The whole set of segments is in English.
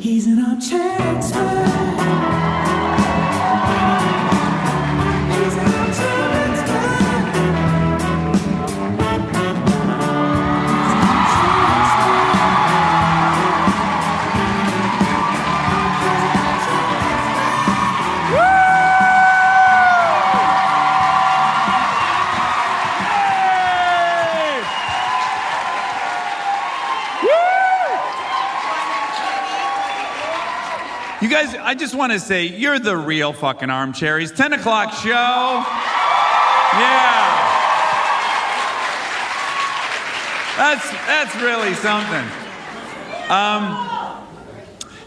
He's an armchair expert. He's an armchair expert. You guys, I just want to say, you're the real fucking Armchair. He's 10 o'clock show. Yeah. That's really something.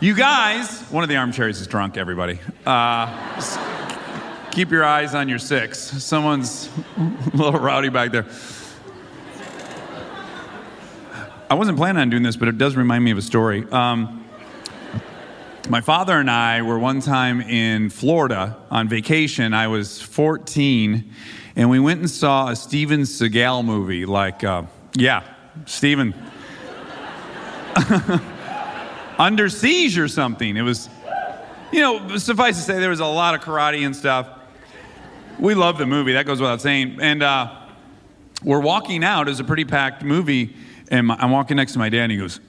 You guys, one of the Armchairs is drunk, everybody. Keep your eyes on your six. Someone's a little rowdy back there. I wasn't planning on doing this, but it does remind me of a story. My father and I were one time in Florida on vacation. I was 14, and we went and saw a Steven Seagal movie, Steven. Under Siege or something. It was, suffice to say, there was a lot of karate and stuff. We loved the movie, that goes without saying. And we're walking out. It was a pretty packed movie, and I'm walking next to my dad, and he goes,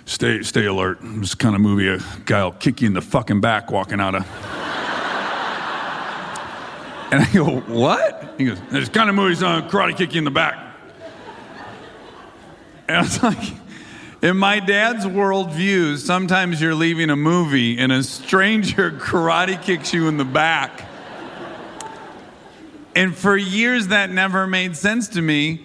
Stay alert. This kind of movie, a guy will kick you in the fucking back walking out of. And I go, what? He goes, this kind of movie's on karate kick you in the back. And I was like, in my dad's worldview, sometimes you're leaving a movie and a stranger karate kicks you in the back. And for years that never made sense to me.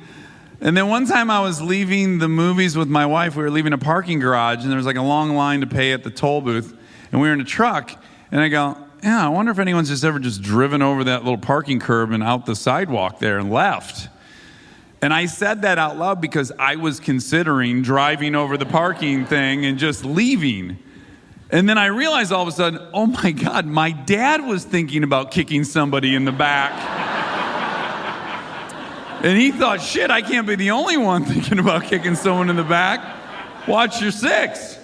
And then one time I was leaving the movies with my wife. We were leaving a parking garage, and there was like a long line to pay at the toll booth. And we were in a truck, and I go, yeah, I wonder if anyone's just ever just driven over that little parking curb and out the sidewalk there and left. And I said that out loud because I was considering driving over the parking thing and just leaving. And then I realized all of a sudden, oh my God, my dad was thinking about kicking somebody in the back. And he thought, shit, I can't be the only one thinking about kicking someone in the back. Watch your six.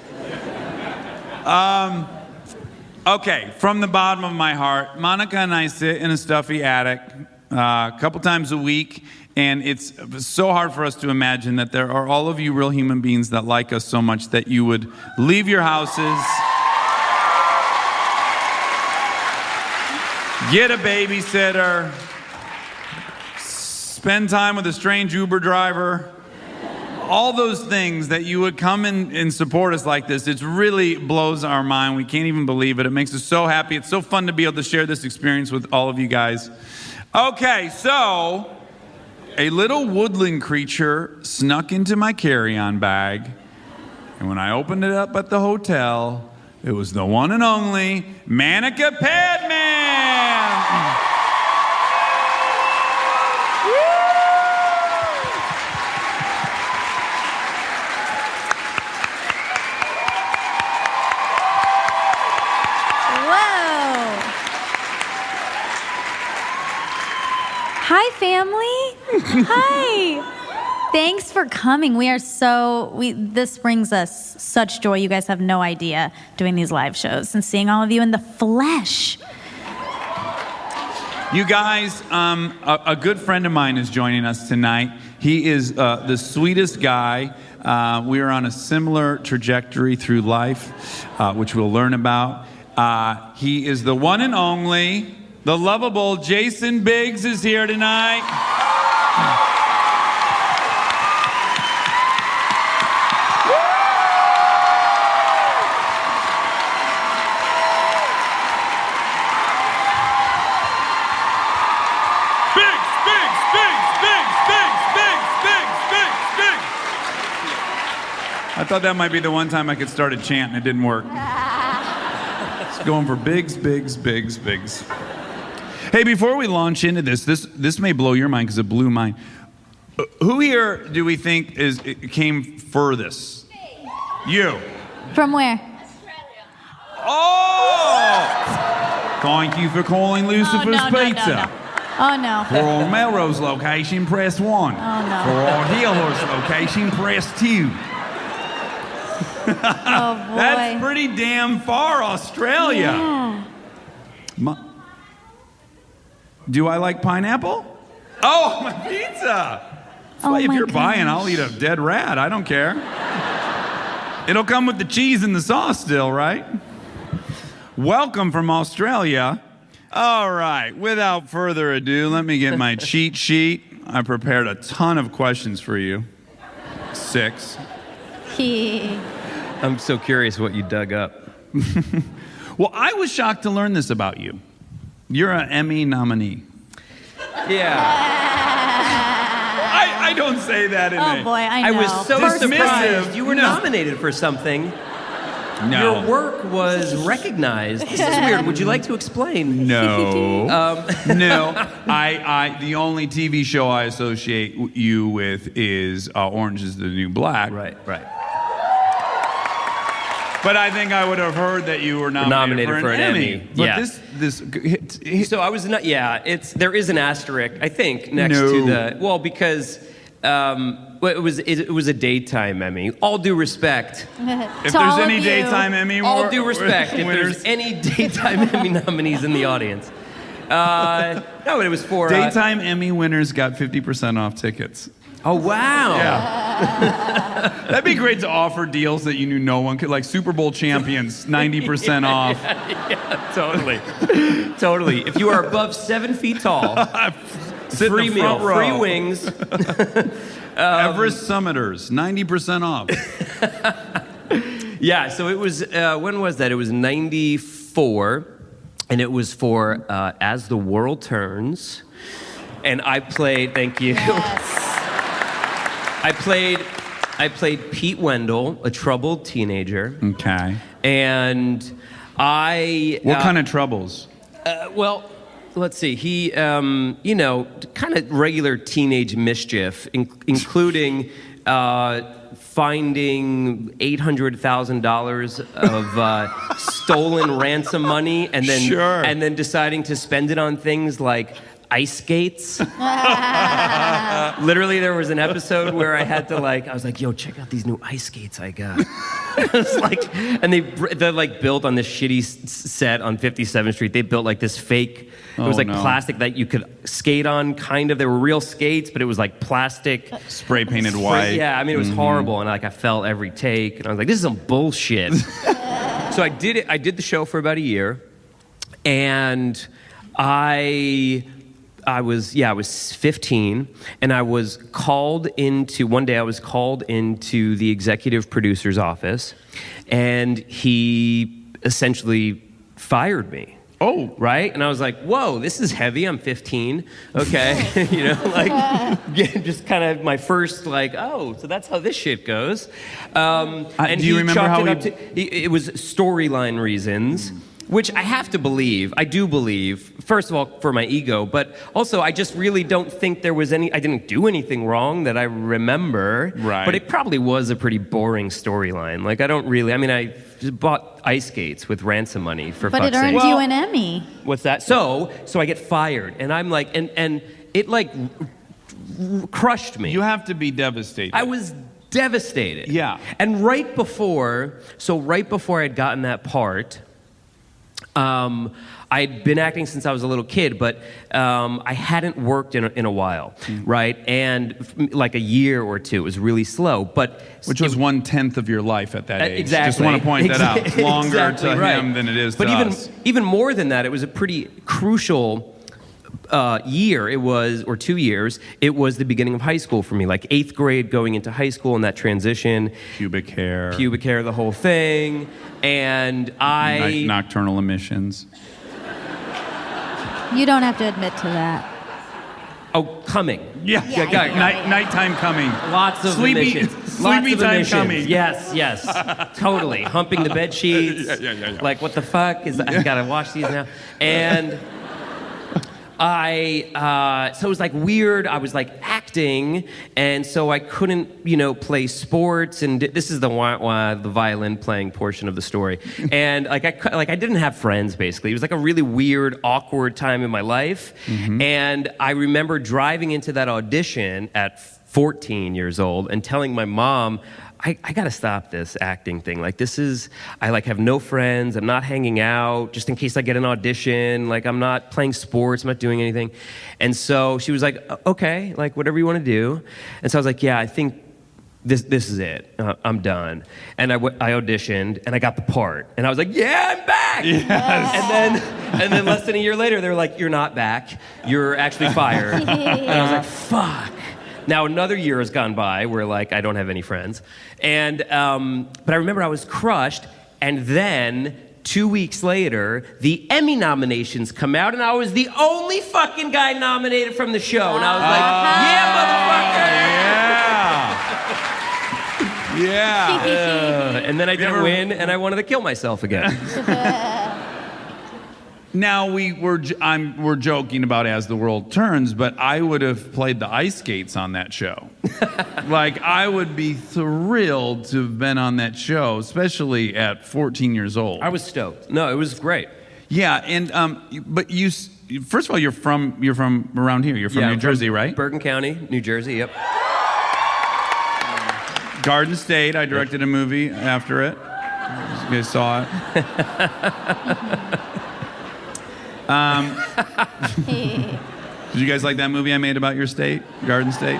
Okay, from the bottom of my heart, Monica and I sit in a stuffy attic a couple times a week, and it's so hard for us to imagine that there are all of you real human beings that like us so much that you would leave your houses, get a babysitter, spend time with a strange Uber driver, all those things that you would come and support us like this. It really blows our mind. We can't even believe it. It makes us so happy. It's so fun to be able to share this experience with all of you guys. Okay, so a little woodland creature snuck into my carry-on bag, and when I opened it up at the hotel, it was the one and only Manica Padman. Hi, family. Hi. Thanks for coming. This brings us such joy. You guys have no idea doing these live shows and seeing all of you in the flesh. You guys, a good friend of mine is joining us tonight. He is the sweetest guy. We are on a similar trajectory through life, which we'll learn about. He is the one and only, the lovable Jason Biggs is here tonight. I thought that might be the one time I could start a chant and it didn't work. It's going for Biggs, Biggs, Biggs, Biggs. Hey, before we launch into this may blow your mind because it blew mine. Who here do we think came furthest? You. From where? Australia. Oh! Thank you for calling Lucifer's Pizza. Oh, no. For our Melrose location, press 1. Oh, no. For our Hillhurst location, press 2. Oh boy. That's pretty damn far, Australia. Yeah. Do I like pineapple? Oh, my pizza. Oh If my you're buying, gosh. I'll eat a dead rat. I don't care. It'll come with the cheese and the sauce still, right? Welcome from Australia. All right, without further ado, let me get my cheat sheet. I prepared a ton of questions for you. 6. I'm so curious what you dug up. Well, I was shocked to learn this about you. You're an Emmy nominee. Yeah. I don't say that in Oh boy, I I know. was so Dismissive. surprised you were No. nominated for something. No. Your work was recognized. This is weird. Would you like to explain? No. No. I the only TV show I associate you with is Orange is the New Black. Right. But I think I would have heard that you were nominated for an Emmy. But Yeah. this So I was not. Yeah. There is an asterisk, I think, next No. to the. Because. It was a daytime Emmy. All due respect. if there's any daytime Emmy All due respect. If winners, there's any daytime Emmy nominees in the audience. No, it was for daytime Emmy winners got 50% off tickets. Oh wow! Yeah. That'd be great to offer deals that you knew no one could, like Super Bowl champions, 90% off. Yeah, totally. If you are above 7 feet tall, Sit in free the meal, front row. free wings. Everest Summiters, 90% off. Yeah, so it was. When was that? It was '94, and it was for As the World Turns, and I played. Thank you. Yes. I played Pete Wendell, a troubled teenager, Okay. and I. What kind of troubles? Well, let's see. He, kind of regular teenage mischief, including finding $800,000 of stolen ransom money, and then Sure. and then deciding to spend it on things like ice skates. Literally, there was an episode where I had to I was like, "Yo, check out these new ice skates I got." It's and they're built on this shitty set on 57th Street. They built this fake. It was Oh, no. plastic that you could skate on. Kind of, they were real skates, but it was plastic. Spray painted white. Yeah, I mean it was horrible, and I felt every take, and I was like, "This is some bullshit." So I did it. I did the show for about a year, and I was 15, and I was called into the executive producer's office, and he essentially fired me. Oh. Right? And I was like, whoa, this is heavy. I'm 15. Okay. Just kind of my first, so that's how this shit goes. And do you remember how it was storyline reasons, which I do believe, first of all, for my ego, but also I just really don't think I didn't do anything wrong that I remember. Right. But it probably was a pretty boring storyline. I just bought ice skates with ransom money for But fuck's it sake. earned you an Emmy. What's that? So I get fired, and I'm and it crushed me. You have to be devastated. I was devastated. Yeah. And right before I had gotten that part, I'd been acting since I was a little kid, but I hadn't worked in a while, right? And a year or two. It was really slow, but Which was 1/10 of your life at that age. Exactly. Just want to point that out. It's longer Exactly to right. him than it is but to even, us. even more than that, it was a pretty crucial year. It was, or 2 years. It was the beginning of high school for me, 8th grade going into high school, and that transition. Pubic hair. The whole thing. And Nocturnal emissions. You don't have to admit to that. Coming. Yeah. Nighttime coming. Lots of Sleepy emissions. Lots of time emissions. coming. Yes, totally. Humping the bed sheets. Yeah. What the fuck? I gotta wash these now. And so it was weird. I was acting, and so I couldn't, play sports. And this is the violin playing portion of the story. And I didn't have friends. Basically, it was a really weird, awkward time in my life. Mm-hmm. And I remember driving into that audition at 14 years old and telling my mom, I got to stop this acting thing. Like, I like have no friends. I'm not hanging out just in case I get an audition. Like, I'm not playing sports. I'm not doing anything. And so she was like, okay, like whatever you want to do. And so I was like, yeah, I think this is it. I'm done. And I auditioned and I got the part. And I was like, yeah, I'm back. Yes. And then less than a year later, they were like, you're not back. You're actually fired. And I was like, fuck. Now another year has gone by where like I don't have any friends. And but I remember I was crushed. And then 2 weeks later, the Emmy nominations come out, and I was the only fucking guy nominated from the show. And I was like, yeah, motherfucker! Yeah. And then I didn't win, and I wanted to kill myself again. Now we're joking about As the World Turns, but I would have played the ice skates on that show. Like, I would be thrilled to have been on that show, especially at 14 years old. I was stoked. No, it was great. Yeah, and but first of all, you're from around here. You're from New Jersey, right? Bergen County, New Jersey. Yep. Garden State. I directed a movie after it. You guys saw it. Did you guys like that movie I made about your state, Garden State?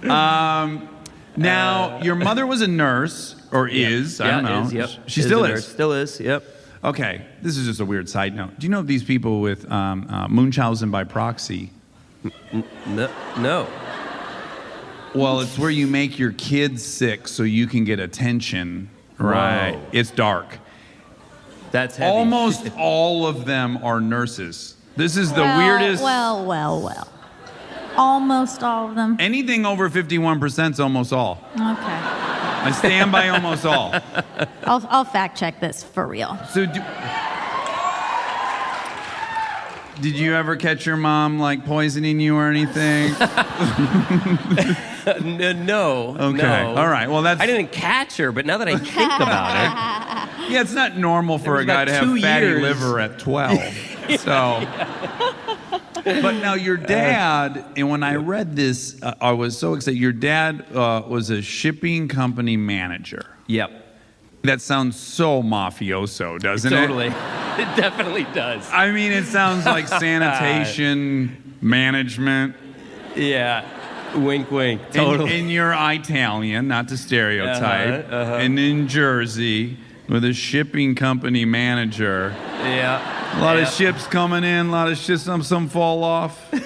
Now, your mother was a nurse, or is, I don't know. Is, yep. She still is. Nurse. Still is, yep. Okay, this is just a weird side note. Do you know these people with Munchausen by proxy? No. Well, it's where you make your kids sick so you can get attention. Right. Whoa. It's dark. That's heavy. Almost all of them are nurses. This is the weirdest. Well. Almost all of them. Anything over 51% is almost all. Okay. I stand by almost all. I'll fact check this for real. So, did you ever catch your mom like poisoning you or anything? No. Okay. No. All right. Well, that's. I didn't catch her, but now that I think about it, Yeah, it's not normal for a guy to have 2 fatty years. liver at 12. So. But now your dad, and when I read this, I was so excited. Your dad was a shipping company manager. yep. That sounds so mafioso, doesn't Totally. it? It definitely does. I mean, it sounds like sanitation, management. Yeah. Wink, wink. Totally. And you're Italian, not to stereotype. And in Jersey, with a shipping company manager. Yeah. A lot of ships coming in, a lot of ships, some fall off. Did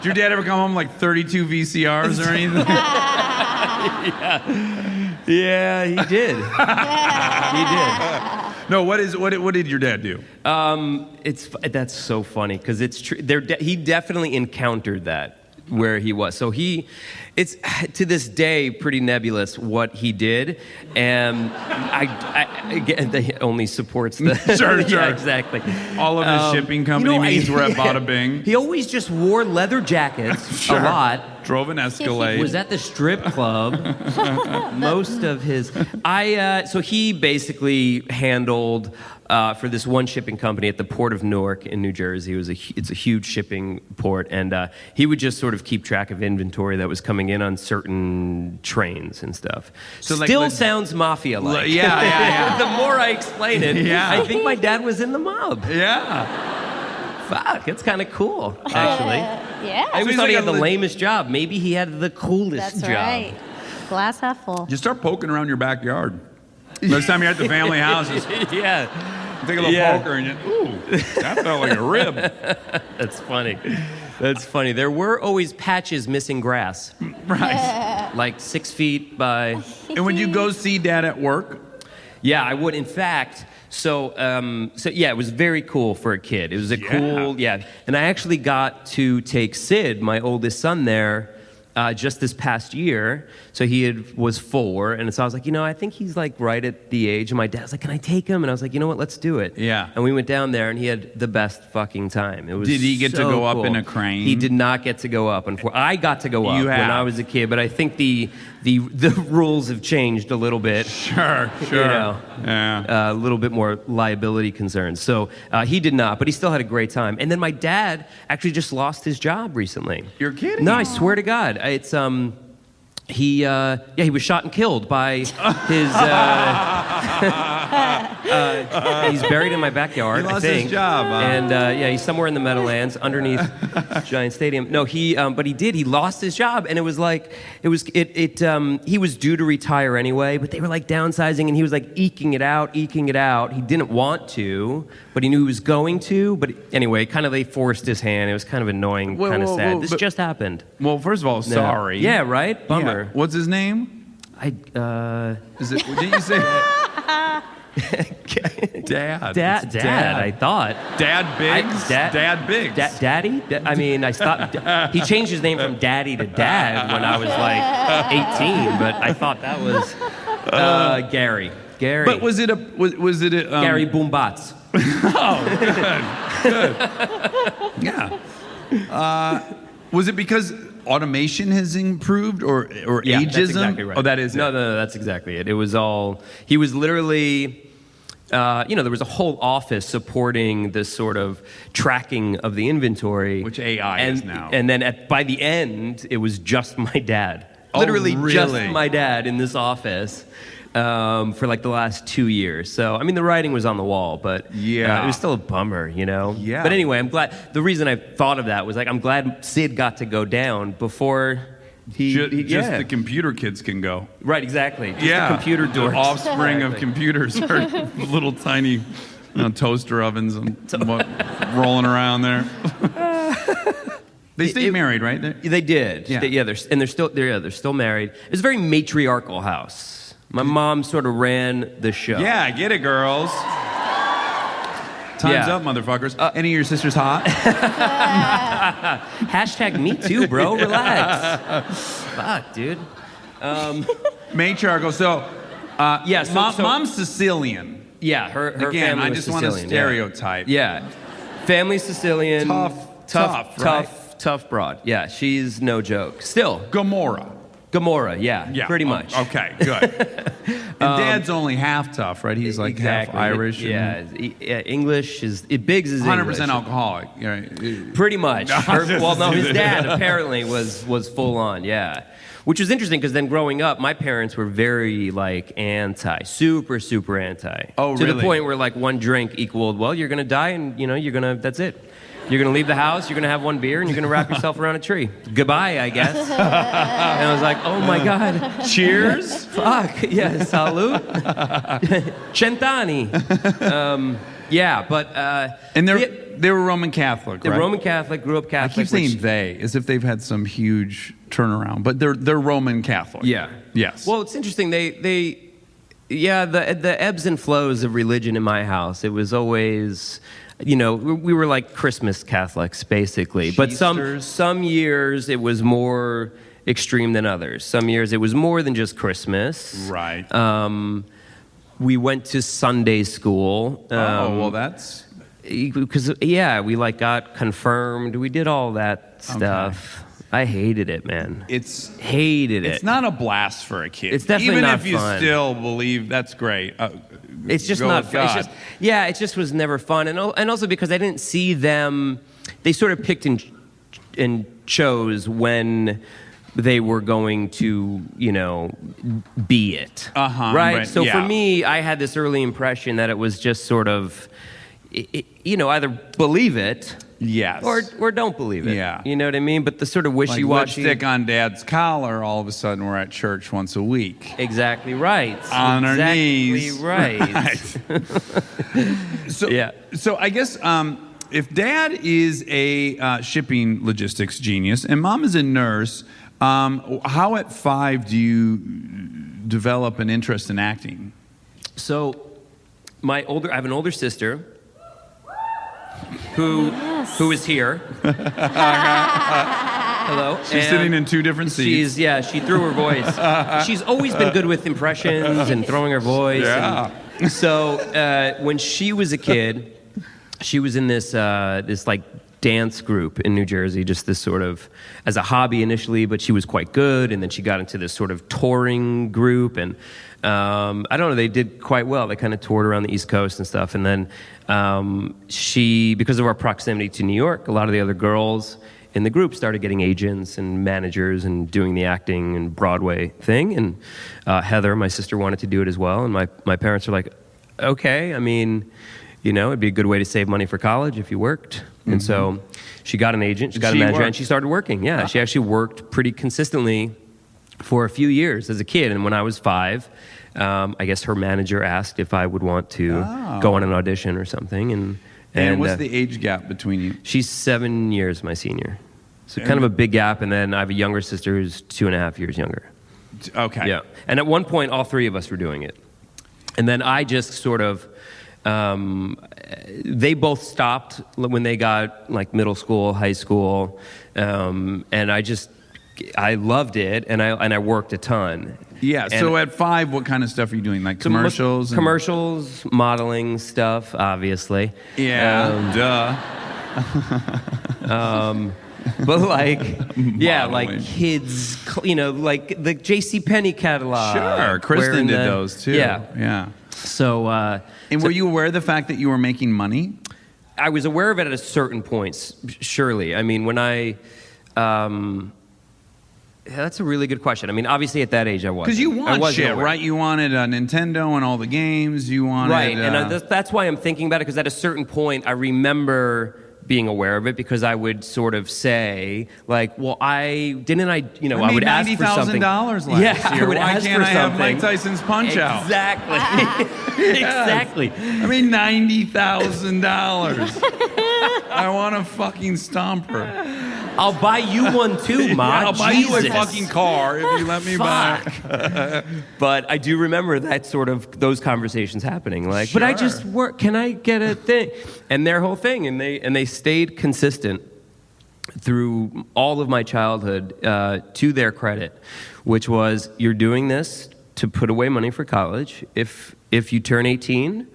your dad ever come home like 32 VCRs or anything? Yeah, he did. He did. No, what did your dad do? That's so funny because it's true. He definitely encountered that where he was. So it's to this day pretty nebulous what he did, and I again, that only supports the Sure. Yeah, exactly. All of his shipping company meetings were at Bada Bing. He always just wore leather jackets a lot. Drove an Escalade. Was at the strip club. Most of his. So he basically handled for this one shipping company at the port of Newark in New Jersey. It's a huge shipping port, and he would just sort of keep track of inventory that was coming in on certain trains and stuff. So Still sounds mafia-like. Yeah. The more I explain it, Yeah. I think my dad was in the mob. Yeah. Fuck, it's kind of cool, actually. Yeah. I always he's thought he like had a the lamest job. Maybe he had the coolest That's job. right. Glass half full. Just start poking around your backyard. Next time you're at the family house, just Yeah. take a little poker and ooh, that felt like a rib. That's funny. That's funny. There were always patches missing grass, Right. like 6 feet by. And would you go see Dad at work? Yeah, I would. In fact, so yeah, it was very cool for a kid. It was a cool, and I actually got to take Sid, my oldest son, there. Just this past year, so was 4, and so I was like, I think he's like right at the age. And my dad was like, "Can I take him?" And I was like, "You know what? Let's do it." Yeah. And we went down there, and he had the best fucking time. It was. Did he get to so go up cool. in a crane? He did not get to go up. I got to go up You when have. I was a kid, but I think the rules have changed a little bit. Sure. Yeah. A little bit more liability concerns. So he did not, but he still had a great time. And then my dad actually just lost his job recently. You're kidding? No, I swear to God. he was shot and killed by his. He's buried in my backyard. He lost I think. his job, huh? And he's somewhere in the Meadowlands underneath Giant Stadium. No, but he did. He lost his job, and it was like he was due to retire anyway, but they were like downsizing, and he was like eking it out. He didn't want to, but he knew he was going to. But anyway, kind of they forced his hand. It was kind of annoying, kind of sad. This just happened. Well, first of all, sorry. Yeah, right? Bummer. Yeah. What's his name? Is it? Did you say? Dad. Dad, I thought. Dad Biggs? Dad Biggs. Daddy? I mean, I stopped. He changed his name from Daddy to Dad when I was like 18, but I thought that was Gary. But was it a Gary Boombats. Oh, good. Yeah. Was it because automation has improved or Yeah, ageism? that's exactly right. Oh, that is no, it. No, that's exactly it. It was all. He was literally. There was a whole office supporting this sort of tracking of the inventory, Which AI is now. And then by the end, it was just my dad. Oh, Literally really? just my dad in this office for like the last 2 years. So, I mean, the writing was on the wall, but it was still a bummer, Yeah. But anyway, I'm glad. The reason I thought of that was like, I'm glad Sid got to go down before Just the computer kids can go. Right, exactly. Just the computer The dorks. offspring of computers are little tiny toaster ovens and rolling around there. They stayed married, right? They did. Yeah. They're still married. It's a very matriarchal house. My mom sort of ran the show. Yeah, I get it, girls. Time's up, motherfuckers. Any of your sisters hot? Hashtag me too, bro. Relax. Fuck, dude. Matriarchal. So, mom's Sicilian. Yeah, her Again, family I was just want to Sicilian, stereotype. Yeah. Family Sicilian. Tough broad. Yeah, she's no joke. Still. Gomorrah, yeah. Pretty much. Okay, good. And Dad's only half tough, right? He's like half Irish. English is Biggs is 100% English. alcoholic. Right. Pretty much. His dad apparently was full on, yeah. Which was interesting because then growing up, my parents were very like super anti. Oh, to really? the point where like one drink equaled, well, you're gonna die and that's it. You're going to leave the house, you're going to have one beer, and you're going to wrap yourself around a tree. Goodbye, I guess. And I was like, oh my God. Cheers. Fuck. Yeah, salud. Cent'anni. And they were Roman Catholic, They're right? Roman Catholic, grew up I Catholic. keep saying they, as if they've had some huge turnaround, but they're Roman Catholic. Yeah. Yes. Well, it's interesting. The ebbs and flows of religion in my house, it was always... we were like Christmas Catholics, basically. But some years it was more extreme than others. Some years it was more than just Christmas. Right. We went to Sunday school. Well, that's... Because, we like got confirmed. We did all that stuff. I hated it, man. Hated it. It's not a blast for a kid. It's definitely Even not if you fun. still believe, that's great. It's just Go not with fun. God. It just was never fun. And also because I didn't see them, they sort of picked and chose when they were going to, be it. Right? So for me, I had this early impression that it was just sort of, either believe it. Yes. Or don't believe it. Yeah. You know what I mean? But the sort of wishy-washy... lipstick on Dad's collar, all of a sudden we're at church once a week. Exactly right. On our knees. Right. So I guess if Dad is a shipping logistics genius and Mom is a nurse, how at 5 do you develop an interest in acting? So I have an older sister who is here. Hello. She's sitting in 2 different seats. She threw her voice. She's always been good with impressions and throwing her voice. Yeah. So when she was a kid, she was in this like dance group in New Jersey, just this sort of as a hobby initially, but she was quite good, and then she got into this sort of touring group, and I don't know, they did quite well. They kind of toured around the East Coast and stuff, and then she, because of our proximity to New York, a lot of the other girls in the group started getting agents and managers and doing the acting and Broadway thing. And Heather, my sister, wanted to do it as well. And my parents were like, okay, I mean, you know, it'd be a good way to save money for college if you worked. And so she got an agent, she got a manager, and she started working. Yeah, she actually worked pretty consistently for a few years as a kid. And when I was 5, I guess her manager asked if I would want to go on an audition or something. And what's the age gap between you? She's 7 years my senior. So kind of a big gap. And then I have a younger sister who's 2.5 years younger. Okay. Yeah. And at one point, all 3 of us were doing it. And then I just sort of, they both stopped when they got like middle school, high school. And I loved it, and I worked a ton. Yeah. And So at 5, what kind of stuff are you doing? Like commercials? Commercials, modeling stuff, obviously. Yeah. But like, yeah, like Modeling. kids, you know, like the JCPenney catalog. Sure. Kristen wearing did the- those too. Yeah. Yeah. So, And were you aware of the fact that you were making money? I was aware of it at a certain point, surely. I mean, when that's a really good question. I mean, obviously at that age I was. Because you want shit, aware. right? You wanted a Nintendo and all the games. You wanted... Right, and that's why I'm thinking about it, because at a certain point I remember being aware of it, because I would sort of say, like, well, I would ask for something. $90,000 last Yeah, year. I would Why ask can't for I have something. Mike Tyson's Punch-Out? Exactly. Exactly. I mean, $90,000. I want a fucking stomper. I'll buy you one too, Ma. I'll buy you a Jesus. fucking car if you let me buy. But I do remember that sort of those conversations happening. Like, but I Sure. just work. Can I get a thing? And their whole thing, and they stayed consistent through all of my childhood. To their credit, which was, you're doing this to put away money for college. If you turn 18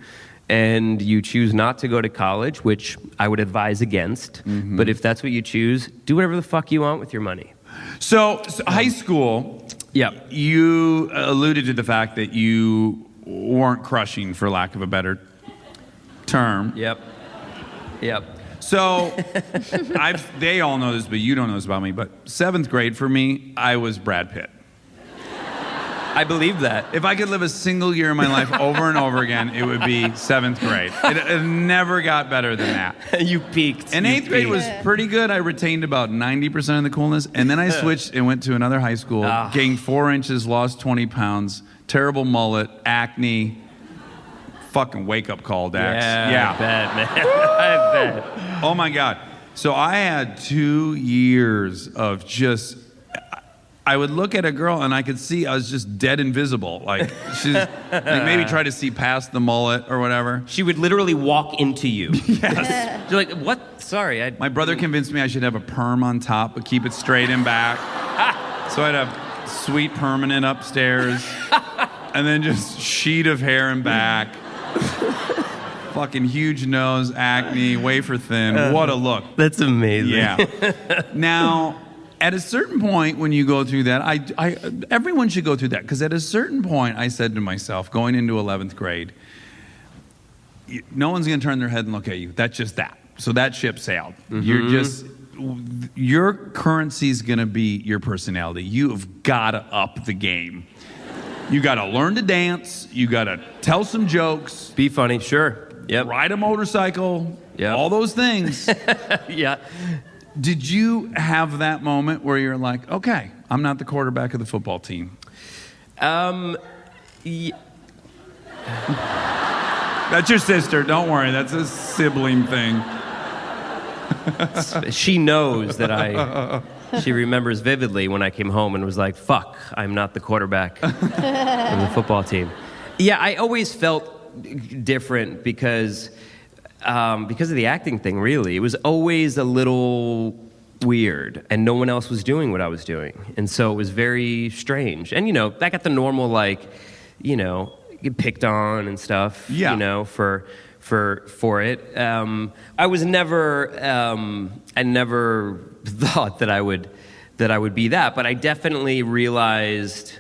and you choose not to go to college, which I would advise against, but if that's what you choose, do whatever the fuck you want with your money. So high school, Yeah. you alluded to the fact that you weren't crushing, for lack of a better term. Yep. So they all know this, but you don't know this about me, but 7th grade for me, I was Brad Pitt. I believe that. If I could live a single year in my life over and over again, it would be 7th grade. It never got better than that. You peaked. And 8th grade was pretty good. I retained about 90% of the coolness. And then I switched and went to another high school, gained 4 inches, lost 20 pounds, terrible mullet, acne, fucking wake-up call, Dax. Yeah. I bet, man. I bet. Oh, my God. So I had 2 years of just... I would look at a girl and I could see I was just dead invisible. Like, she's like, maybe try to see past the mullet or whatever. She would literally walk into you. Yes. You're like, what? Sorry. My brother convinced me I should have a perm on top, but keep it straight in back. So I'd have sweet permanent upstairs, and then just sheet of hair in back. Fucking huge nose, acne, wafer thin. What a look. That's amazing. Yeah. Now, at a certain point when you go through that, everyone should go through that, because at a certain point I said to myself, going into 11th grade, no one's going to turn their head and look at you. That's just that. So that ship sailed. Your currency is going to be your personality. You have got to up the game. You got to learn to dance. You got to tell some jokes. Be funny, sure. Yep. Ride a motorcycle. Yep. All those things. Yeah. Did you have that moment where you're like, okay, I'm not the quarterback of the football team? That's your sister. Don't worry. That's a sibling thing. She knows that she remembers vividly when I came home and was like, fuck, I'm not the quarterback of the football team. Yeah, I always felt different because of the acting thing, really. It was always a little weird, and no one else was doing what I was doing. And so it was very strange. And, that got the normal, get picked on and stuff, for it. I was never, I never thought that I would be that, but I definitely realized,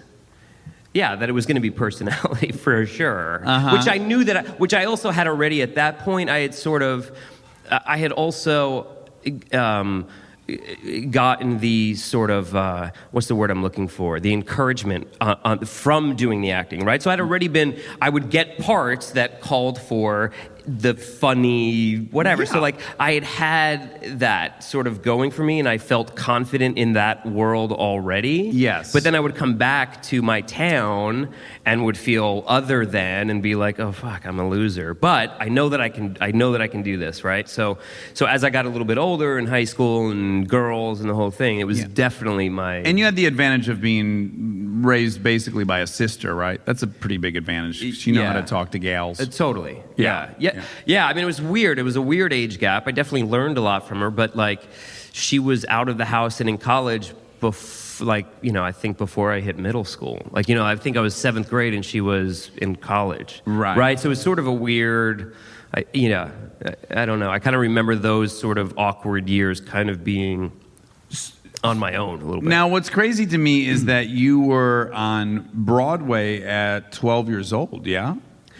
that it was going to be personality for sure. Which I knew which I also had already at that point. I had also gotten the sort of what's the word I'm looking for? The encouragement from doing the acting, right? So I would get parts that called for the funny whatever. Yeah. So like I had that sort of going for me, and I felt confident in that world already. Yes. But then I would come back to my town and would feel other than and be like, oh fuck, I'm a loser. But I know that I can do this, right? So as I got a little bit older in high school and girls and the whole thing, it was definitely my. And you had the advantage of being raised basically by a sister, right? That's a pretty big advantage. She know how to talk to gals. Totally. Yeah. Yeah. I mean, it was weird. It was a weird age gap. I definitely learned a lot from her, but like, she was out of the house and in college I think before I hit middle school. Like, I think I was 7th grade and she was in college. Right. Right. So it was sort of a weird, I don't know. I kind of remember those sort of awkward years kind of being on my own a little bit. Now, what's crazy to me is that you were on Broadway at 12 years old, yeah?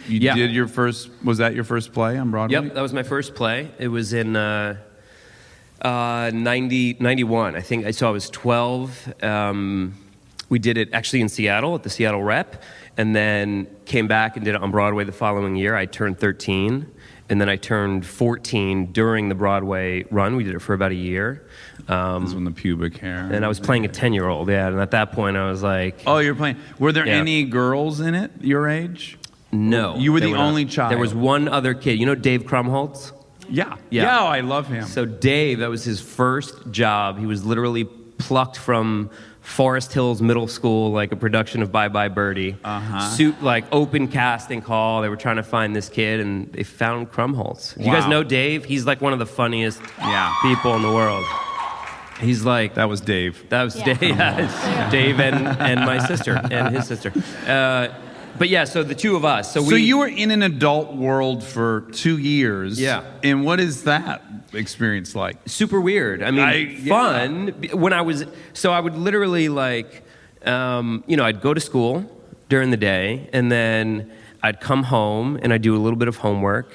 You did your first, was that your first play on Broadway? Yep, that was my first play. It was in 91, I think. So I was 12. We did it actually in Seattle at the Seattle Rep, and then came back and did it on Broadway the following year. I turned 13, and then I turned 14 during the Broadway run. We did it for about a year. This is when the pubic hair. And I was playing a 10-year-old, and at that point I was like... Oh, you're playing. Were there Yeah. any girls in it your age? No. You were there the not. only child. There was one other kid. You know Dave Krumholtz? Yeah. Yeah. Oh, I love him. So Dave, that was his first job. He was literally plucked from Forest Hills Middle School, like a production of Bye Bye Birdie. Suit, like open casting call. They were trying to find this kid, and they found Krumholtz. You guys Wow. know Dave? He's like one of the funniest Yeah. people in the world. He's like... That was Dave. That was Yeah. Dave, Dave and my sister and his sister. But yeah, so the two of us. So you were in an adult world for 2 years. Yeah. And what is that experience like? super weird. I mean, fun. When I would literally like, I'd go to school during the day, and then I'd come home and I'd do a little bit of homework.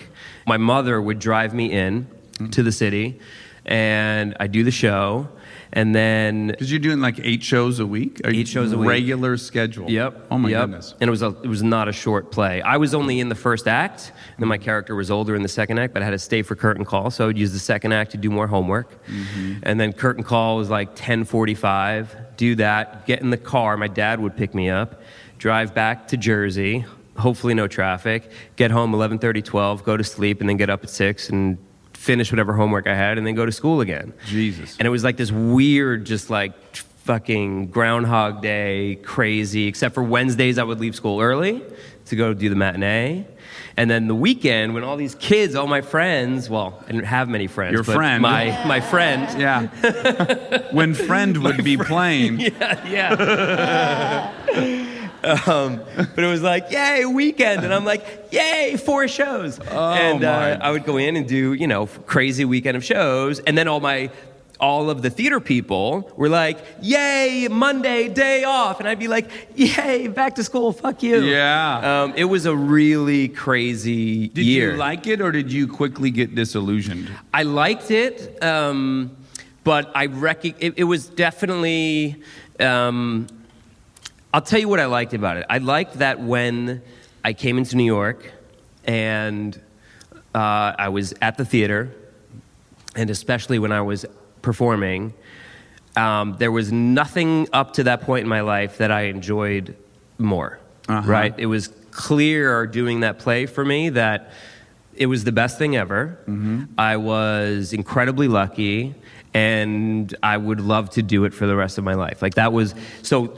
My mother would drive me in to the city, and I'd do the show. And then... Because you're doing like 8 shows a week? 8 shows a week. Regular schedule. Yep. Oh my yep. goodness. And it was not a short play. I was only in the first act, and then my character was older in the second act, but I had to stay for curtain call, so I would use the second act to do more homework. And then curtain call was like 10:45. Do that, get in the car. My dad would pick me up, drive back to Jersey, hopefully no traffic, get home 11:30, 12, go to sleep, and then get up at 6 and finish whatever homework I had, and then go to school again. Jesus. And it was like this weird, just like fucking Groundhog Day crazy, except for Wednesdays I would leave school early to go do the matinee. And then the weekend, when all these kids, all my friends, well, I didn't have many friends. Your but friend. My friend. Yeah. When friend would be playing. Yeah. But it was like, yay, weekend. And I'm like, yay, 4 shows. And I would go in and do, crazy weekend of shows. And then all of the theater people were like, yay, Monday, day off. And I'd be like, yay, back to school, fuck you. Yeah. It was a really crazy Did year. you like it, or did you quickly get disillusioned? I liked it, but it was definitely... I'll tell you what I liked about it. I liked that when I came into New York and I was at the theater, and especially when I was performing, there was nothing up to that point in my life that I enjoyed more, right? It was clear doing that play for me that it was the best thing ever. I was incredibly lucky, and I would love to do it for the rest of my life. Like that was, so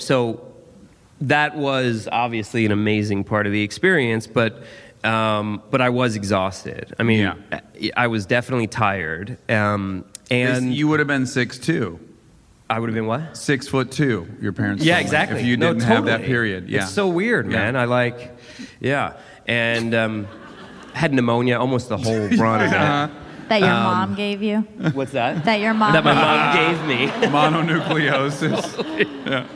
that was obviously an amazing part of the experience, but I was exhausted. I mean, I was definitely tired. And you would have been 6'2". I would have been what? 6'2". Your parents. Yeah, told me, exactly. If you didn't have that period, yeah. It's so weird, man. And had pneumnia almost the whole run of it. That your mom gave you? What's that? That your mom That my mom gave me. Mononucleosis.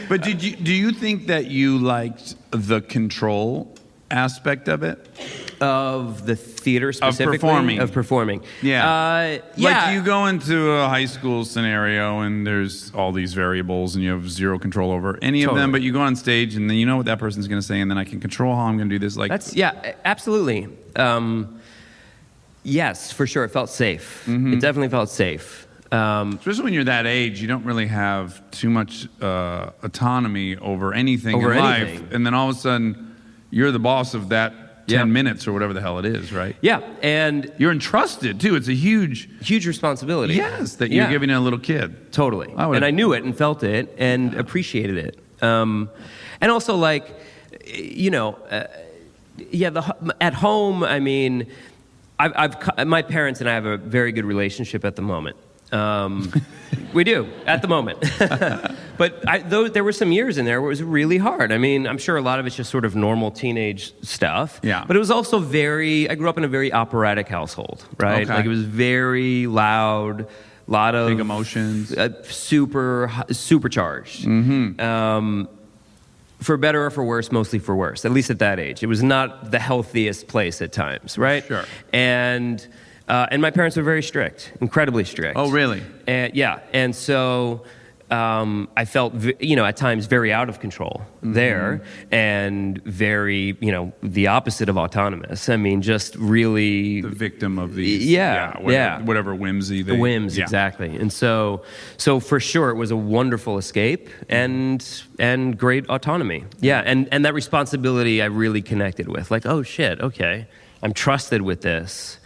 But do you think that you liked the control aspect of it? Of the theater specifically? performing. Of performing. Yeah. Yeah. Like you go into a high school scenario and there's all these variables and you have zero control over any of them, Totally. but you go on stage and then you know what that person's going to say and then I can control how I'm going to do this. Like Absolutely. Yes, for sure. It felt safe. Mm-hmm. It definitely felt safe. Especially when you're that age, you don't really have too much autonomy over anything Over in anything. life. And then all of a sudden, you're the boss of that 10 minutes or whatever the hell it is, right? Yeah, and You're entrusted, too. It's a huge responsibility. yes that you're giving a little kid. Totally. I would- And I knew it and felt it and appreciated it. And also, like, at home, I mean, my parents and I have a very good relationship at the moment. We do, at the moment. But there were some years in there where it was really hard. I mean, I'm sure a lot of it's just sort of normal teenage stuff. Yeah. But it was also I grew up in a very operatic household, right? Okay. Like, it was very loud, a lot of... Big emotions. Supercharged. Mm-hmm. For better or for worse, mostly for worse, at least at that age. It was not the healthiest place at times, right? Sure. And my parents were very strict, incredibly strict. Oh, really? And and so I felt, at times very out of control there, and very, the opposite of autonomous. I mean, just really The victim of these. Whatever whimsy. the whims, exactly. And so for sure, it was a wonderful escape and great autonomy. Yeah, and that responsibility I really connected with. Like, oh shit, okay, I'm trusted with this.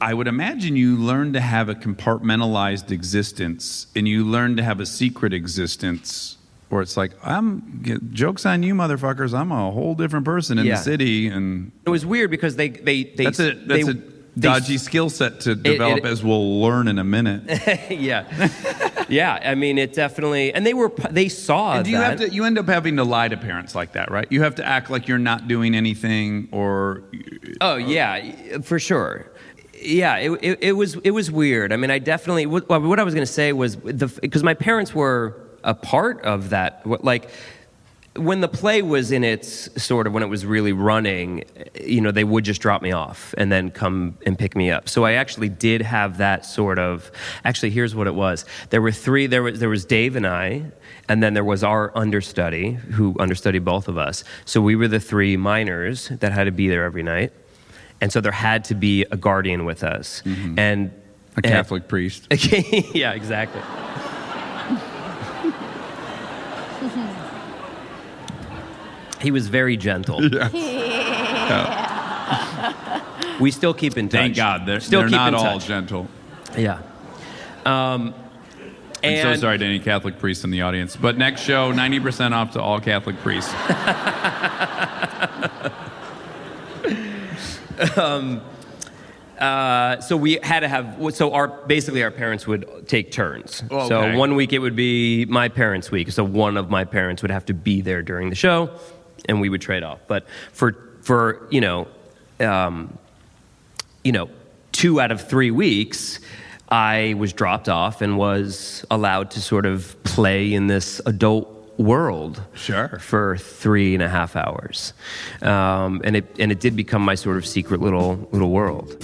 I would imagine you learn to have a compartmentalized existence and you learn to have a secret existence where it's like, joke's on you motherfuckers, I'm a whole different person in the city. And it was weird because they that's a dodgy skill set to develop, as we'll learn in a minute. Yeah, I mean, it definitely, and they saw And that. you end up having to lie to parents like that, right? You have to act like you're not doing anything or... Oh, yeah, for sure. Yeah, it was weird. I mean, I definitely, what I was going to say was, because my parents were a part of that, like, when the play was in its sort of, when it was really running, they would just drop me off and then come and pick me up. So I actually did have that sort of, actually, here's what it was. There were three, there was Dave and I, and then there was our understudy, who understudied both of us. So we were the three minors that had to be there every night. And so there had to be a guardian with us. Mm-hmm. And A Catholic priest. Yeah, exactly. He was very gentle. We still keep in touch. Thank God. They're still keep not in all touch. gentle. Yeah. I'm so sorry to any Catholic priests in the audience. But next show, 90% off to all Catholic priests. So we had to have, basically our parents would take turns. Oh, okay. So one week it would be my parents' week. So one of my parents would have to be there during the show, and we would trade off. But for 2 out of 3 weeks, I was dropped off and was allowed to sort of play in this adult world. Sure. For 3.5 hours, and it did become my sort of secret little world.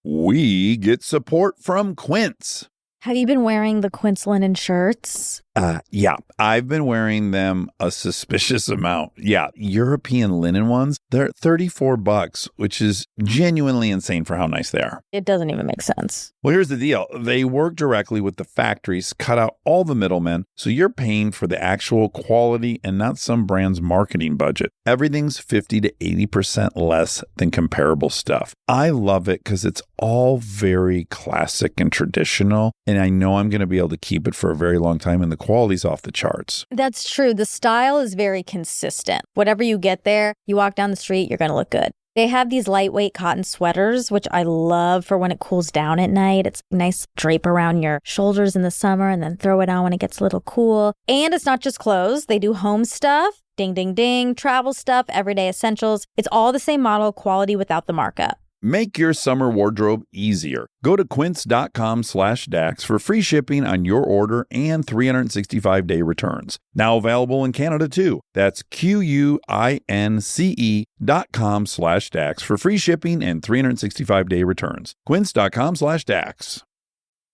We get support from Quince. Have you been wearing the Quince linen shirts? Yeah, I've been wearing them a suspicious amount. Yeah, European linen ones, they're $34, which is genuinely insane for how nice they are. It doesn't even make sense. Well, here's the deal. They work directly with the factories, cut out all the middlemen, so you're paying for the actual quality and not some brand's marketing budget. Everything's 50 to 80% less than comparable stuff. I love it because it's all very classic and traditional, and I know I'm going to be able to keep it for a very long time, and the quality's off the charts. That's true. The style is very consistent. Whatever you get there, you walk down the street, you're going to look good. They have these lightweight cotton sweaters, which I love for when it cools down at night. It's nice drape around your shoulders in the summer and then throw it on when it gets a little cool. And it's not just clothes. They do home stuff. Ding, ding, ding. Travel stuff, everyday essentials. It's all the same model, quality without the markup. Make your summer wardrobe easier. Go to quince.com/Dax for free shipping on your order and 365-day returns. Now available in Canada too. That's QUINCE.com/Dax for free shipping and 365-day returns. Quince.com/Dax.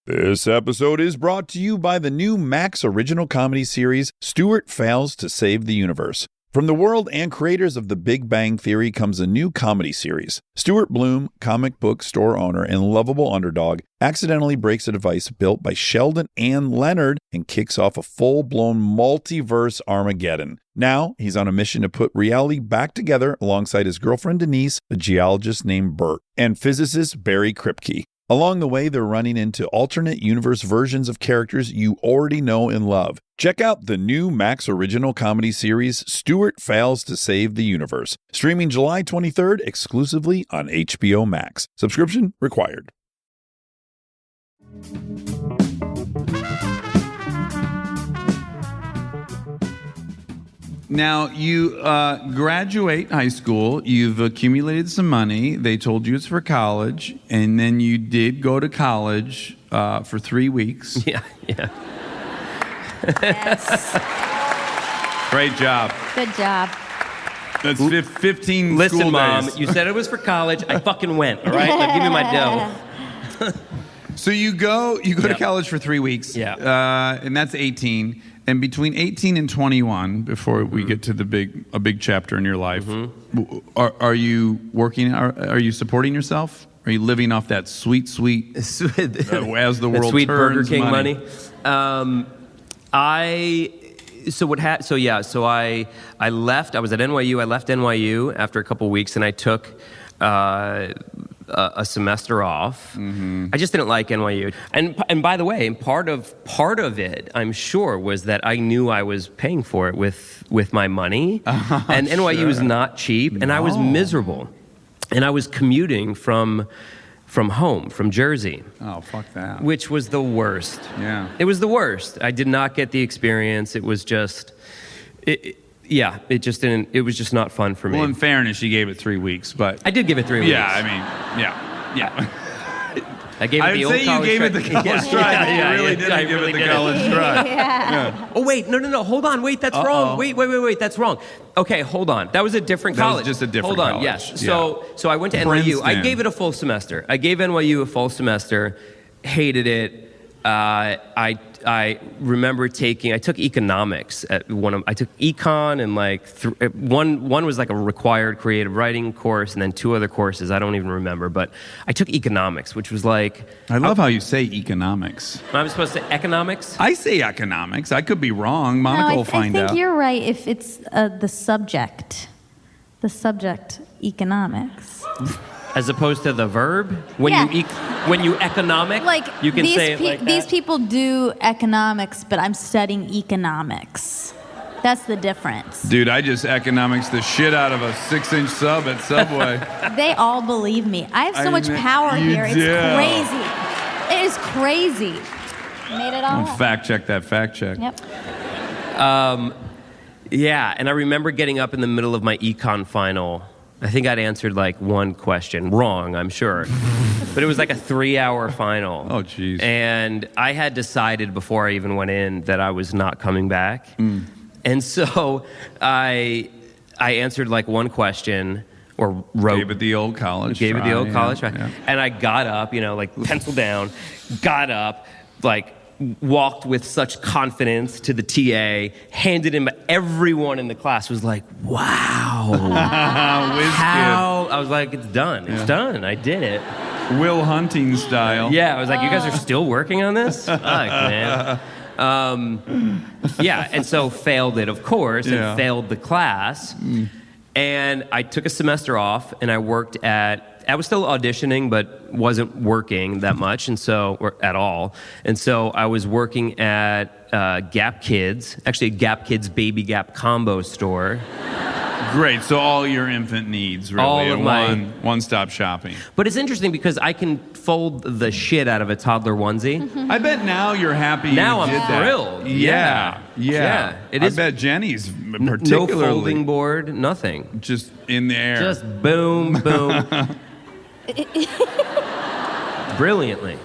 This episode is brought to you by the new Max original comedy series, Stuart Fails to Save the Universe. From the world and creators of The Big Bang Theory comes a new comedy series. Stuart Bloom, comic book store owner and lovable underdog, accidentally breaks a device built by Sheldon and Leonard and kicks off a full-blown multiverse Armageddon. Now, he's on a mission to put reality back together alongside his girlfriend Denise, a geologist named Bert, and physicist Barry Kripke. Along the way, they're running into alternate universe versions of characters you already know and love. Check out the new Max original comedy series, Stuart Fails to Save the Universe, streaming July 23rd exclusively on HBO Max. Subscription required. Now, you graduate high school, you've accumulated some money, they told you it's for college, and then you did go to college for 3 weeks. Yeah. Yes. Great job. Good job. That's 15 Listen, school Mom, days. you said it was for college. I fucking went, all right? Like, give me my dough. So you go to Yep. college for 3 weeks, Yeah. and that's 18. And between 18 and 21, before we get to a big chapter in your life, are you working? Are you supporting yourself? Are you living off that sweet, as the world sweet turns Burger King money. I left. I was at NYU. I left NYU after a couple weeks, and I took a semester off. I just didn't like NYU. And by the way, part of it, I'm sure, was that I knew I was paying for it with my money, and NYU is not cheap, and I was miserable, and I was commuting from home, from Jersey. Oh, fuck that. Which was the worst. Yeah. It was the worst. I did not get the experience. It was just, it just didn't, it was just not fun for me. Well, in fairness, you gave it 3 weeks, but I did give it 3 weeks. yeah, I mean, yeah. I gave it I the would old say you college gave it try. the college try, but you really didn't I give really it the did. college try. Yeah. Oh, wait, no, hold on, wait, that's wrong. Wait, that's wrong. Okay, hold on. That was a different That was college. just a different Hold on, college. yes. So I went to NYU. I Princeton. gave it a full semester. I gave NYU a full semester, hated it. I remember I took economics at I took econ and like one was like a required creative writing course, and then 2 other courses I don't even remember, but I took economics, which was like, I love how you say economics. I'm supposed to say economics? I say economics. I could be wrong. Monica No, will find I think out. you're right if it's the subject. The subject, economics. As opposed to the verb? When Yeah. when you economic, Like you can these say it like that? these people do economics, but I'm studying economics. That's the difference. Dude, I just economics the shit out of a 6-inch sub at Subway. They all believe me. I have so much power you here. It's do. crazy. It is crazy. Made it all up. Fact check that fact check. Yep. Yeah, and I remember getting up in the middle of my econ final. I think I'd answered like one question wrong, I'm sure. But it was like a 3-hour final. Oh, jeez. And I had decided before I even went in that I was not coming back. And so I answered like one question, or wrote. Gave it the old college Gave it the try, old college try. yeah. And I got up, like pencil down, got up, like walked with such confidence to the TA, handed him, everyone in the class was like, wow. Whiz How? I was like, it's done. It's done. I did it. kid. Will Hunting style. Yeah, I was like, you guys are still working on this? Fuck, man. Yeah, and so failed it, of course, Yeah. and failed the class. And I took a semester off, and I worked I was still auditioning, but wasn't working that much, or at all. And so I was working at Gap Kids, actually a Gap Kids Baby Gap combo store. Great. So all your infant needs, really. All of at my- one-stop shopping. But it's interesting because I can fold the shit out of a toddler onesie. I bet now you're happy Now you I'm did that. thrilled. Yeah. Yeah, it I is- bet Jenny's No particularly folding board, nothing. just in the air. Just boom, boom. Brilliantly.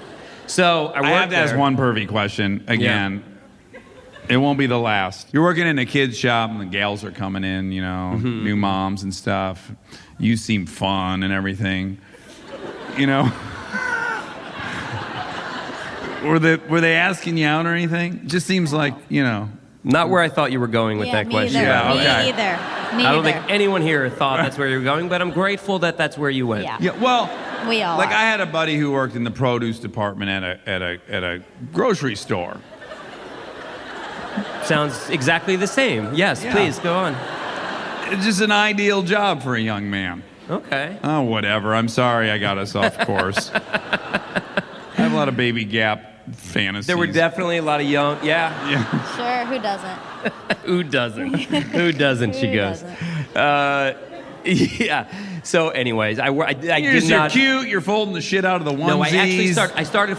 So I I worked have to ask there. one pervy question again. It won't be the last. You're working in a kid's shop and the gals are coming in, you know, new moms and stuff. You seem fun and everything. You know? Were they asking you out or anything? It just seems like, you know. Not where I thought you were going with that me question. Either. Yeah, Me okay. either. Me I don't either. think anyone here thought that's where you were going, but I'm grateful that that's where you went. Yeah. Yeah, well, We all like are. I had a buddy who worked in the produce department at a grocery store. Sounds exactly the same. Yes, Yeah. please go on. It's just an ideal job for a young man. Okay. Oh, whatever. I'm sorry I got us off course. I have a lot of Baby Gap fantasies. There were definitely a lot of young. Yeah. Yeah. Sure, who doesn't? Who doesn't? Who doesn't? She Who goes. doesn't? Yeah. So, anyways, I You're did not. cute. You're folding the shit out of the onesies. No, I actually started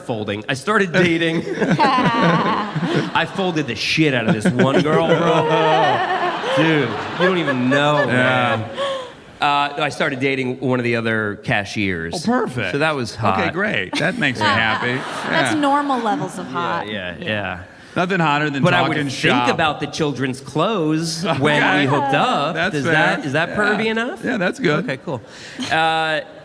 folding. I started dating. I folded the shit out of this one girl, bro. Dude, you don't even know, man. I started dating one of the other cashiers. Oh, perfect. So that was hot. Okay, great. That makes me happy. That's Yeah. normal levels of hot. Yeah. Nothing hotter than But I talking would shop. think about the children's clothes when Okay. we hooked up. That's Is fair. that pervy Yeah. enough? Yeah, that's good. Okay, cool.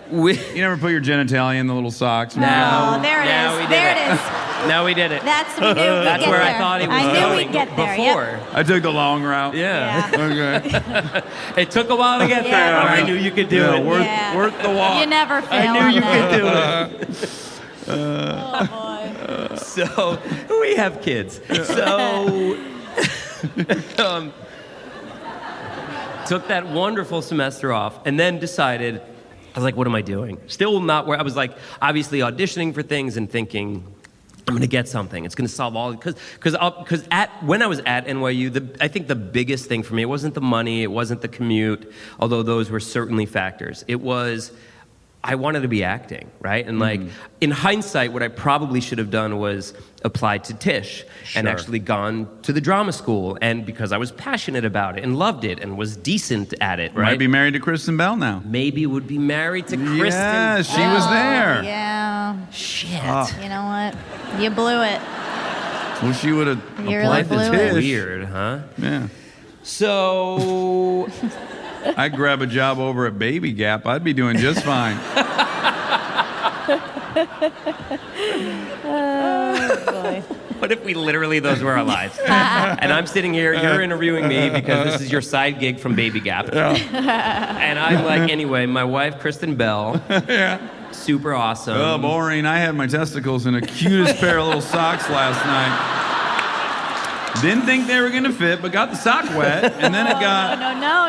You never put your genitalia in the little socks? Oh, there it now is. we did There it. it is. Now we did it. We knew we'd That's get where there. I thought he was I knew going we'd get there. before. Yep. I took the long route. Yeah. Okay. It took a while to get there, Yeah. but I knew you could do Yeah, it. worth the walk. You never fail. I knew on you that. could do it. Oh boy. So we have kids. So took that wonderful semester off and then decided, I was like, what am I doing? Still not where I was like, obviously auditioning for things and thinking, I'm going to get something. It's going to solve all because when I was at NYU, I think the biggest thing for me, it wasn't the money, it wasn't the commute, although those were certainly factors. It was I wanted to be acting, right? And like in hindsight, what I probably should have done was applied to Tisch and actually gone to the drama school, and because I was passionate about it and loved it and was decent at it, right? Might be married to Kristen Bell now. Maybe would be married to Kristen. Yeah, she was there. Yeah. Shit. You know what? You blew it. Well, she would have You applied really to blew it. Tisch. Weird, huh? Yeah. So I'd grab a job over at Baby Gap. I'd be doing just fine. Oh boy. what if we literally, those were our lives? And I'm sitting here, you're interviewing me because this is your side gig from Baby Gap. And I'm like, anyway, my wife, Kristen Bell, super awesome. Oh, boring. I had my testicles in the cutest pair of little socks last night. Didn't think they were going to fit, but got the sock wet, and then it got... No.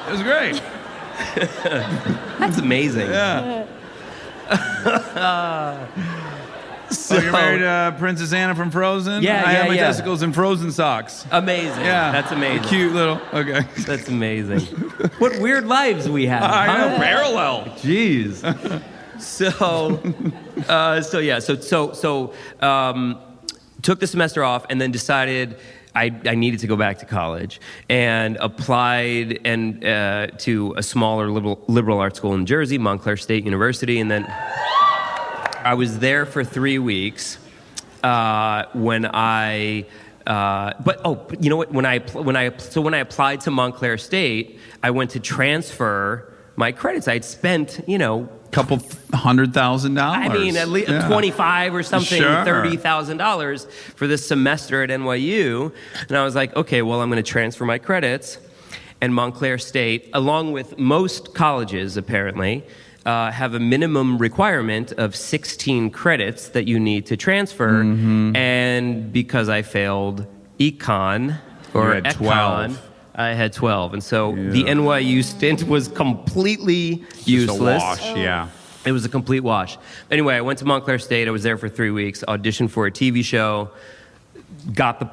It was great. That's amazing. Yeah. So you're married to Princess Anna from Frozen? Yeah, I had yeah, my yeah. testicles in Frozen socks. Amazing. Yeah. That's amazing. Cute little... Okay. That's amazing. What weird lives we have. I huh? know, parallel. Jeez. Took the semester off and then decided I needed to go back to college and applied to a smaller liberal arts school in Jersey, Montclair State University, and then I was there for 3 weeks when I. But you know what? When I applied to Montclair State, I went to transfer my credits. I'd spent, Couple $100,000. I mean, at least 25 or something, Sure. $30,000 for this semester at NYU. And I was like, okay, well, I'm going to transfer my credits. And Montclair State, along with most colleges, apparently, have a minimum requirement of 16 credits that you need to transfer. And because I failed econ or had econ, 12. I had 12. And so the NYU stint was completely useless. Just a wash, yeah. It was a complete wash. Anyway, I went to Montclair State. I was there for 3 weeks, auditioned for a TV show, got the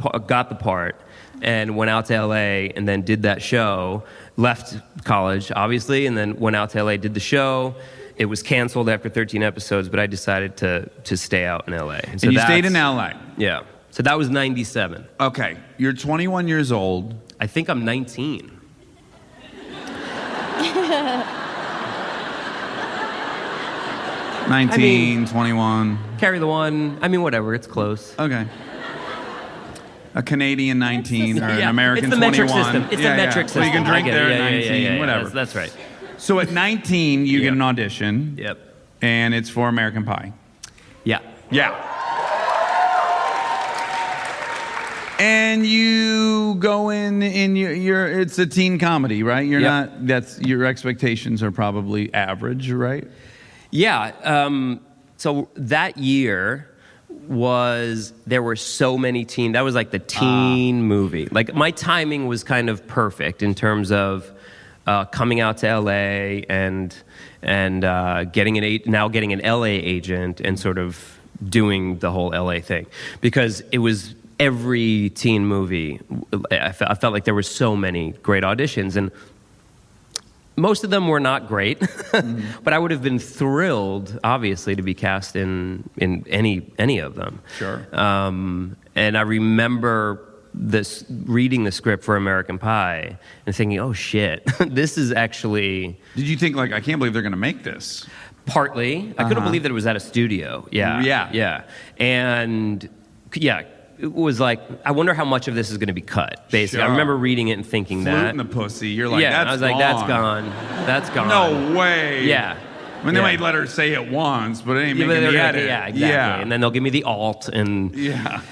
part, and went out to LA and then did that show. Left college, obviously, and then went out to LA, did the show. It was canceled after 13 episodes, but I decided to stay out in LA. And you stayed in LA? Yeah. So that was 97. Okay. You're 21 years old. I think I'm 19. 19, 21. Carry the one. I mean, whatever. It's close. Okay. A Canadian 19 or an Yeah, American it's the 21. metric system. It's the metric system. Well, you can drink I get it. there at Yeah, 19, yeah. whatever. That's right. So at 19, you get Yep. an audition. Yep. And it's for American Pie. Yeah. Yeah. And you go in you're it's a teen comedy, right? You're Yep. not that's your expectations are probably average, right? Yeah. So that year there were so many teen. That was like the teen movie. Like my timing was kind of perfect in terms of coming out to LA and getting an LA agent and sort of doing the whole LA thing, because it was every teen movie. I felt like there were so many great auditions, and most of them were not great, but I would have been thrilled, obviously, to be cast in any of them. Sure. And I remember reading the script for American Pie and thinking, oh shit, this is actually... Did you think, like, I can't believe they're going to make this? Partly. I couldn't believe that it was at a studio. Yeah. Yeah. Yeah. And yeah, it was like, I wonder how much of this is going to be cut, basically. Sure. I remember reading it and thinking Flute that. in the pussy. You're like, yeah, that's I was like, that's gone. That's gone. No way. Yeah. I mean, they Yeah. might let her say it once, but it ain't Yeah, making the yeah, edit. yeah, exactly. Yeah. And then they'll give me the alt and... Yeah.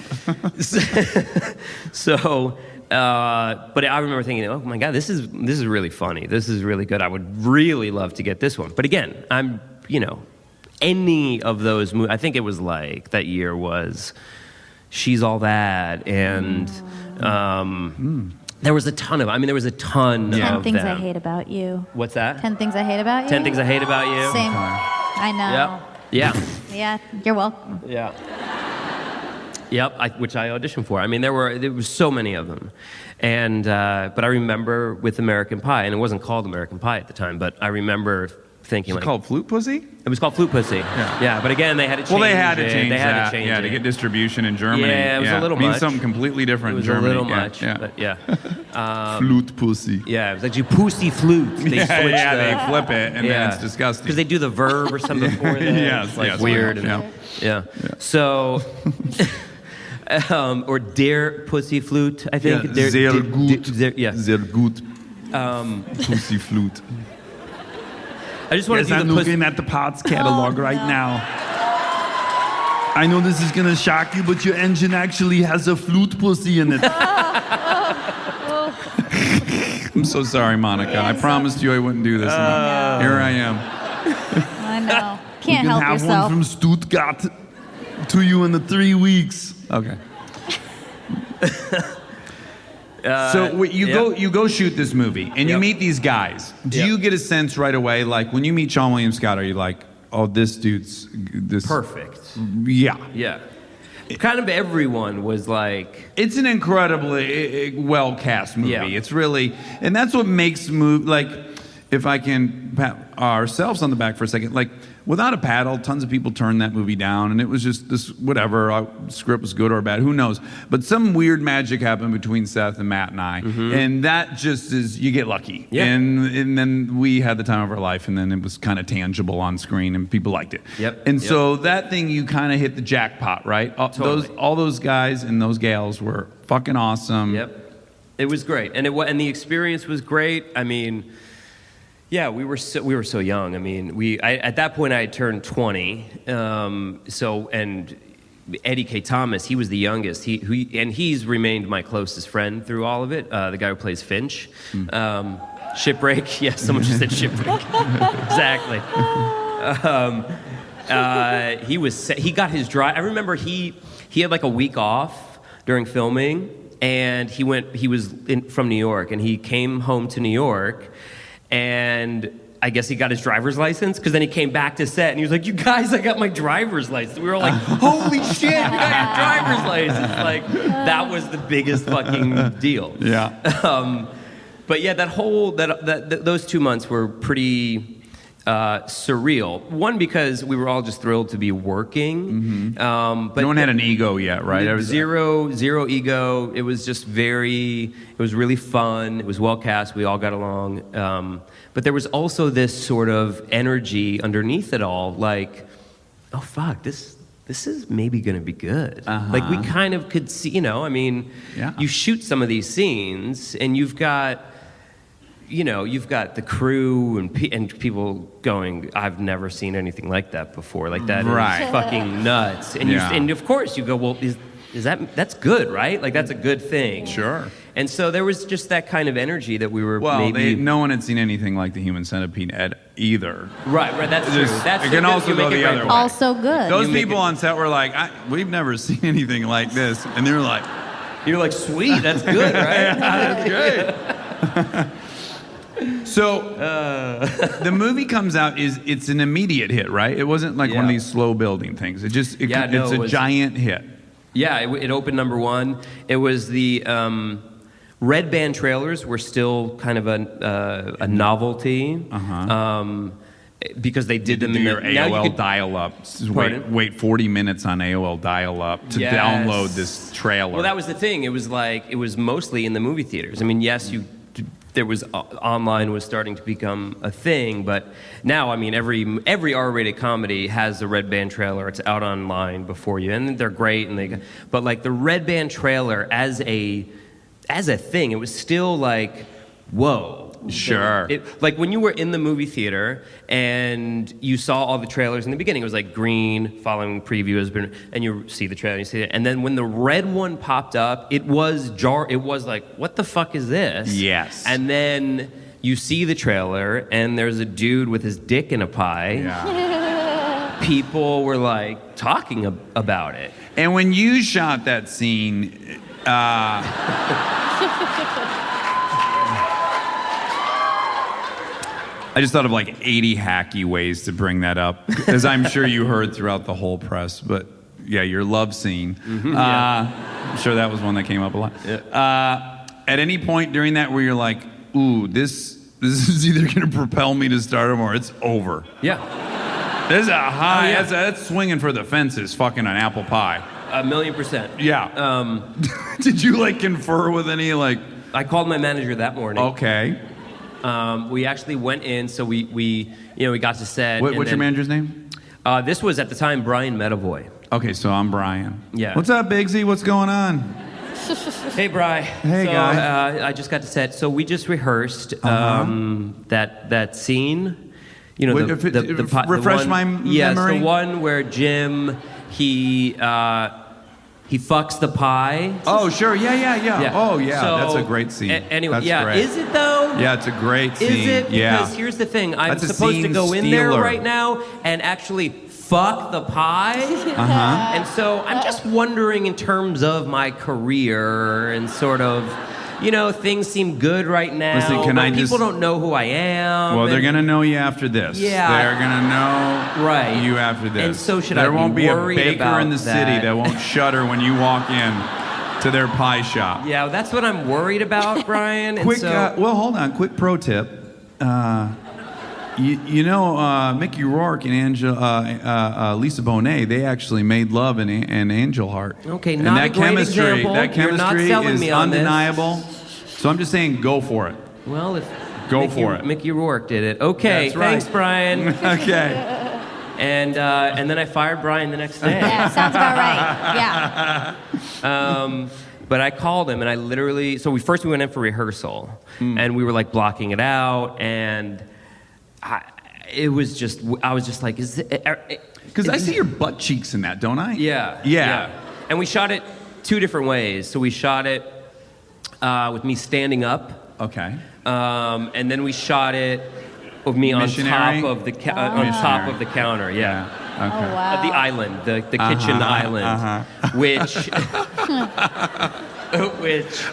So, but I remember thinking, oh my God, this is really funny. This is really good. I would really love to get this one. But again, any of those movies, I think it was like, that year was She's All That, and there was a ton of 10 of Things them. I Hate About You. What's that? 10 Things I Hate About You. 10 Things I Hate About You. Same. I know. Yep. Yeah. Yeah, you're welcome. Yeah. Yep, which I auditioned for. I mean, there was so many of them, and but I remember with American Pie, and it wasn't called American Pie at the time, but I remember thinking Is it called Flute Pussy? it was called Flute Pussy. Yeah. But again, they had to change. Well, they had to it. change They had that. to change yeah, it. to get distribution in Germany. Yeah, it was a little means much. something completely different It was in Germany. a little Yeah, much, yeah. but yeah. Flute Pussy. Yeah, it was like you pussy flute. They Yeah, switched yeah, the, they flip it, and then it's disgusting. Because they do the verb or something before that. Yes, it's like yes, weird. yeah. And, yeah. So, or Der Pussy Flute, I think. Yeah, sehr gut. Yeah. Sehr gut. Pussy Flute. I just want Yes, to do I'm the pussy. looking at the parts catalog right now. I know this is gonna shock you, but your engine actually has a flute pussy in it. I'm so sorry, Monica. I promised you I wouldn't do this. and here I am. I know. You Can't can help have yourself. one from Stuttgart to you in the 3 weeks. Okay. So wait, you go shoot this movie, and you Yep. meet these guys. Do Yep. you get a sense right away, like when you meet Sean William Scott, are you like, oh, this dude's this Perfect. Yeah. Yeah. Kind of everyone was like, It's an incredibly well cast movie. Yeah. It's really, and that's what makes like, if I can pat ourselves on the back for a second, like without a paddle, tons of people turned that movie down, and it was just this whatever. Script was good or bad, who knows? But some weird magic happened between Seth and Matt and I, and that just is you get lucky. Yeah. And then we had the time of our life, and then it was kind of tangible on screen, and people liked it. Yep. And Yep. so that thing, you kind of hit the jackpot, right? Totally. All those guys and those gals were fucking awesome. yep. It was great. And and the experience was great. I mean, yeah, we were so young. I mean, at that point I had turned 20. And Eddie K. Thomas, he was the youngest. He's remained my closest friend through all of it. The guy who plays Finch. Shipwreck. Yes, someone just said Shipwreck. Exactly. He got his drive. I remember he had like a week off during filming, and he was from New York, and he came home to New York, and I guess he got his driver's license, because then he came back to set and he was like, "You guys, I got my driver's license." We were all like, "Holy shit, you got your driver's license!" Like that was the biggest fucking deal. Yeah. But yeah, those 2 months were pretty surreal. One, because we were all just thrilled to be working. But No one had an ego yet, right? It was- zero ego. It was just it was really fun. It was well cast. We all got along. But there was also this sort of energy underneath it all. Like, oh fuck, this is maybe going to be good. Like we kind of could see, I mean, you shoot some of these scenes and you've got the crew and people going, I've never seen anything like that before. Like that is fucking nuts. And and of course you go, well, that's good, right? Like that's a good thing. Sure. And so there was just that kind of energy that we were no one had seen anything like the Human Centipede either. Right, that's true. That's it can also go the other way. Also good. Those people on set were like, we've never seen anything like this. And they were like, you're like, sweet, that's good, right? That's great. So the movie comes out, it's an immediate hit, right? It wasn't like one of these slow building things. It's a giant hit. Yeah, it opened number one. It was the red band trailers were still kind of a novelty because they did them in your AOL dial-up. Wait 40 minutes on AOL dial-up to download this trailer. Well, that was the thing. It was mostly in the movie theaters. I mean, yes, there was online was starting to become a thing, but now, I mean, every R-rated comedy has a red band trailer. It's out online before you, and they're great. But like the red band trailer as a thing, it was still like, whoa. Sure. Like when you were in the movie theater and you saw all the trailers in the beginning, it was like green, following preview has been, and you see the trailer, you see it, and then when the red one popped up, it was like, what the fuck is this? Yes. And then you see the trailer, and there's a dude with his dick in a pie. Yeah. People were like talking about it. And when you shot that scene, I just thought of like 80 hacky ways to bring that up, as I'm sure you heard throughout the whole press. But yeah, your love scene. I'm sure that was one that came up a lot. Yeah. At any point during that where you're like, ooh, this is either going to propel me to stardom or it's over. Yeah. There's a high, that's swinging for the fences, fucking an apple pie. 1,000,000%. Yeah. Did you like confer with any I called my manager that morning. Okay. We actually went in, so we got to set. What's your manager's name? This was at the time Brian Medavoy. Okay, so I'm Brian. Yeah. What's up, Biggsy? What's going on? Hey, Bri. Hey, guy. I just got to set. So we just rehearsed that scene. Refresh my memory. Yes, the one where Jim he fucks the pie. Oh, sure. Yeah. Oh, yeah. So, that's a great scene. Anyway, that's great. Is it though? Yeah, it's a great scene. Is it? Yeah. Because here's the thing. I'm That's a supposed to scene go in there stealer. right now and actually fuck the pie. And so I'm just wondering in terms of my career and sort of, things seem good right now. Listen, but people don't know who I am. Well, they're going to know you after this. Yeah. They're going to know you after this. And so should there I be won't be a worried baker about in the city that won't shudder when you walk in to their pie shop. Yeah, that's what I'm worried about, Brian. Quick, hold on. Quick pro tip. Mickey Rourke and Lisa Bonet, they actually made love in Angel Heart. Okay, and not that a great chemistry, example. That You're not chemistry selling is me on this. undeniable. So I'm just saying, go for it. Well, if Go for it. Mickey Rourke did it. Okay, That's right. thanks, Brian. Okay. And then I fired Brian the next day. Yeah, sounds about right. Yeah. But I called him, and I literally. So we went in for rehearsal, and we were like blocking it out, and I was just like, is it? Because I see your butt cheeks in that, don't I? Yeah. And we shot it two different ways. So we shot it with me standing up. Okay. And then we shot it with me Missionary? on top of the top of the counter. Yeah. Okay. Oh, wow. The island, the kitchen island, which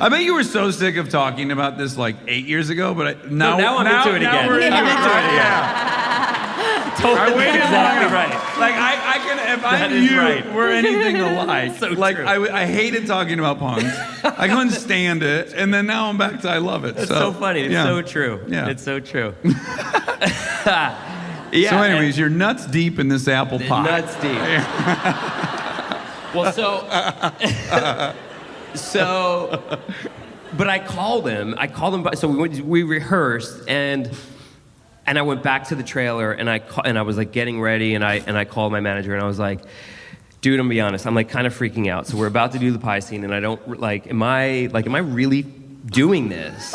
I bet you were so sick of talking about this like 8 years ago, but now I'm into it again. We're into I'm it. into it Yeah. totally I waited exactly long enough. right. Like I can, if I That knew is right. we're anything alike. So like true. I hated talking about punks. I couldn't stand it, and then now I'm back to I love it. It's so funny. It's so true. Yeah. It's so true. So, anyways, you're nuts deep in this apple pie. Nuts deep. Well, but I called him. So we rehearsed, and And I went back to the trailer, and I was like getting ready, and I called my manager, and I was like, dude, I'm gonna be honest, I'm like kind of freaking out. So we're about to do the pie scene, and I don't like, am I really doing this?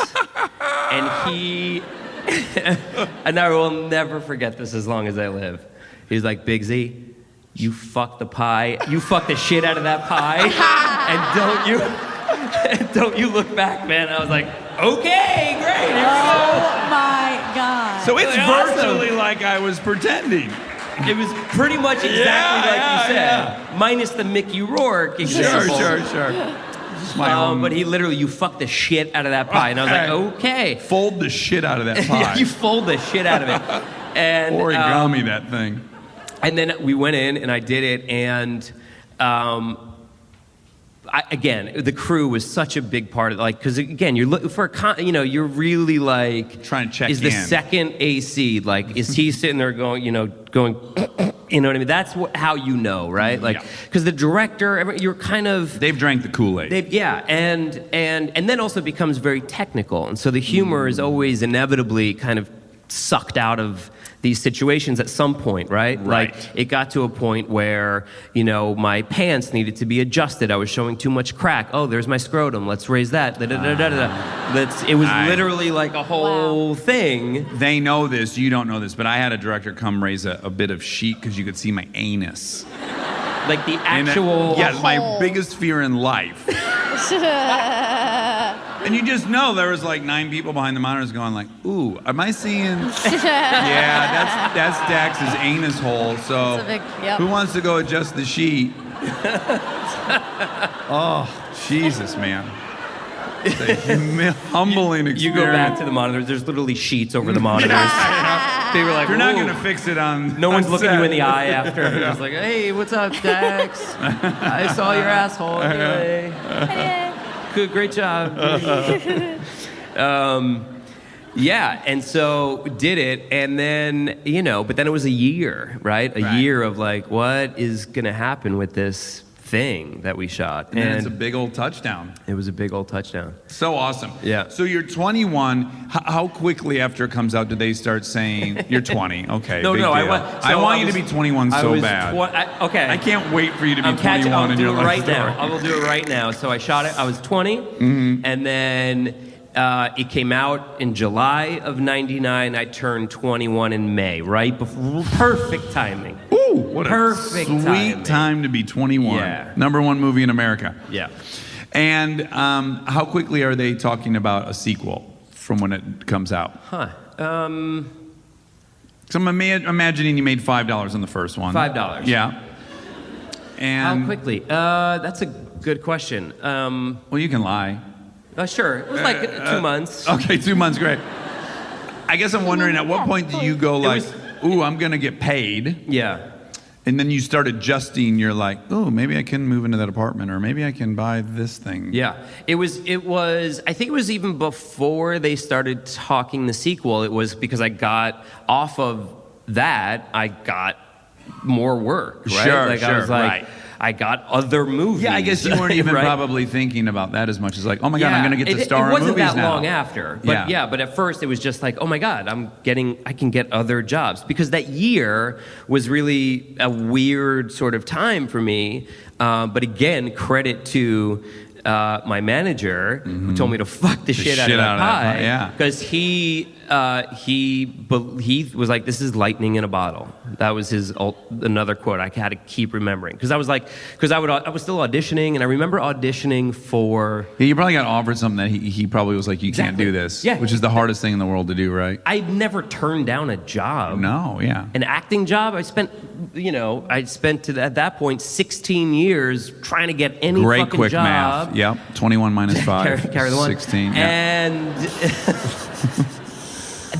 And he, and I will never forget this as long as I live. He's like, Big Z, you fucked the pie, you fucked the shit out of that pie, and don't you look back, man. And I was like, okay, great, here we go. Oh my God. So it's Awesome. virtually like I was pretending. It was pretty much exactly like you said, minus the Mickey Rourke example. Sure. My own. But he literally, you fucked the shit out of that pie. And I was like, okay. Fold the shit out of that pie. Yeah, you fold the shit out of it. And, Origami that thing. And then we went in and I did it. And again, the crew was such a big part of it. Like, because again, you're looking for you're really like trying to check is the in. second AC, like, is he sitting there going, you know what I mean? That's how you know, right? Like, because the director, you're kind of, They've drank the Kool-Aid. and then also becomes very technical, and so the humor is always inevitably kind of sucked out of these situations at some point, right? Right. Like, it got to a point where, my pants needed to be adjusted. I was showing too much crack. Oh, there's my scrotum. Let's raise that. It was literally like a whole thing. They know this, you don't know this, but I had a director come raise a bit of sheet because you could see my anus. Like the actual... Yes, my biggest fear in life. And you just know there was like 9 people behind the monitors going like, ooh, am I seeing... Yeah, that's Dax's anus hole, so who wants to go adjust the sheet? Oh, Jesus, man. It's a humbling experience. You go back to the monitors, there's literally sheets over the monitors. They were like, you're not "Ooh." going to fix it on... No one's on looking set. you in the eye after. They're just like, hey, what's up, Dax? I saw your asshole. Anyway. Good, great job. Yeah, and so did it, and then, but then it was a year, right? A year of like, what is going to happen with this thing that we shot? And then it's a big old touchdown. It was a big old touchdown. So awesome. Yeah. So you're 21. How quickly after it comes out do they start saying you're 20? Okay. No, big no. deal. I want you to be 21 so bad. Okay. I can't wait for you to be I'm 21 I'll in do your it life right story. now. I will do it right now. So I shot it. I was 20, and then it came out in July of '99. I turned 21 in May. Right before, perfect timing. Ooh, what Perfect a sweet timing. time to be 21. Yeah. #1 movie in America. Yeah. And how quickly are they talking about a sequel from when it comes out? Huh. So I'm imagining you made $5 on the first one. $5. Yeah. And How quickly? That's a good question. well, you can lie. Sure. It was like 2 months. Okay, 2 months, great. I guess I'm wondering at what point do you go like, ooh, I'm gonna get paid, Yeah. and then you start adjusting. You're like, ooh, maybe I can move into that apartment, or maybe I can buy this thing. Yeah. It was, I think it was even before they started talking the sequel. It was because I got off of that, I got more work, right? Sure, like I was like, right. I got other movies. Yeah, I guess you weren't even right? probably thinking about that as much as like, oh my God, I'm gonna get to star it in wasn't movies that now. long after. But but at first it was just like, oh my God, I can get other jobs. Because that year was really a weird sort of time for me. But again, credit to my manager who told me to fuck the shit out of that pie. Yeah. Because he was like, this is lightning in a bottle. That was his another quote I had to keep remembering. Because I was still auditioning, and I remember auditioning for... Yeah, you probably got offered something that he probably was like, you can't Exactly. do this. Yeah. Which is the hardest thing in the world to do, right? I'd never turned down a job. No, yeah. An acting job. I spent at that point 16 years trying to get any Great fucking quick job. math. Yep. 21 minus 5. Carry the one. 16. Yeah. And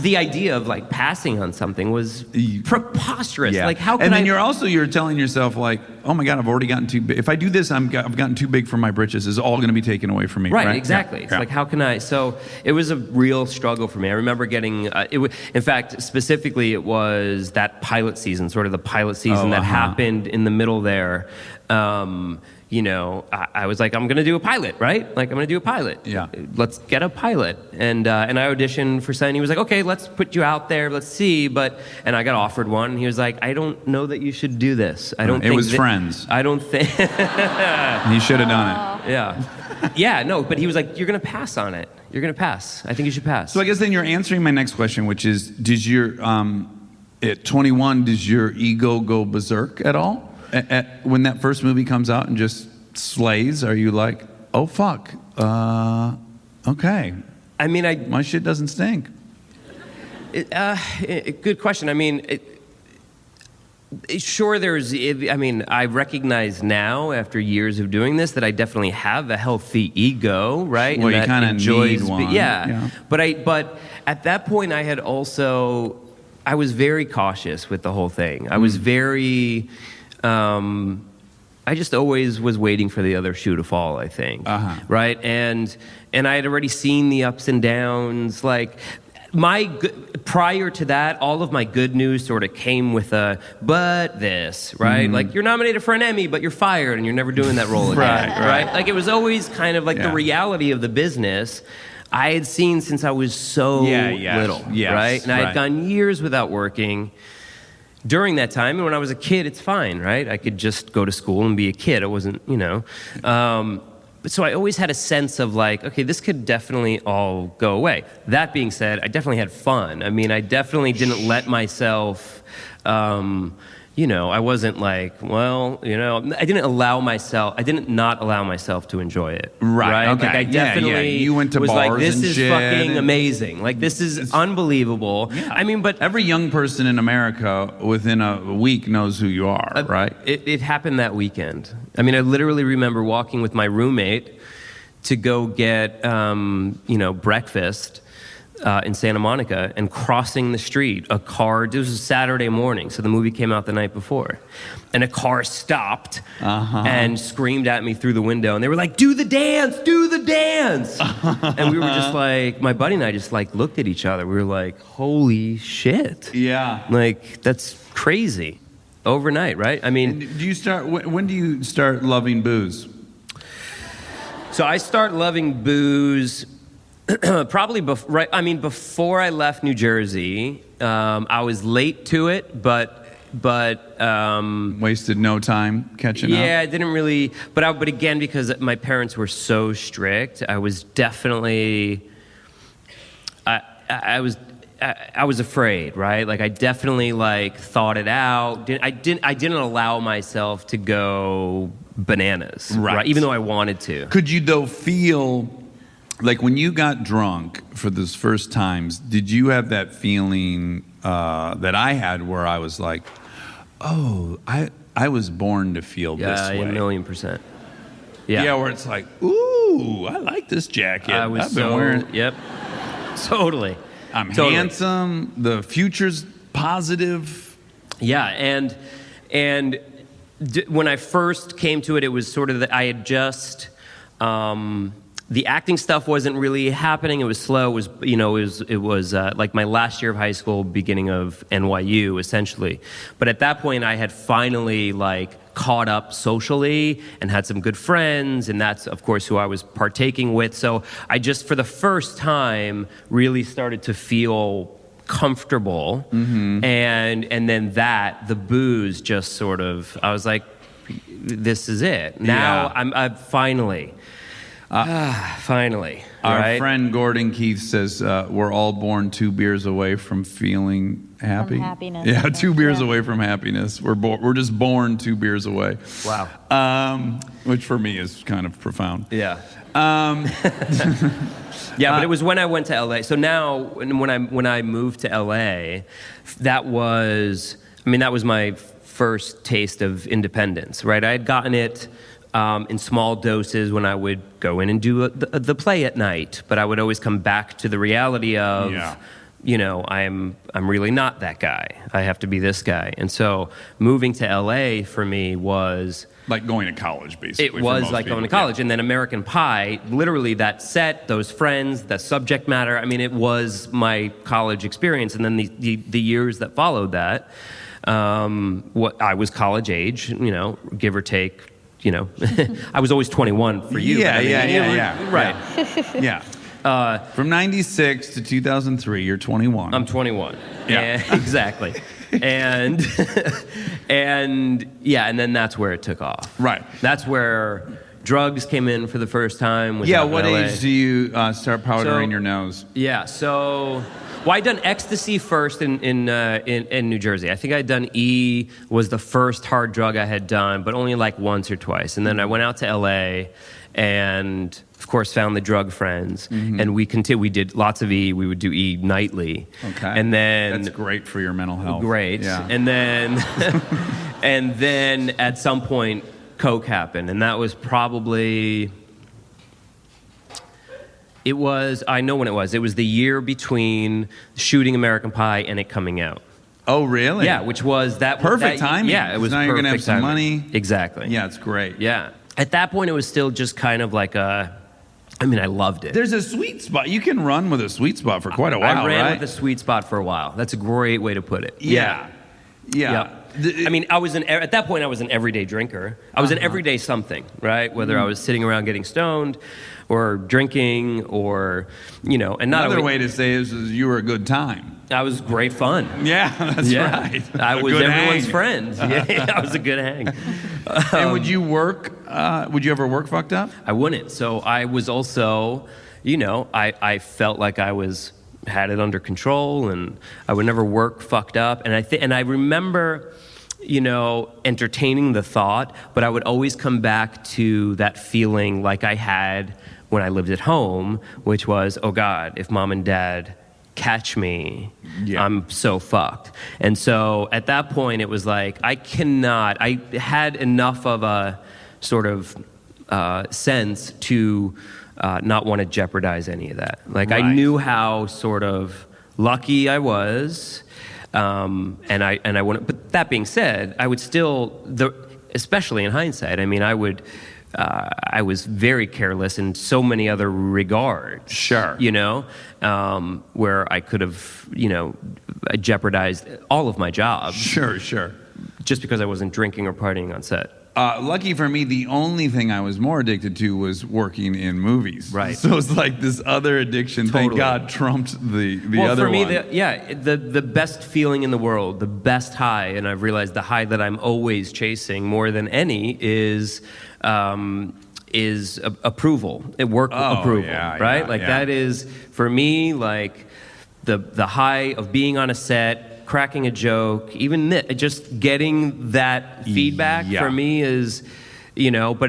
the idea of like passing on something was preposterous. Yeah. Like how can and then I... you're telling yourself like, oh my God, I've already gotten too big. If I do this, I've gotten too big for my britches. It's all going to be taken away from me. Right, Right, exactly. Yeah, It's yeah. like, how can I? So it was a real struggle for me. I remember getting, in fact, specifically, it was that pilot season, sort of the pilot season that happened in the middle there. You know, I was like, I'm going to do a pilot, right? Like, I'm going to do a pilot. Yeah. Let's get a pilot. And I auditioned for something. He was like, okay, let's put you out there. Let's see. And I got offered one. And he was like, I don't know that you should do this. I don't It think was Friends. I don't think. He should have done it. Yeah. Yeah, no, but he was like, you're going to pass on it. You're going to pass. I think you should pass. So I guess then you're answering my next question, which is, does your at 21, does your ego go berserk at all? When that first movie comes out and just slays, are you like, oh fuck, okay, I mean, my shit doesn't stink? Good question. I mean, sure, I recognize now, after years of doing this, that I definitely have a healthy ego, right? Well, and you that kinda enjoys need one. Yeah. But at that point, I was very cautious with the whole thing. I was very, I just always was waiting for the other shoe to fall, I think. Right? And I had already seen the ups and downs. Like, prior to that, all of my good news sort of came with but this, right? Like, you're nominated for an Emmy, but you're fired and you're never doing that role again, right? Like, it was always kind of like the reality of the business I had seen since I was so little, right? And I had gone years without working. During that time, and when I was a kid, it's fine, right? I could just go to school and be a kid. I wasn't, you know. But so I always had a sense of like, okay, this could definitely all go away. That being said, I definitely had fun. I mean, I definitely didn't let myself, you know, I wasn't like, well, you know, I didn't not allow myself to enjoy it. Right, okay. Like, I definitely You went to was bars like, this and is shit, fucking and- amazing. Like, this is unbelievable. Yeah. I mean, but every young person in America within a week knows who you are, right? It happened that weekend. I mean, I literally remember walking with my roommate to go get, breakfast in Santa Monica and crossing the street. It was a Saturday morning, so the movie came out the night before. And a car stopped and screamed at me through the window. And they were like, do the dance, do the dance. And we were just like, my buddy and I just like looked at each other. We were like, holy shit. Yeah. Like, that's crazy. Overnight, right? I mean, when do you start loving booze? so I start loving booze probably before I left New Jersey. I was late to it, but Wasted no time catching up? yeah, I didn't really. But again, because my parents were so strict, I was definitely. I was afraid, right? Like, I definitely like thought it out. I didn't allow myself to go bananas, right? Even though I wanted to. Could you though feel like when you got drunk for those first times, did you have that feeling that I had where I was like, oh, I was born to feel this way? 1,000,000%. Yeah. Yeah, where it's like, ooh, I like this jacket. I've been wearing it. Yep. Totally. I'm Totally. handsome. The future's positive. Yeah, and when I first came to it, it was sort of that I had just. The acting stuff wasn't really happening. It was slow. It was like my last year of high school, beginning of NYU, essentially. But at that point, I had finally like caught up socially and had some good friends, and that's of course who I was partaking with. So I just, for the first time, really started to feel comfortable, and then the booze just sort of, I was like, this is it. Now I'm finally. Finally. Our friend Gordon Keith says we're all born 2 beers away from feeling happy. From happiness, Yeah, I think, 2 beers yeah. away from happiness. We're just born 2 beers away. Wow. Which for me is kind of profound. Yeah. Yeah, but it was when I went to LA. So now, when I moved to LA, that was my first taste of independence, right? I had gotten it in small doses when I would go in and do the play at night, but I would always come back to the reality of I'm really not that guy. I have to be this guy. And so moving to LA for me was Like going to college, basically. it for was most like people. going to college. And then American Pie, literally that set, those friends, the subject matter. I mean, it was my college experience. And then the years that followed that, I was college age, give or take, I was always 21 for you. Yeah, but I mean, yeah. Right. Yeah. From 96 to 2003, you're 21. I'm 21. Yeah. Exactly. And and then that's where it took off. Right. That's where drugs came in for the first time. Yeah, what age do you start powdering your nose? Yeah, so I'd done ecstasy first in New Jersey. I think I'd done E was the first hard drug I had done, but only like once or twice. And then I went out to LA and of course found the drug friends, and we did lots of E. We would do E nightly. Okay. And then That's great for your mental health. great. Yeah. And then and then at some point coke happened, and that was probably I know when it was. It was the year between shooting American Pie and it coming out. Oh, really? Yeah, which was that Perfect timing. Yeah, it was Now you're gonna have perfect some timing. money. Exactly. Yeah, it's great. Yeah. At that point, it was still just kind of like I loved it. There's a sweet spot. You can run with a sweet spot for quite a while, I ran right? with a sweet spot for a while. That's a great way to put it. Yeah. Yep. I mean, at that point, I was an everyday drinker. I was an everyday something, right? Whether I was sitting around getting stoned or drinking or, and not Another always, way to say is you were a good time. I was great fun. Yeah, that's right. I A was good everyone's hang. friend. Yeah, I was a good hang. And would you work? Would you ever work fucked up? I wouldn't. So I was also, I felt like I had it under control, and I would never work fucked up. And I remember, entertaining the thought, but I would always come back to that feeling like I had when I lived at home, which was, oh God, if mom and dad catch me, I'm so fucked. And so at that point, it was like, I had enough of a sort of sense to not want to jeopardize any of that. Like, I knew how sort of lucky I was, and I wouldn't. But that being said, I would still, especially in hindsight, I mean, I was very careless in so many other regards. Sure. Where I could have, jeopardized all of my jobs. Sure. Just because I wasn't drinking or partying on set. Lucky for me, the only thing I was more addicted to was working in movies. Right. So it's like this other addiction, thank Totally. God, trumped the Well, other for me, one. the best feeling in the world, the best high, and I've realized the high that I'm always chasing more than any is approval, work approval, yeah, right? yeah, like yeah. that is for me like the high of being on a set, cracking a joke, even just getting that feedback Yeah. for me is, but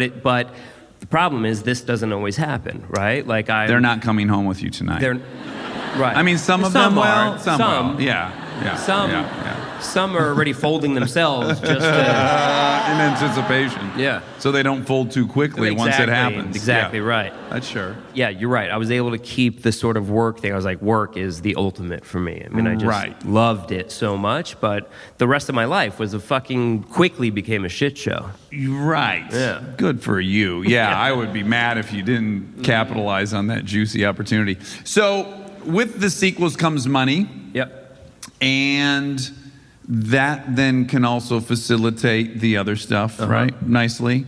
the problem is this doesn't always happen, right? Like They're not coming home with you tonight. They're right. I mean, some of them will. are. Some will. Yeah. Some Yeah. some are already folding themselves just to, In anticipation. Yeah. So they don't fold too quickly once it Exactly, happens. exactly Yeah. right. That's sure. Yeah, you're right. I was able to keep the sort of work thing. I was like, work is the ultimate for me. I mean, I just Right. loved it so much, but the rest of my life quickly became a shit show. Right. Yeah. Good for you. Yeah, I would be mad if you didn't capitalize on that juicy opportunity. So with the sequels comes money, Yep. and that then can also facilitate the other stuff, right? Nicely.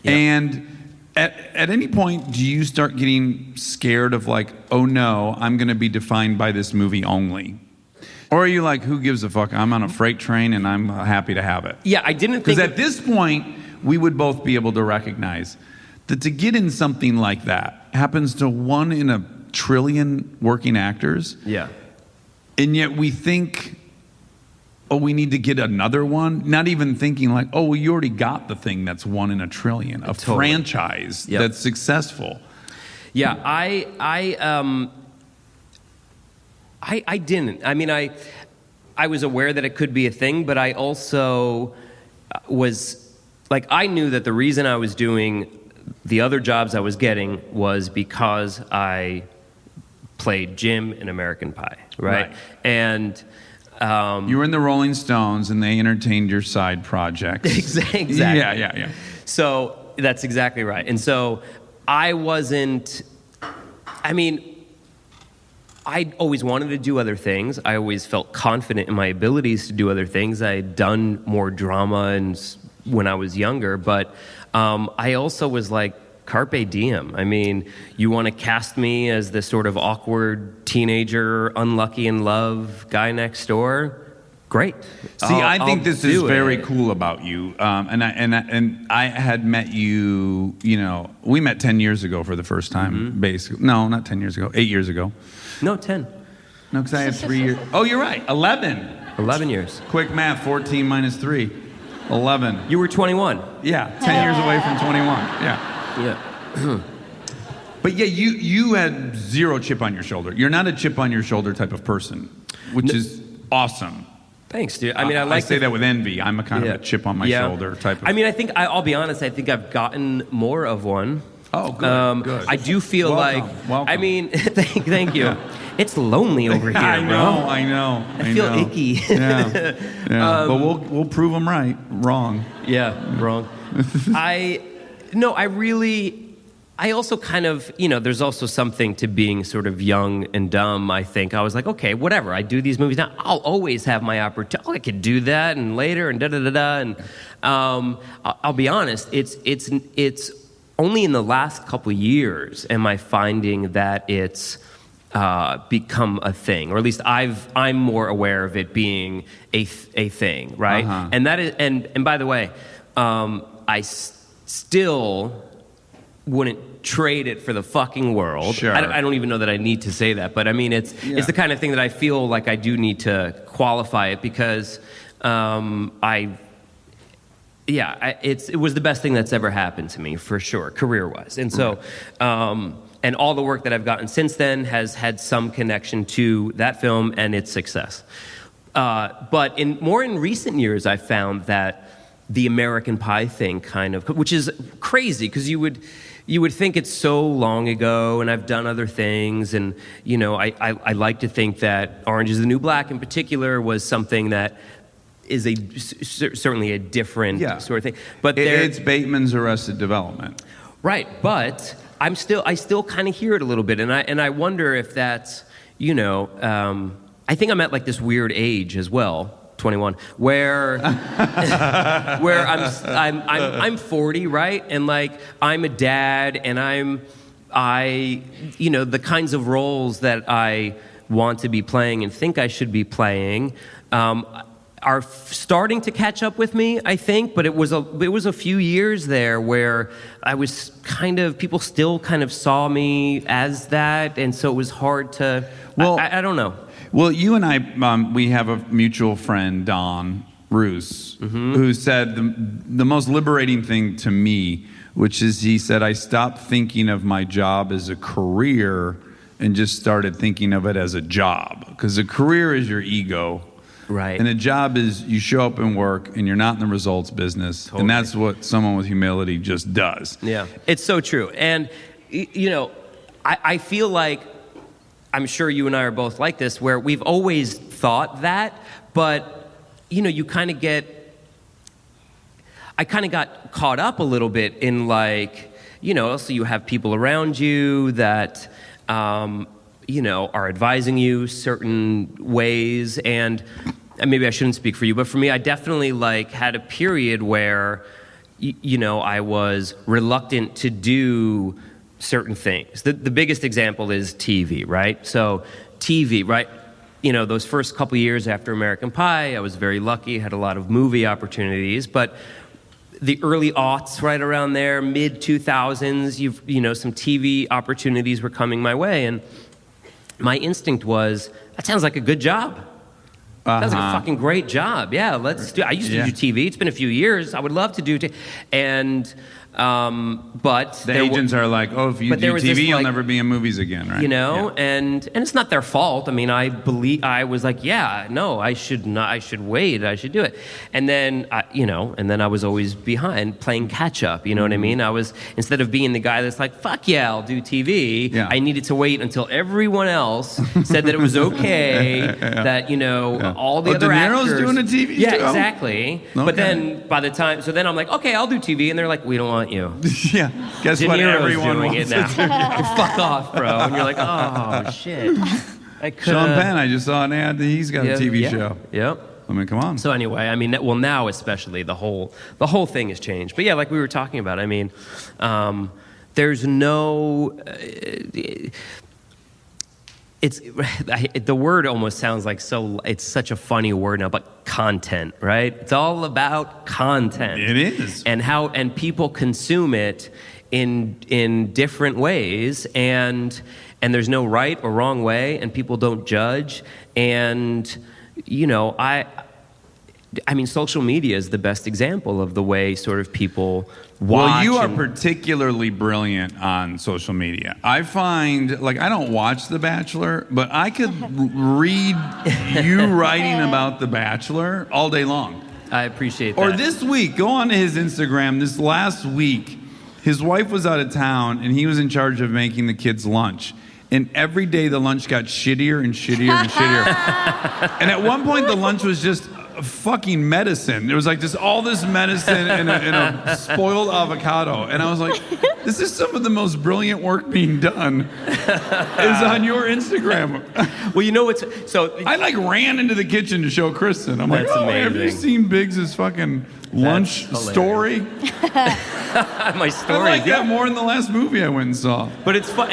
Yep. And at any point, do you start getting scared of like, oh no, I'm going to be defined by this movie only? Or are you like, who gives a fuck? I'm on a freight train and I'm happy to have it. Yeah, I didn't Because think at this point, we would both be able to recognize that to get in something like that happens to 1 in a trillion working actors. Yeah. And yet we think, oh, we need to get another one. Not even thinking like, oh, well, you already got the thing that's 1 in a trillion, a Totally. franchise Yep. that's successful. Yeah, I didn't. I mean, I was aware that it could be a thing, but I also was like, I knew that the reason I was doing the other jobs I was getting was because I played Jim in American Pie, right? And You were in the Rolling Stones, and they entertained your side projects. exactly. Yeah. So that's exactly right. And so I wasn't. I mean, I always wanted to do other things. I always felt confident in my abilities to do other things. I had done more drama when I was younger, but I also was like, carpe diem. I mean, you want to cast me as this sort of awkward teenager, unlucky in love guy next door? Great. See, I think I'll this is do very it. cool about you. And I had met you. We met 10 years ago for the first time, basically. No, not 10 years ago. 8 years ago. No, 10. No, because I had 3 years. Oh, you're right. 11. 11 years. Quick math. 14 minus 3. 11. You were 21. Yeah, 10 years away from 21. Yeah. Yeah. But yeah, you had zero chip on your shoulder. You're not a chip on your shoulder type of person, which is awesome. Thanks, dude. I mean, I say that with envy. I'm a kind of a chip on my shoulder type of. I mean, I'll be honest. I think I've gotten more of one. Oh, good. Good. I do feel Welcome, like. welcome. I mean, thank you. It's lonely over here, I bro. know. I feel icky. Yeah. But we'll prove them wrong. Yeah, wrong. I also kind of, there's also something to being sort of young and dumb, I think. I was like, okay, whatever. I do these movies now. I'll always have my opportunity. Oh, I could do that and later and da-da-da-da. And I'll be honest, it's only in the last couple of years am I finding that it's become a thing, or at least I'm more aware of it being a thing, right? Uh-huh. And that is, and by the way, I still wouldn't trade it for the fucking world. Sure. I don't even know that I need to say that, but I mean, it's the kind of thing that I feel like I do need to qualify it because it was the best thing that's ever happened to me, for sure, career-wise. And so, and all the work that I've gotten since then has had some connection to that film and its success. But in recent years, I found that the American Pie thing kind of, which is crazy because you would think it's so long ago, and I've done other things, and I like to think that Orange is the New Black in particular was something that is certainly a different sort of thing. But it's Bateman's Arrested Development, right? But I still kind of hear it a little bit, and I wonder if that's I think I'm at like this weird age as well. 21, where I'm 40, right? And like I'm a dad, and the kinds of roles that I want to be playing and think I should be playing are starting to catch up with me, I think. But it was a few years there where I was people still kind of saw me as that, and so it was hard to. Well, I don't know. Well, you and I, we have a mutual friend, Don Roos, who said the most liberating thing to me, which is he said, I stopped thinking of my job as a career and just started thinking of it as a job. Because a career is your ego. Right. And a job is you show up and work, and you're not in the results business. Totally. And that's what someone with humility just does. Yeah, it's so true. And, I feel like, I'm sure you and I are both like this, where we've always thought that, but, you kind of I kind of got caught up a little bit in like, also you have people around you that, are advising you certain ways, and maybe I shouldn't speak for you, but for me, I definitely like had a period where, I was reluctant to do certain things. The biggest example is TV, right? So TV, right? Those first couple years after American Pie, I was very lucky, had a lot of movie opportunities, but the early aughts, right around there, mid 2000s, some TV opportunities were coming my way, and my instinct was, that sounds like a good job. Sounds like a fucking great job. Yeah, let's do it. I used to do TV. It's been a few years. I would love to do it. And But The agents are like, oh, if you but there do was TV, this, you'll like, never be in movies again, right? you know, Yeah. and it's not their fault. I mean, I was like, yeah, no, I should not, I should wait, I should do it. And then, I was always behind playing catch up, you know what I mean? I was, instead of being the guy that's like, fuck yeah, I'll do TV, Yeah. I needed to wait until everyone else said that it was okay, that, all the Oh, other De Niro's actors. doing a TV Yeah, show? exactly. But Okay. then by the time, so then I'm like, okay, I'll do TV. And they're like, we don't want you. Yeah. Guess De what? Niro's Everyone doing wants it now. Fuck off, bro. And you're like, oh, shit. I could. Sean Penn, I just saw an ad that he's got a TV show. Yep. I mean, come on. So anyway, I mean, well, now especially the whole thing has changed. But yeah, like we were talking about, I mean, there's no. The word almost sounds like it's such a funny word now, but content, right? It's all about content. It is. And people consume it in different ways, and there's no right or wrong way, and people don't judge. And I mean, social media is the best example of the way sort of people watch. Well, you are and- particularly brilliant on social media. I find, like, I don't watch The Bachelor, but I could read you writing about The Bachelor all day long. I appreciate that. Or this week, go on to his Instagram. This last week, his wife was out of town, and he was in charge of making the kids lunch. And every day the lunch got shittier and shittier and shittier. And at one point, the lunch was just fucking medicine. There was like just all this medicine in a spoiled avocado. And I was like, this is some of the most brilliant work being done is on your Instagram. Well, you know what's so. I like ran into the kitchen to show Kristen. I'm like, That's oh, have you amazing. seen Biggs' fucking lunch hilarious. story? My I story. like that more than the last movie I went and saw. But it's fun.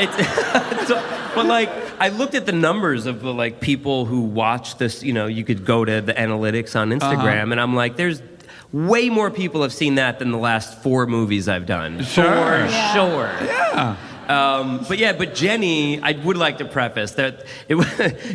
But like, I looked at the numbers of the like people who watch this. You could go to the analytics on Instagram, and I'm like, there's way more people have seen that than the last 4 movies I've done. Sure. For sure. Yeah. But Jenny, I would like to preface that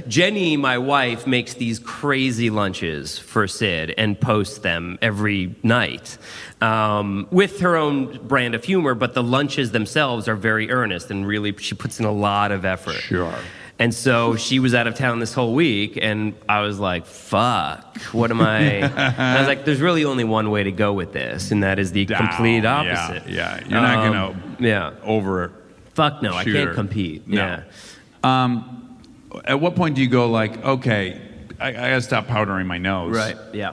Jenny, my wife, makes these crazy lunches for Sid and posts them every night with her own brand of humor, but the lunches themselves are very earnest and really she puts in a lot of effort. Sure. And so she was out of town this whole week, and I was like, fuck, what am I? And I was like, there's really only one way to go with this, and that is the complete opposite. Yeah. You're not going to Yeah. over. Fuck no, I Shooter. can't compete. No. Yeah. At what point do you go like, okay, I got to stop powdering my nose? Right. Yeah.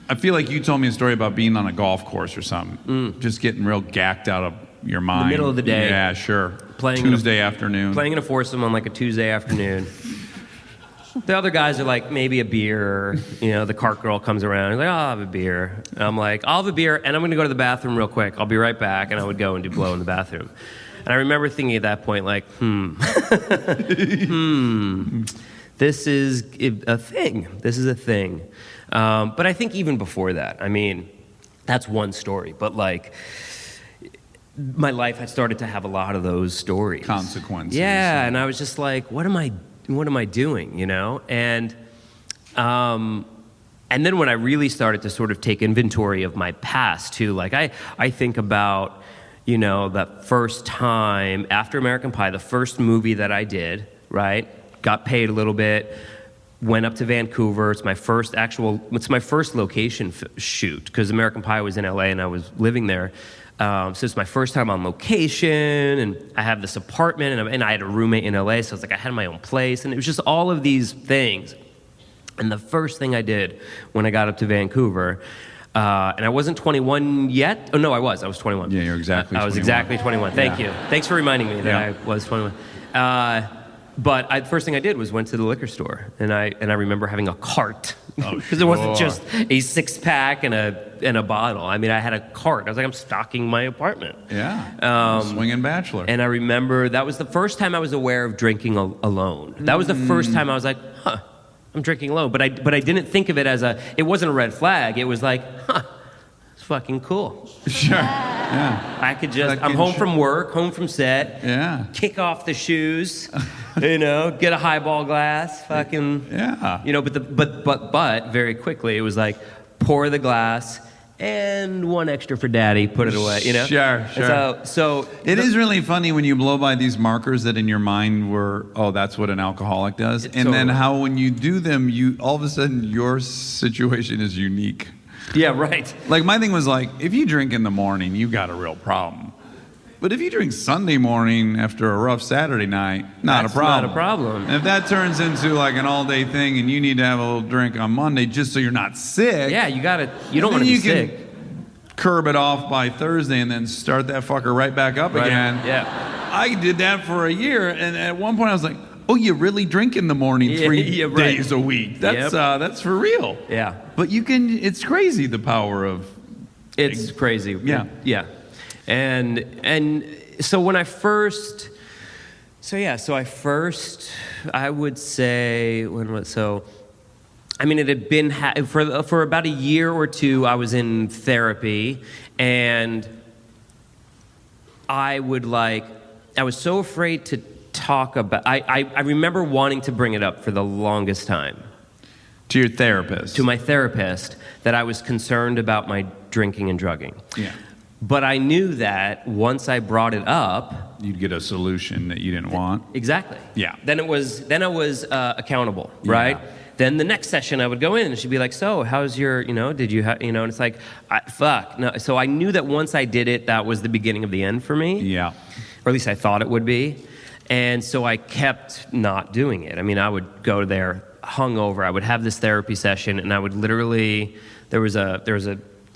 I feel like you told me a story about being on a golf course or something. Just getting real gacked out of your mind. middle of the day. Yeah, sure. Playing in a- Tuesday afternoon. Playing in a foursome on like a Tuesday afternoon. The other guys are like, maybe a beer. The cart girl comes around. He's like, I'll have a beer. And I'm like, I'll have a beer, and I'm going to go to the bathroom real quick. I'll be right back. And I would go and do blow in the bathroom. And I remember thinking at that point, like, this is a thing. This is a thing. But I think even before that, I mean, that's one story. But like, my life had started to have a lot of those stories. Consequences. Yeah, and I was just like, what am I doing, And then when I really started to sort of take inventory of my past too, like I think about, that first time after American Pie, the first movie that I did, right? Got paid a little bit, went up to Vancouver. It's my first location shoot, because American Pie was in LA and I was living there. So it's my first time on location, and I have this apartment, and I had a roommate in LA, so it's like I had my own place, and it was just all of these things. And the first thing I did when I got up to Vancouver, and I wasn't 21 yet. Oh, no, I was 21. Yeah, you're exactly I was 21. exactly 21. Thank you. Thanks for reminding me that I was 21. But the first thing I did was went to the liquor store, and I remember having a cart, because it wasn't just a 6-pack and a bottle. I mean, I had a cart. I was like, I'm stocking my apartment. Yeah. Swinging bachelor. And I remember that was the first time I was aware of drinking alone. That was the first time I was like, I'm drinking alone. But I didn't think of it as it wasn't a red flag. It was like, it's fucking cool. Sure. Yeah. I could just, Like I'm in home sh- from work, home from set. Yeah. Kick off the shoes, get a highball glass, fucking, Yeah. but very quickly it was like, pour the glass and one extra for daddy, put it away, you know? Sure. So It is really funny when you blow by these markers that in your mind were, oh, that's what an alcoholic does. And then Totally. how when you do them, you all of a sudden your situation is unique. Yeah, right. Like my thing was like, if you drink in the morning, you got a real problem. But if you drink Sunday morning after a rough Saturday night, not That's a problem. not a problem. And if that turns into like an all-day thing and you need to have a little drink on Monday just so you're not sick. Yeah, you don't then want to be you can sick. curb it off by Thursday and then start that fucker right back up Right. again. Yeah. I did that for a year, and at one point I was like, "Oh, you really drink in the morning Yeah, 3 yeah, right. days a week? That's for real." Yeah. But you can. It's crazy the power of. It's crazy. Yeah. Yeah. And so when I first, I would say, I mean, it had been, for about a year or two, I was in therapy, and I was so afraid to talk about, I remember wanting to bring it up for the longest time. To your therapist. To my therapist, that I was concerned about my drinking and drugging. Yeah. But I knew that once I brought it up, You'd get a solution that you didn't want. exactly. Yeah. Then I was accountable, Yeah. right? Then the next session I would go in and she'd be like, "So, how's your, did you have, and it's like, fuck. No. So I knew that once I did it, that was the beginning of the end for me. Yeah. Or at least I thought it would be. And so I kept not doing it. I mean, I would go there hungover. I would have this therapy session, and I would literally, there was a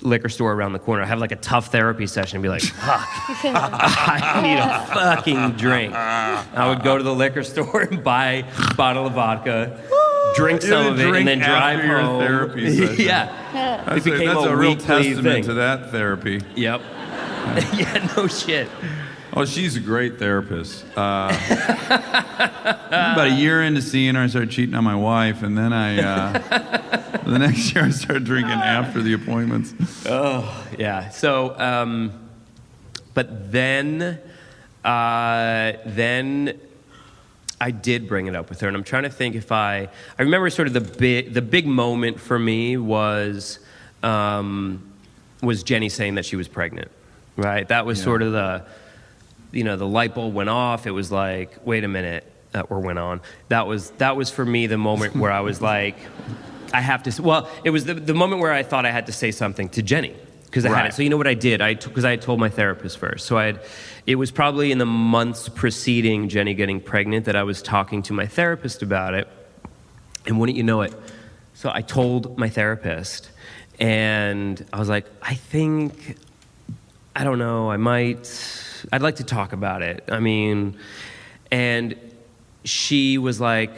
liquor store around the corner. I'd have like a tough therapy session and be like, fuck, I need a fucking drink. I would go to the liquor store and buy a bottle of vodka, drink some of it, and then drive after your home. therapy session. Yeah. That's, It became that's a real weekly testament thing. to that therapy. Yep. Yeah, no shit. Oh, she's a great therapist. About a year into seeing her, I started cheating on my wife, and then the next year I started drinking after the appointments. Oh, yeah. So, but then I did bring it up with her, and I'm trying to think if I remember sort of the big moment for me was Jenny saying that she was pregnant, right? That was sort of the light bulb went off. It was like, wait a minute, or went on. That was for me the moment where I was like, I have to. Well, it was the moment where I thought I had to say something to Jenny because I had Right. it. So you know what I did? Because I had told my therapist first. So it was probably in the months preceding Jenny getting pregnant that I was talking to my therapist about it. And wouldn't you know it? So I told my therapist, and I was like, I don't know, I'd like to talk about it. I mean, and she was like,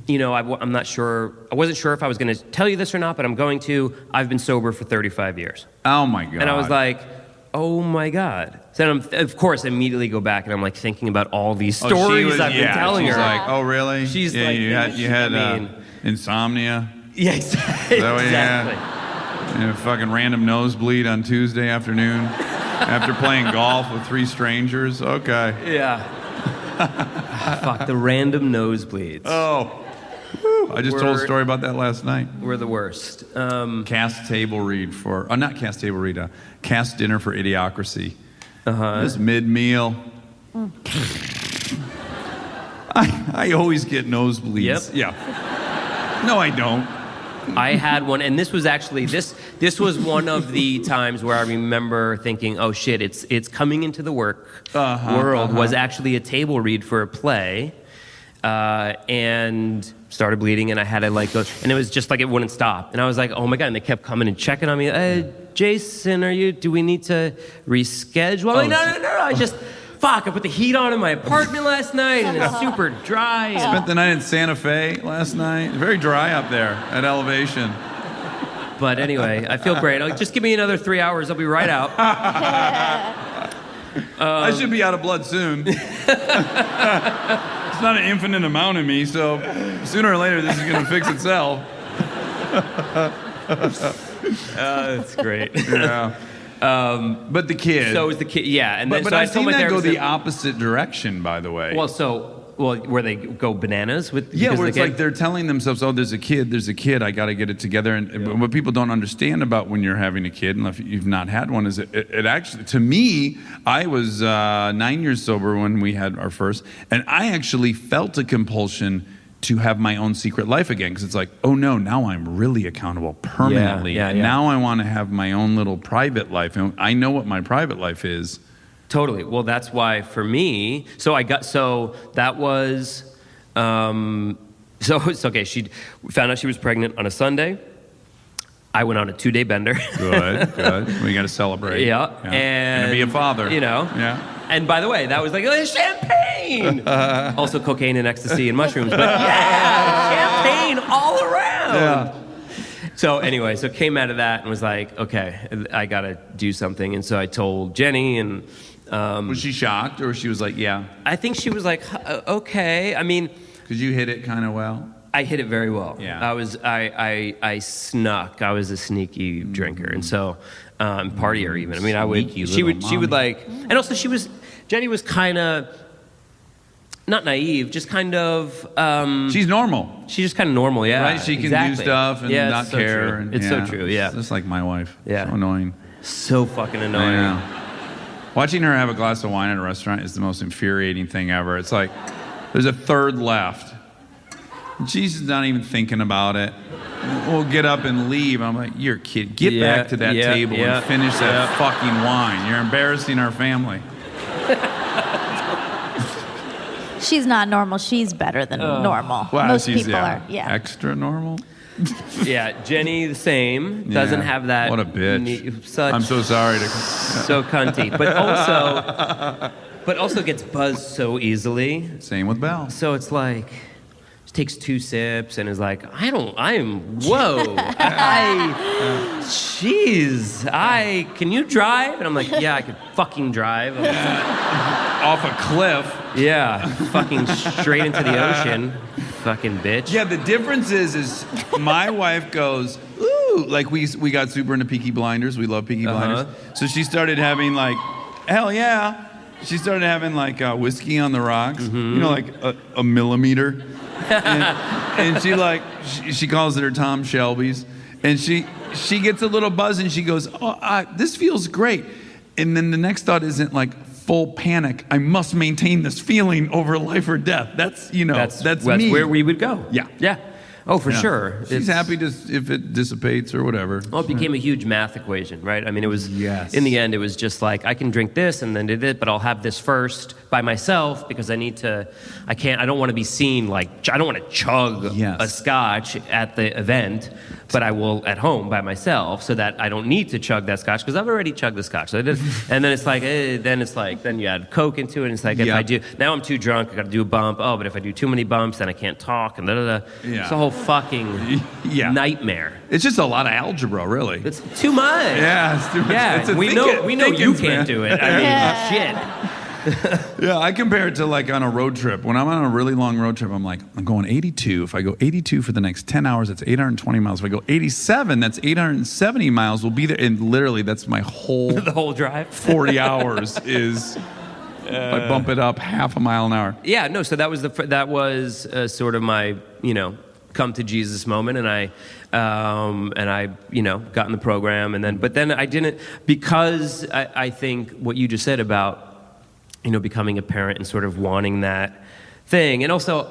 I'm not sure, I wasn't sure if I was going to tell you this or not, but I'm going to. I've been sober for 35 years. Oh my God. And I was like, oh my God. So then of course, I immediately go back and I'm like thinking about all these stories I've been telling she's her. like, oh really? She's yeah, like, you had I mean- insomnia. Yeah, exactly. Is that what you had? Exactly. And a fucking random nosebleed on Tuesday afternoon after playing golf with 3 strangers. Okay. Yeah. Fuck, the random nosebleeds. Oh. Whew. I just told a story about that last night. We're the worst. Cast table read for, not cast table read, cast dinner for Idiocracy. Just mid-meal. I always get nosebleeds. Yep. Yeah. No, I don't. I had one, and this was actually this was one of the times where I remember thinking, "Oh shit, it's coming into the work world." Was actually a table read for a play, and started bleeding, and I had to like go, and it was just like it wouldn't stop, and I was like, "Oh my God!" And they kept coming and checking on me. Jason, do we need to reschedule? I'm like, no. I just. Fuck, I put the heat on in my apartment last night, and it's super dry. And Spent the night in Santa Fe last night. Very dry up there at elevation. But anyway, I feel great. Just give me another 3 hours. I'll be right out. I should be out of blood soon. It's not an infinite amount in me, so sooner or later this is going to fix itself. That's great. Yeah. But the kid. So is the kid, yeah. And then But so I I've told seen my that go therapist the opposite direction, by the way. well, so Well, where they go bananas with Yeah, because where of it's the like kid? they're telling themselves, "Oh, there's a kid. I got to get it together." And what people don't understand about when you're having a kid, and if you've not had one, is it actually, to me, I was 9 years sober when we had our first, and I actually felt a compulsion to have my own secret life again, because it's like, oh no, now I'm really accountable permanently. Yeah, and yeah. now I want to have my own little private life, and I know what my private life is. Totally. Well, that's why for me. So that was. So it's okay. She found out she was pregnant on a Sunday. I went on a 2-day bender. Good. We got to celebrate. Yeah. And be a father. You know. Yeah. And by the way, that was like champagne. Also cocaine and ecstasy and mushrooms, but champagne all around. Yeah. So anyway, so came out of that and was like, okay, I gotta do something. And so I told Jenny, and Was she shocked, or she was like, yeah? I think she was like, okay. I mean, Because you hit it kind of well. I hit it very well. Yeah. I snuck. I was a sneaky drinker, and so partier even. I mean, I would. Sneaky She would. little She would mommy. like. And also, Jenny was kind of not naive, just kind of. She's normal, She's just kind of normal, yeah. right? She can exactly. do stuff and Yeah, not it's so care. true. And, It's so true. Yeah. It's just like my wife. Yeah. So annoying. So fucking I annoying. know. Watching her have a glass of wine at a restaurant is the most infuriating thing ever. It's like there's a third left. And she's just not even thinking about it. We'll get up and leave. I'm like, you're kidding. Get Yeah, back to that yeah, table yeah, and finish that yeah. fucking wine. You're embarrassing our family. She's not normal. She's better than normal. Wow, Most she's, people are. Yeah. extra normal. Yeah, Jenny the same. Doesn't Yeah. have that. What a bitch. Such I'm so sorry to. so cunty, but also gets buzzed so easily. Same with Belle. So it's like she takes 2 sips and is like, can you drive? And I'm like, yeah, I could fucking drive. Off a cliff. Yeah, fucking straight into the ocean, fucking bitch. Yeah, the difference is my wife goes, ooh, like we got super into Peaky Blinders. We love Peaky Blinders. So she started having like, hell yeah. She started having like whiskey on the rocks, you know, like a millimeter. And she calls it her Tom Shelby's. And she gets a little buzz and she goes, oh, this feels great. And then the next thought isn't like full panic. I must maintain this feeling over life or death. That's me. where we would go. Yeah. Yeah. Oh, for Yeah. sure. She's happy if it dissipates or whatever. Well, it became a huge math equation, right? I mean, it was, Yes. in the end, it was just like, I can drink this and then do this, but I'll have this first by myself because I don't want to be seen like, I don't want to chug Yes. a scotch at the event, but I will at home by myself so that I don't need to chug that scotch because I've already chugged the scotch. So and then it's like, then you add Coke into it and it's like, if Yeah. I do, now I'm too drunk, I got to do a bump. Oh, but if I do too many bumps, then I can't talk and da-da-da. Yeah. It's a whole fucking Yeah. nightmare. It's just a lot of algebra, really. It's too much. Yeah, it's too much. Yeah, It's a we know you thinkins, can't man. do it. I mean, Yeah. shit. Yeah, I compare it to like on a road trip. When I'm on a really long road trip, I'm like, I'm going 82. If I go 82 for the next 10 hours, that's 820 miles. If I go 87, that's 870 miles. We'll be there. And literally, that's my whole The whole drive. 40 hours is, I bump it up half a mile an hour. Yeah, no. So that was sort of my come to Jesus moment, and I got in the program, but then I didn't, because I think what you just said about becoming a parent and sort of wanting that thing, and also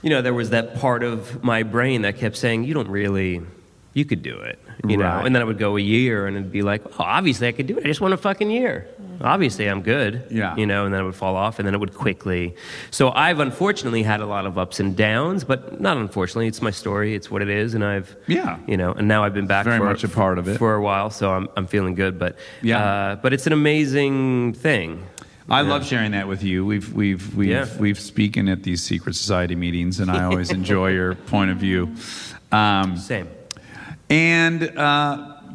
there was that part of my brain that kept saying, you could do it, Right. and then I would go a year and it'd be like, oh, obviously I could do it. I just want a fucking year. Obviously I'm good. Yeah. And then it would fall off and then it would quickly. So I've unfortunately had a lot of ups and downs, but not unfortunately. It's my story. It's what it is. And and now I've been back Very for much a part of it. for a while. So I'm feeling good, but Yeah. but it's an amazing thing. I love sharing that with you. We've spoken at these secret society meetings, and I always enjoy your point of view. Same. And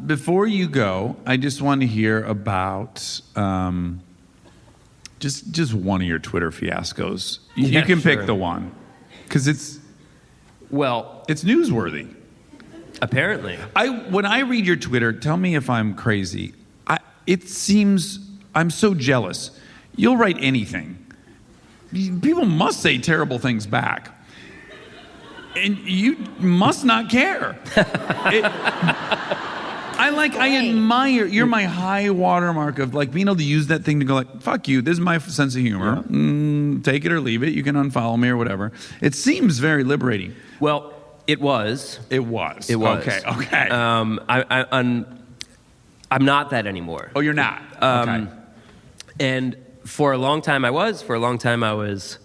before you go, I just want to hear about just one of your Twitter fiascos. You Yeah, can pick sure. the one, because it's newsworthy. Apparently. When I read your Twitter, tell me if I'm crazy. It seems I'm so jealous. You'll write anything, people must say terrible things back. And you must not care. I admire, you're my high watermark of like being able to use that thing to go like, fuck you, this is my sense of humor. Take it or leave it. You can unfollow me or whatever. It seems very liberating. Well, it was. It was. Okay. I'm not that anymore. Oh, you're not? Okay. And for a long time I was. For a long time I was,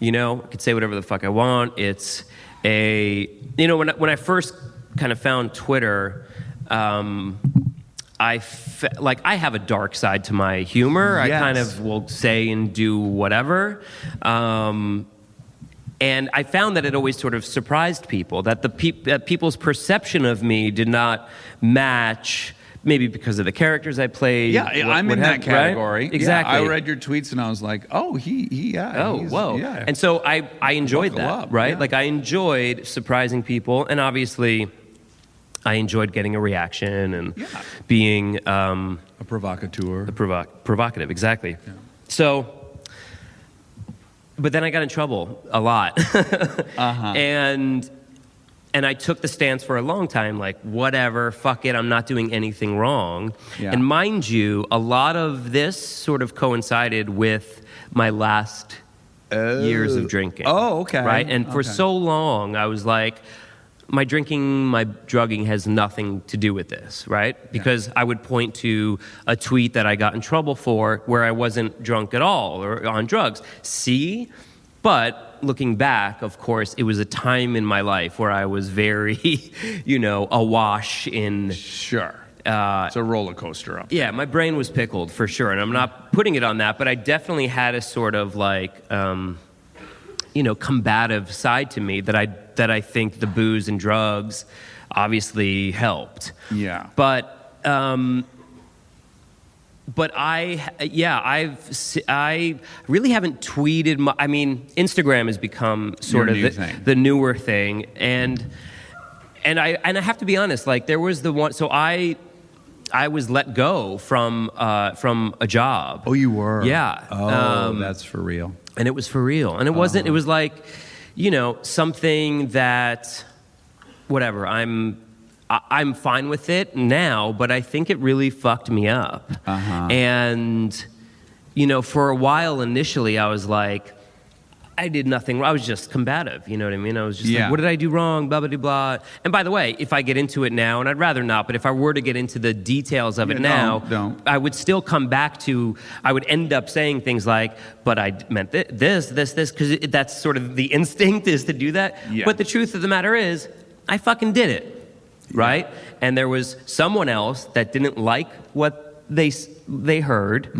I could say whatever the fuck I want. It's when I first kind of found Twitter, I have a dark side to my humor. Yes. I kind of will say and do whatever. And I found that it always sort of surprised people, that that people's perception of me did not match, maybe because of the characters I played. Yeah, I'm in that category. Right? Exactly. Yeah, I read your tweets and I was like, oh, whoa. Yeah. And so I enjoyed Buckle that, up, right? yeah. Like I enjoyed surprising people, and obviously I enjoyed getting a reaction and being a provocateur. provocative, exactly. Yeah. So, but then I got in trouble a lot. And I took the stance for a long time, like, whatever, fuck it, I'm not doing anything wrong. Yeah. And mind you, a lot of this sort of coincided with my last years of drinking. Oh, okay. Right? And for so long, I was like, my drinking, my drugging has nothing to do with this, right? Because I would point to a tweet that I got in trouble for where I wasn't drunk at all or on drugs. See? But looking back, of course, it was a time in my life where I was very, awash in... Sure. It's a roller coaster up. Yeah, my brain was pickled for sure, and I'm not putting it on that, but I definitely had a sort of like, combative side to me that I think the booze and drugs obviously helped. Yeah. But I really haven't tweeted. Instagram has become sort of the newer thing, and I have to be honest. Like there was the one. So I was let go from a job. Oh, you were? Yeah. Oh, that's for real. And it was for real. And it wasn't. It was like, something that, whatever. I'm fine with it now, but I think it really fucked me up. And, for a while initially, I was like, I did nothing wrong. I was just combative, you know what I mean? I was just like, what did I do wrong, blah, blah, blah, blah. And by the way, if I get into it now, and I'd rather not, but if I were to get into the details of it now, don't. I would still come back to, I would end up saying things like, but I meant this, because that's sort of the instinct is to do that. Yeah. But the truth of the matter is, I fucking did it. Right? And there was someone else that didn't like what they heard.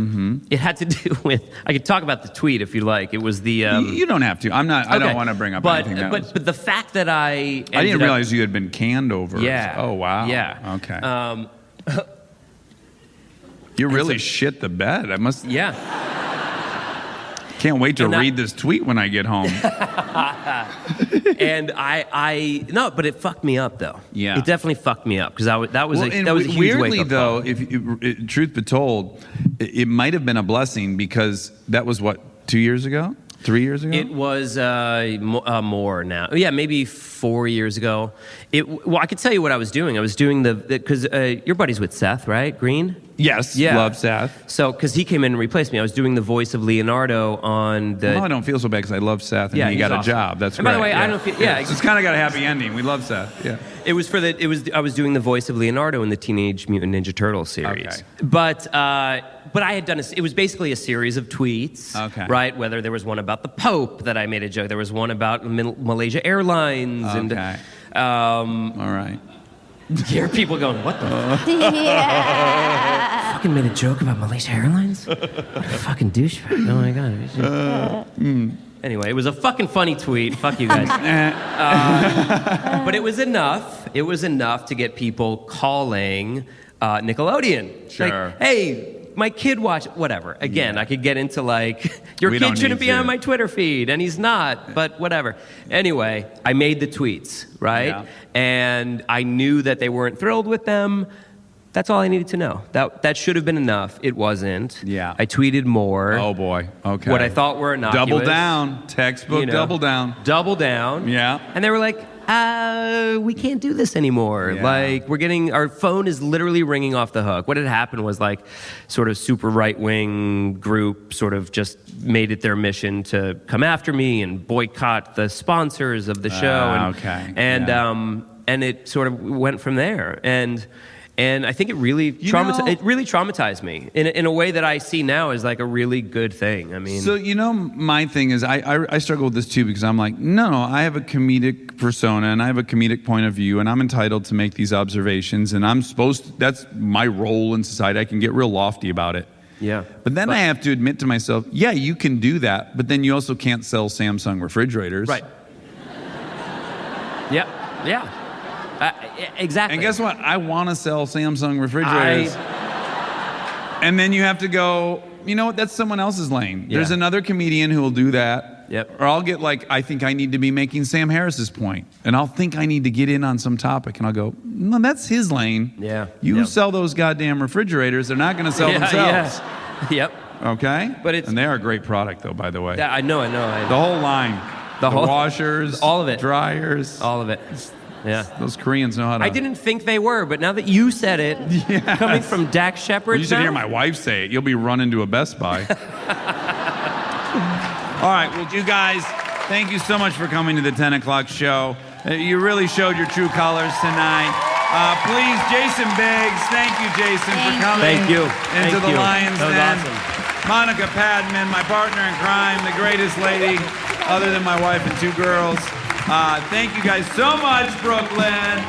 It had to do with, I could talk about the tweet if you like. It was the... you don't have to. I'm not. I don't want to bring up anything. But the fact that I didn't realize you had been canned over. Yeah. Oh, wow. Yeah. Okay. You really shit the bed. I must... Yeah. Can't wait to read this tweet when I get home. And no, but it fucked me up though. Yeah, it definitely fucked me up because that was a huge weirdly wake-up though, call. Truth be told, it might have been a blessing because that was what 2 years ago, 3 years ago. It was more now. Yeah, maybe 4 years ago. Well, I could tell you what I was doing. I was doing because your buddy's with Seth, right? Green. Yes, yeah. Love Seth. So, because he came in and replaced me, I was doing the voice of Leonardo on the... Well, I don't feel so bad because I love Seth and he got awesome. A job. That's and great. by the way, I don't feel... Yeah, it's kind of got a happy ending. We love Seth. Yeah. I was doing the voice of Leonardo in the Teenage Mutant Ninja Turtles series. Okay. But I had done it was basically a series of tweets. Okay. Right? Whether there was one about the Pope that I made a joke. There was one about Malaysia Airlines. Okay. And, all right. You hear people going, what the fuck? Yeah. Fucking made a joke about Malaysia Airlines? What a fucking douchebag. Oh my God. Anyway, it was a fucking funny tweet. Fuck you guys. But it was enough. It was enough to get people calling Nickelodeon. Sure. Like, hey, my kid watched, whatever. Again, I could get into like, your We kid don't shouldn't need be to. on my Twitter feed, and he's not, but whatever. Anyway, I made the tweets, right? Yeah. And I knew that they weren't thrilled with them, That's all I needed to know. That should have been enough. It wasn't. Yeah. I tweeted more. Oh boy. Okay. What I thought were innocuous. Double down. Textbook you know, double down. Double down. Yeah. And they were like, we can't do this anymore. Yeah. Like, our phone is literally ringing off the hook. What had happened was like sort of super right-wing group sort of just made it their mission to come after me and boycott the sponsors of the show. Okay. And, Yeah. And it sort of went from there. And I think it really traumatized me in a way that I see now as like a really good thing. I mean, So, my thing is I struggle with this too because I'm like, no, I have a comedic persona and I have a comedic point of view and I'm entitled to make these observations and that's my role in society. I can get real lofty about it. yeah. But then I have to admit to myself, yeah, you can do that, but then you also can't sell Samsung refrigerators. Right. Yeah. Exactly. And guess what? I want to sell Samsung refrigerators. And then you have to go, you know what? That's someone else's lane. Yeah. There's another comedian who will do that. Yep. Or I'll get like, I think I need to be making Sam Harris's point. And I'll think I need to get in on some topic. And I'll go, no, that's his lane. Yeah. You Yep. sell those goddamn refrigerators. They're not going to sell themselves. Yeah. Yep. Okay? But it's- and they are a great product, though, by the way. Yeah, I know. The whole line. The whole- washers. all of it. Dryers. All of it. Yeah. Those Koreans know how to. I didn't think they were, but now that you said it, Yes. coming from Dax Shepard, You should hear my wife say it. You'll be running to a Best Buy. All right. Well, you guys, thank you so much for coming to the 10 o'clock show. You really showed your true colors tonight. Please, Jason Biggs. Thank you, Jason, for coming Thank you. into Thank the you. Lions That was Den. awesome. Monica Padman, my partner in crime, the greatest lady other than my wife and two girls. Thank you guys so much, Brooklyn.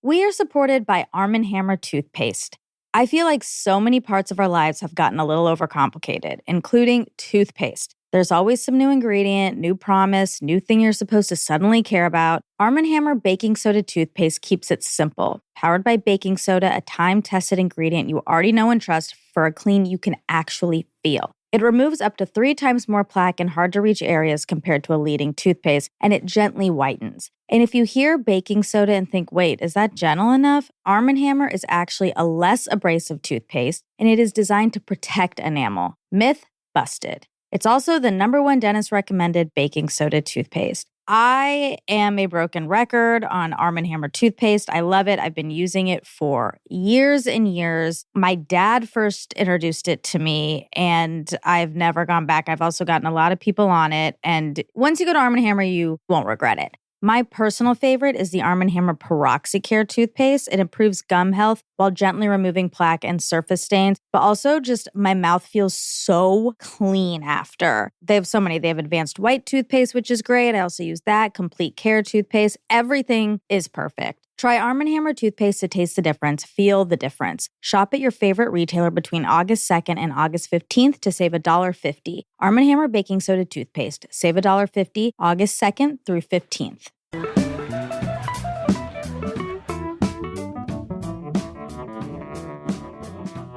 We are supported by Arm & Hammer toothpaste. I feel like so many parts of our lives have gotten a little overcomplicated, including toothpaste. There's always some new ingredient, new promise, new thing you're supposed to suddenly care about. Arm & Hammer baking soda toothpaste keeps it simple. Powered by baking soda, a time-tested ingredient you already know and trust for a clean you can actually feel. It removes up to 3 times more plaque in hard-to-reach areas compared to a leading toothpaste, and it gently whitens. And if you hear baking soda and think, wait, is that gentle enough? Arm & Hammer is actually a less abrasive toothpaste, and it is designed to protect enamel. Myth busted. It's also the #1 dentist-recommended baking soda toothpaste. I am a broken record on Arm & Hammer toothpaste. I love it. I've been using it for years and years. My dad first introduced it to me, and I've never gone back. I've also gotten a lot of people on it, and once you go to Arm & Hammer, you won't regret it. My personal favorite is the Arm & Hammer PeroxyCare toothpaste. It improves gum health while gently removing plaque and surface stains, but also just my mouth feels so clean after. They have so many. They have advanced white toothpaste, which is great. I also use that. Complete Care toothpaste. Everything is perfect. Try Arm & Hammer toothpaste to taste the difference. Feel the difference. Shop at your favorite retailer between August 2nd and August 15th to save $1.50. Arm & Hammer baking soda toothpaste. Save $1.50 August 2nd through 15th.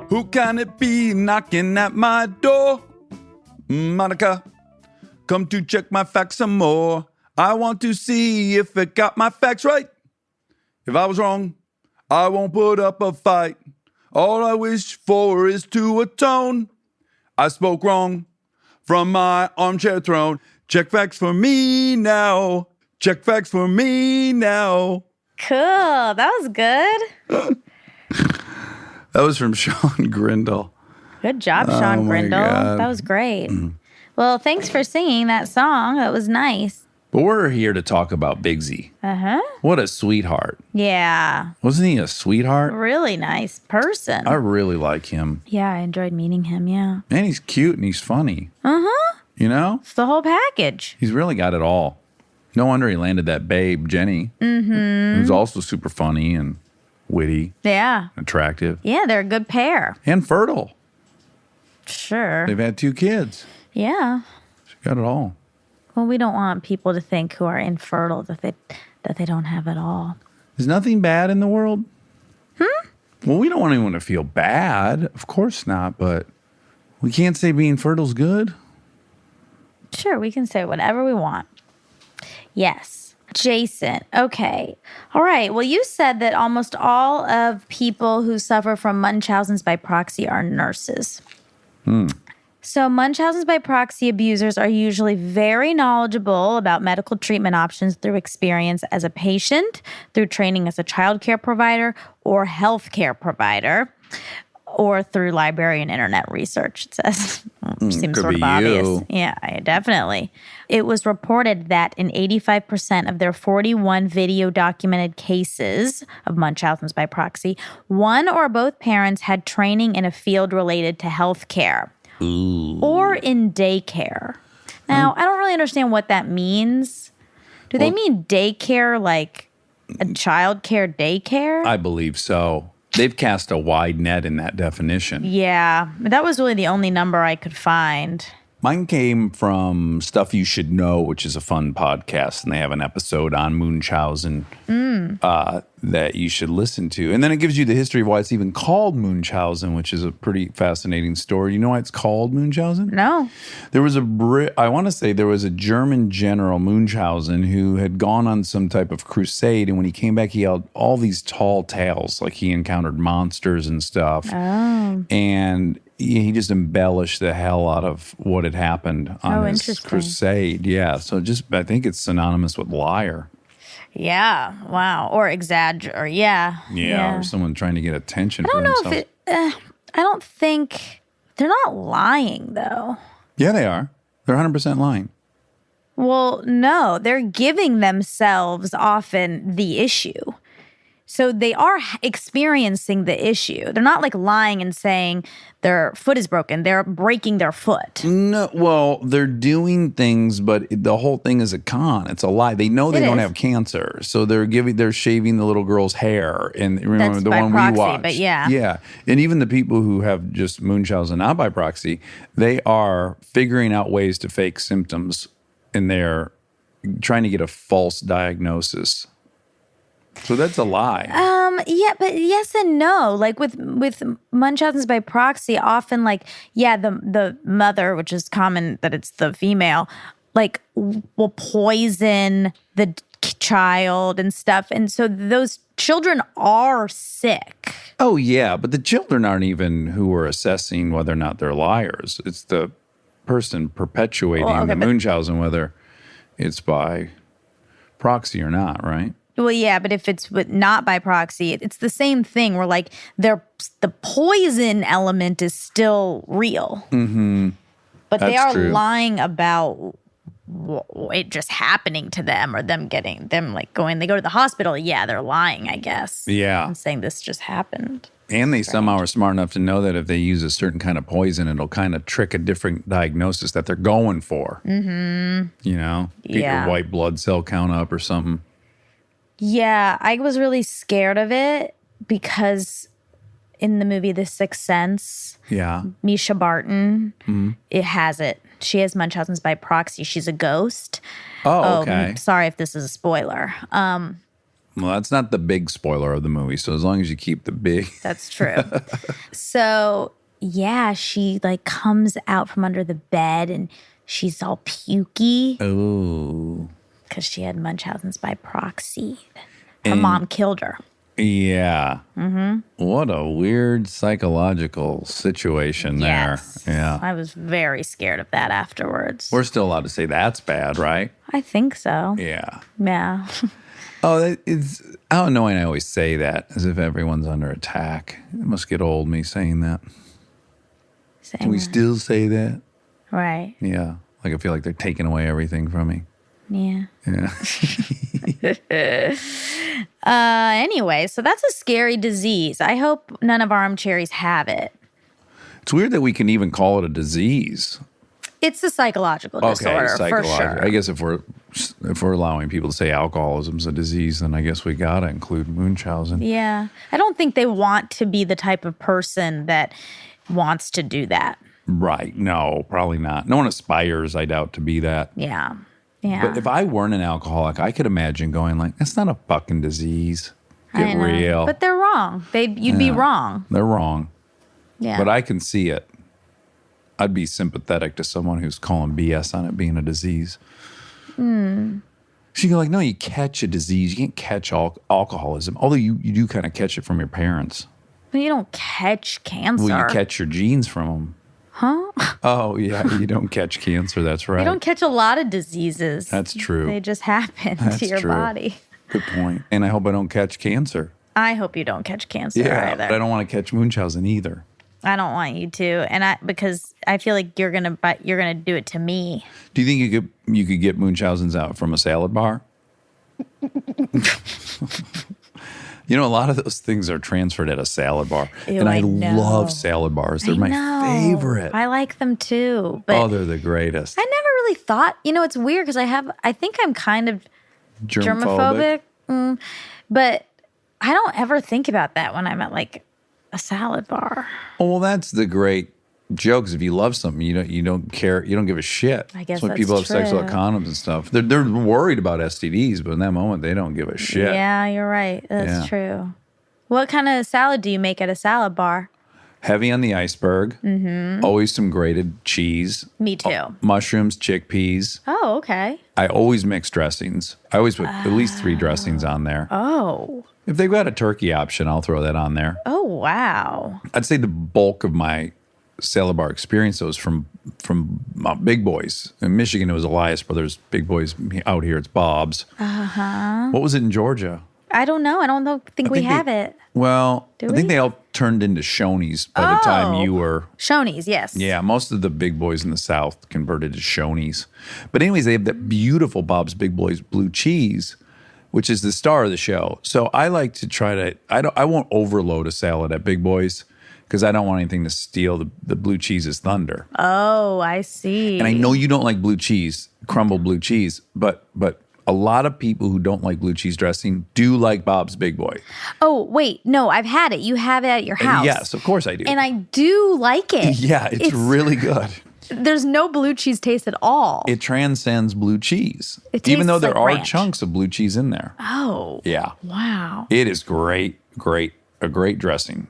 Who can it be knocking at my door? Monica, come to check my facts some more. I want to see if it got my facts right. If I was wrong, I won't put up a fight. All I wish for is to atone. I spoke wrong from my armchair throne. Check facts for me now. Check facts for me now. Cool. That was good. That was from Sean Grindle. Good job, Sean my Grindle. God. That was great. Well, thanks for singing that song. That was nice. But we're here to talk about Big Z. Uh-huh. What a sweetheart. Yeah. Wasn't he a sweetheart? Really nice person. I really like him. Yeah, I enjoyed meeting him, yeah. And he's cute and he's funny. Uh-huh. You know? It's the whole package. He's really got it all. No wonder he landed that babe, Jenny. Mm-hmm. Who's also super funny and witty, Yeah. attractive, Yeah, they're a good pair. and fertile. Sure. They've had 2 kids. Yeah. She got it all. Well, we don't want people to think who are infertile that they don't have it all. There's nothing bad in the world. Well, we don't want anyone to feel bad. Of course not, but We can't say being fertile's good? Sure, we can say whatever we want. Yes. Jason. Okay. All right. Well, you said that almost all of people who suffer from Munchausen's by proxy are nurses. So Munchausen's by proxy abusers are usually very knowledgeable about medical treatment options through experience as a patient, through training as a child care provider or healthcare provider, or through library and internet research, it says. Seems could sort be of obvious. you. Yeah, definitely. It was reported that in 85% of their 41 video documented cases of Munchausen's by proxy, one or both parents had training in a field related to healthcare or in daycare. Now, I don't really understand what that means. Do they mean daycare like a child care daycare? I believe so. They've cast a wide net in that definition. Yeah, but that was really the only number I could find. Mine came from Stuff You Should Know, which is a fun podcast, and they have an episode on Munchausen that you should listen to. And then it gives you the history of why it's even called Munchausen, which is a pretty fascinating story. You know why it's called Munchausen? No. There was I want to say there was a German general, Munchausen, who had gone on some type of crusade, and when he came back, he held all these tall tales, like he encountered monsters and stuff. Oh. And he just embellished the hell out of what had happened on his interesting. crusade. Yeah, so I think it's synonymous with liar. Yeah. Wow. Or or Yeah, or someone trying to get attention I for don't know themselves. if I don't think they're not lying though. Yeah, they are. They're 100% lying. Well, no, they're giving themselves often the issue. So they are experiencing the issue. They're not like lying and saying their foot is broken. They're breaking their foot. No, well, they're doing things, but the whole thing is a con. It's a lie. They know they It don't is. have cancer, so they're shaving the little girl's hair. And remember That's the by one proxy, we watched? but yeah. Yeah. And even the people who have just Munchausen not by proxy, they are figuring out ways to fake symptoms, and they're trying to get a false diagnosis. So that's a lie. Yeah, but yes and no. Like with Munchausen's by proxy, often the mother, which is common that it's the female, like will poison the child and stuff, and so those children are sick. Oh yeah, but the children aren't even who are assessing whether or not they're liars. It's the person perpetuating the Munchausen, whether it's by proxy or not, right? Well, yeah, but if it's not by proxy, it's the same thing where like the poison element is still real. Mm-hmm. But they That's are true. lying about it just happening to them or them like they go to the hospital. Yeah, they're lying, I guess. Yeah. And saying this just happened. And they somehow are smart enough to know that if they use a certain kind of poison, it'll kind of trick a different diagnosis that they're going for. Mm-hmm. You know? Get Yeah. your white blood cell count up or something. Yeah, I was really scared of it because in the movie The Sixth Sense, Yeah. Misha Barton, Mm-hmm. it has it. She has Munchausen's by proxy. She's a ghost. Oh, okay. Sorry if this is a spoiler. Well, that's not the big spoiler of the movie. So as long as you keep the big. That's true. So, yeah, she like comes out from under the bed and she's all pukey Oh. because she had Munchausen's by proxy. Her mom killed her. Yeah. Mm-hmm. What a weird psychological situation Yes. there. Yeah. I was very scared of that afterwards. We're still allowed to say that's bad, right? I think so. Yeah. Yeah. Oh, it's how annoying I always say that, as if everyone's under attack. It must get old, me saying that. Can we still say that? Right. Yeah. Like I feel like they're taking away everything from me. Yeah. Yeah. Anyway, so that's a scary disease. I hope none of our armchairies have it. It's weird that we can even call it a disease. It's a psychological disorder, for sure. I guess if we're allowing people to say alcoholism's a disease, then I guess we gotta include Munchausen. Yeah. I don't think they want to be the type of person that wants to do that. Right. No, probably not. No one aspires, I doubt, to be that. Yeah. Yeah. But if I weren't an alcoholic, I could imagine going like, that's not a fucking disease. I Get know. real. But they're wrong. You'd be wrong. They're wrong. Yeah. But I can see it. I'd be sympathetic to someone who's calling BS on it being a disease. She'd go like, no, you catch a disease. You can't catch alcoholism. Although you do kind of catch it from your parents. But you don't catch cancer. Well, you catch your genes from them. Huh? Oh, yeah, you don't catch cancer. That's right. You don't catch a lot of diseases. That's true. They just happen That's to your true. body. Good point. And I hope I don't catch cancer. I hope you don't catch cancer Yeah, either. but I don't want to catch Munchausen either. I don't want you to, because I feel like you're gonna do it to me. Do you think you could get Munchausen's out from a salad bar? You know, a lot of those things are transferred at a salad bar. Ew, and I know. love salad bars. They're my favorite. I like them too. But Oh, they're the greatest. I never really thought, it's weird because I think I'm kind of germophobic. But I don't ever think about that when I'm at like a salad bar. Oh, well, that's the great joke. Is if you love something, you don't care. You don't give a shit. I guess when that's people have sex true. without condoms and stuff. They're worried about STDs, but in that moment, they don't give a shit. Yeah, you're right. That's Yeah. true. What kind of salad do you make at a salad bar? Heavy on the iceberg. Mm-hmm. Always some grated cheese. Me too. Mushrooms, chickpeas. Oh, okay. I always mix dressings. I always put at least 3 dressings on there. Oh. If they've got a turkey option, I'll throw that on there. Oh, wow. I'd say the bulk of my salad bar experience was from Big Boys. In Michigan, it was Elias Brothers. Big Boys out here, it's Bob's. Uh-huh. What was it in Georgia? I don't know. I don't think we have it. Well, Do I think we? they all turned into Shoney's by the time you were. Shoney's, yes. Yeah, most of the Big Boys in the South converted to Shoney's. But anyways, they have that beautiful Bob's Big Boys blue cheese, which is the star of the show. So I like to try to. I won't overload a salad at Big Boys because I don't want anything to steal the blue cheese's thunder. Oh, I see. And I know you don't like blue cheese, crumbled blue cheese, but a lot of people who don't like blue cheese dressing do like Bob's Big Boy. Oh, wait. No, I've had it. You have it at your house. Yes, of course I do. And I do like it. Yeah, it's really good. There's no blue cheese taste at all. It transcends blue cheese. It Even though tastes there like are ranch. chunks of blue cheese in there. Oh. Yeah. Wow. It is great, a great dressing.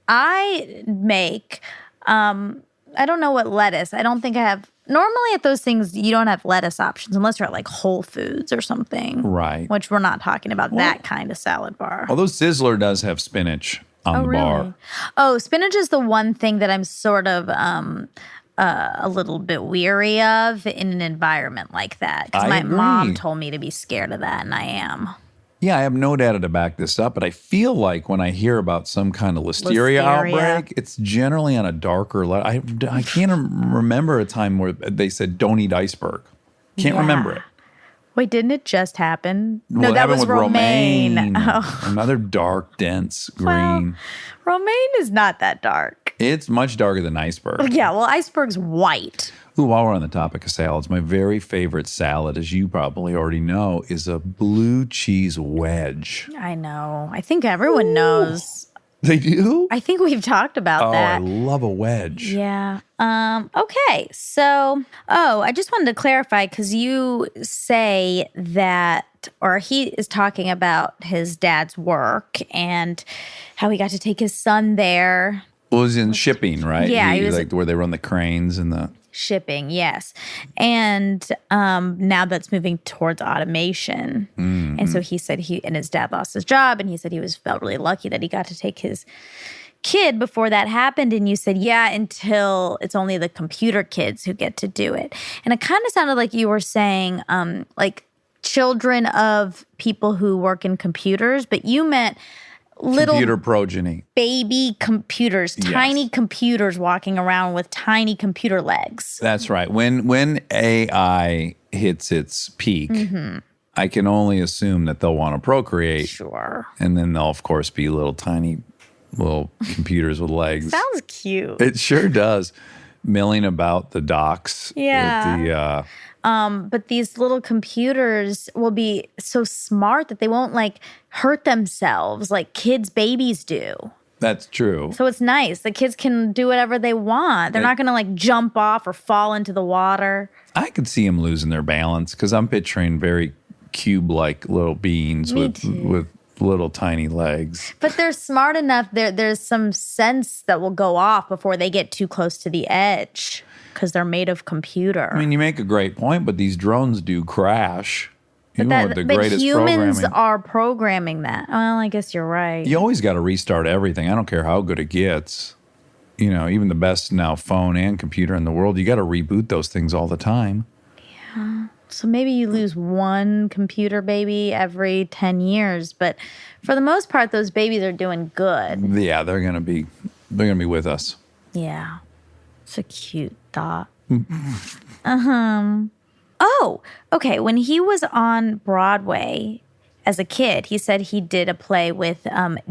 I make, I don't know what lettuce. I don't think I have. Normally at those things, you don't have lettuce options unless you're at like Whole Foods or something. Right. Which we're not talking about that kind of salad bar. Although Sizzler does have spinach on the bar. Oh, spinach is the one thing that I'm sort of a little bit weary of in an environment like that. Because I my agree. mom told me to be scared of that, and I am. Yeah, I have no data to back this up, but I feel like when I hear about some kind of listeria outbreak, it's generally on a darker level. I can't remember a time where they said don't eat iceberg. Can't remember it. Wait, didn't it just happen? Well, No, it that happened was with romaine. Oh. Another dark, dense Well, green. romaine is not that dark. It's much darker than iceberg. Yeah, well, iceberg's white. Ooh, while we're on the topic of salads, my very favorite salad, as you probably already know, is a blue cheese wedge. I know. I think everyone knows. They do? I think we've talked about Oh, that. I love a wedge. Yeah. Okay. So, I just wanted to clarify because you say that, or he is talking about his dad's work and how he got to take his son there. Well, it was in shipping, right? Yeah, he was like where they run the cranes and the. Shipping, yes. And now that's moving towards automation. Mm-hmm. And so he said and his dad lost his job, and he said he felt really lucky that he got to take his kid before that happened. And you said, yeah, until it's only the computer kids who get to do it. And it kind of sounded like you were saying, like children of people who work in computers, but you meant little Computer progeny. baby computers, tiny computers walking around with tiny computer legs. That's right. When AI hits its peak, I can only assume that they'll want to procreate. Sure. And then they'll, of course, be little tiny computers with legs. Sounds cute. It sure does. Milling about the docks. Yeah. But these little computers will be so smart that they won't like hurt themselves like babies do. That's true. So it's nice. The kids can do whatever they want. They're not going to like jump off or fall into the water. I could see them losing their balance because I'm picturing very cube-like little beings with little tiny legs. But they're smart enough. There's some sense that will go off before they get too close to the edge because they're made of computer. I mean, you make a great point, but these drones do crash. Even with the greatest humans programming. are programming that. Well, I guess you're right. You always got to restart everything. I don't care how good it gets. You know, even the best now phone and computer in the world, you got to reboot those things all the time. So maybe you lose one computer baby every 10 years, but for the most part, those babies are doing good. Yeah, they're gonna be with us. Yeah. It's a cute thought. Oh, okay. When he was on Broadway as a kid, he said he did a play with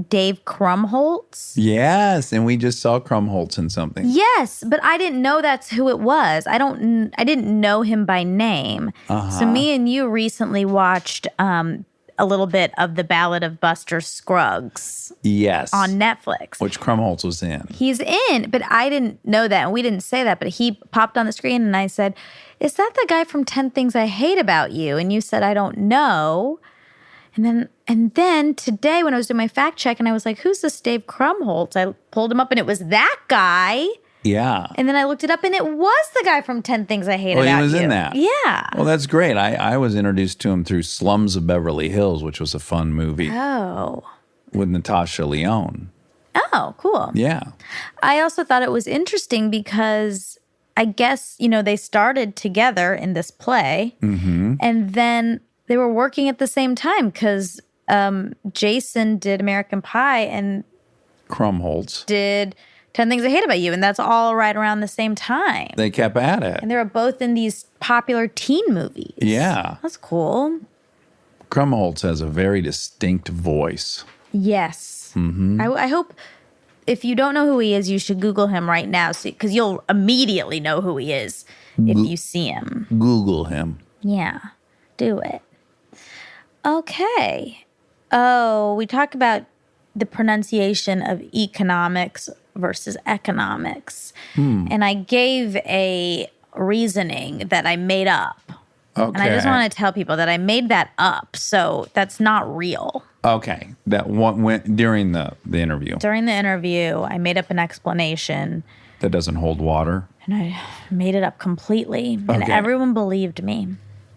Dave Krumholtz. Yes, and we just saw Krumholtz in something. Yes, but I didn't know that's who it was. I didn't know him by name. So me and you recently watched a little bit of The Ballad of Buster Scruggs Yes. on Netflix. Which Krumholtz was in. He's in, but I didn't know that, and we didn't say that, but he popped on the screen, and I said, "Is that the guy from 10 Things I Hate About You?" And you said, "I don't know." And then today when I was doing my fact check, and I was like, "Who's this Dave Krumholtz?" I pulled him up, and it was that guy. Yeah. And then I looked it up, and it was the guy from 10 Things I Hate About You. He was in that. Yeah. Well, that's great. I was introduced to him through Slums of Beverly Hills, which was a fun movie Oh. with Natasha Lyonne. Oh, cool. Yeah. I also thought it was interesting because I guess, they started together in this play, and then they were working at the same time because Jason did American Pie and Krumholtz. did 10 Things I Hate About You, and that's all right around the same time. They kept at it. And they were both in these popular teen movies. Yeah. That's cool. Krumholtz has a very distinct voice. Yes. I hope if you don't know who he is, you should Google him right now because you'll immediately know who he is if you see him. Google him. Yeah, do it. Okay. Oh, we talk about the pronunciation of economics versus economics. And I gave a reasoning that I made up. Okay. And I just want to tell people that I made that up, so that's not real. Okay. That one went during the interview. During the interview, I made up an explanation, That doesn't hold water. and I made it up completely, and Okay. everyone believed me.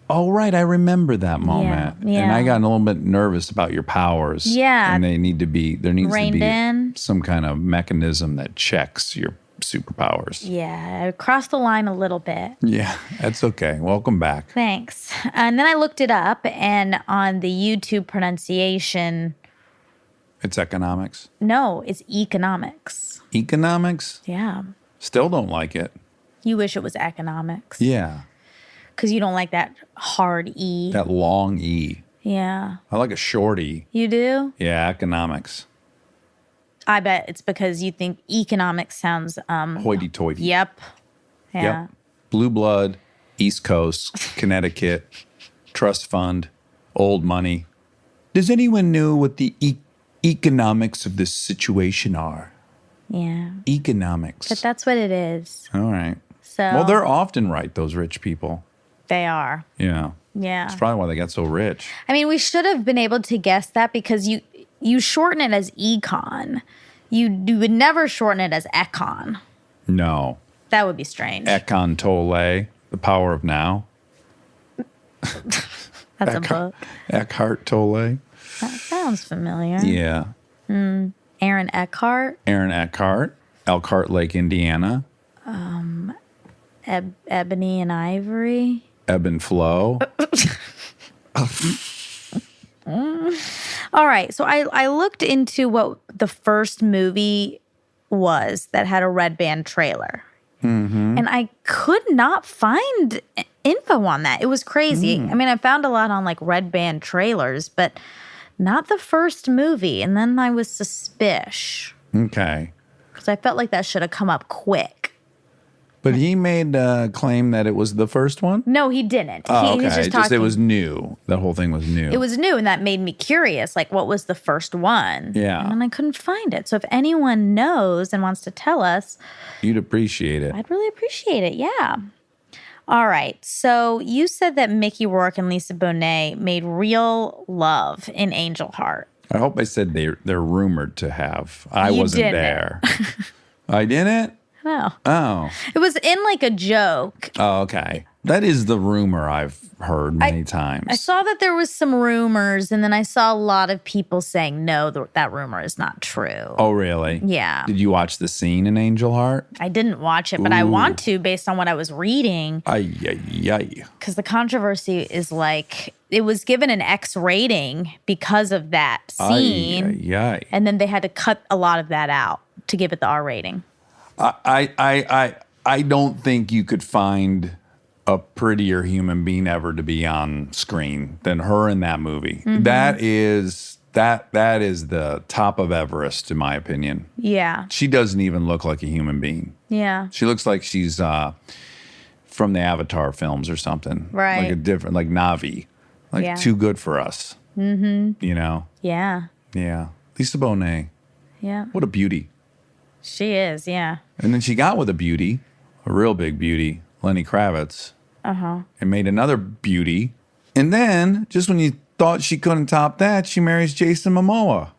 Oh, right. I remember that moment. yeah. And I got a little bit nervous about your powers. Yeah. And there needs to be Reined in. some kind of mechanism that checks your superpowers. Yeah, I crossed the line a little bit. Yeah, that's okay. Welcome back. Thanks. And then I looked it up, and on the YouTube pronunciation, It's economics. no, it's economics. Economics? Yeah. Still don't like it. You wish it was economics. Yeah. Because you don't like that hard E. That long E. Yeah. I like a short E. You do? Yeah, economics. I bet it's because you think economics sounds, Hoity-toity. yep. Yeah. Yep. Blue blood, East Coast, Connecticut, trust fund, old money. Does anyone know what the economics of this situation are? Yeah. Economics. But that's what it is. All right. So Well, they're often right, those rich people. they are. Yeah. Yeah. That's probably why they got so rich. I mean, we should have been able to guess that because you shorten it as econ. You would never shorten it as econ. No. That would be strange. Eckhart Tolle, The Power of Now. That's a book. Eckhart Tolle. That sounds familiar. Yeah. Aaron Eckhart, Aaron Eckhart, Elkhart Lake, Indiana. Ebony and Ivory. Ebb and Flow. All right, so I looked into what the first movie was that had a red band trailer. And I could not find info on that. It was crazy. I mean, I found a lot on like red band trailers, but not the first movie. And then I was suspicious Okay. because I felt like that should have come up quick. But he made a claim that it was the first one? No, he didn't. Oh, He was okay. just talking. It was new. That whole thing was new. It was new, and that made me curious. Like, what was the first one? Yeah. And then I couldn't find it. So if anyone knows and wants to tell us, You'd appreciate it. I'd really appreciate it. Yeah. All right. So you said that Mickey Rourke and Lisa Bonet made real love in Angel Heart. I hope I said they're rumored to have. I You wasn't didn't. there. I didn't? No. Oh. It was in like a joke. Oh, okay. That is the rumor I've heard many times. I saw that there was some rumors, and then I saw a lot of people saying, no, that rumor is not true. Oh, really? Yeah. Did you watch the scene in Angel Heart? I didn't watch it, but I want to based on what I was reading. Ay, ay, ay. Because the controversy is like, it was given an X rating because of that scene. Ay, ay, ay. And then they had to cut a lot of that out to give it the R rating. I don't think you could find a prettier human being ever to be on screen than her in that movie. Mm-hmm. That is the top of Everest, in my opinion. Yeah. She doesn't even look like a human being. Yeah. She looks like she's from the Avatar films or something. Right. Like a different, like Na'vi. Like Yeah. too good for us. Mm-hmm. You know? Yeah. Yeah. Lisa Bonet. Yeah. What a beauty. She is. Yeah. And then she got with a beauty, a real big beauty, Lenny Kravitz. And made another beauty. And then, just when you thought she couldn't top that, she marries Jason Momoa.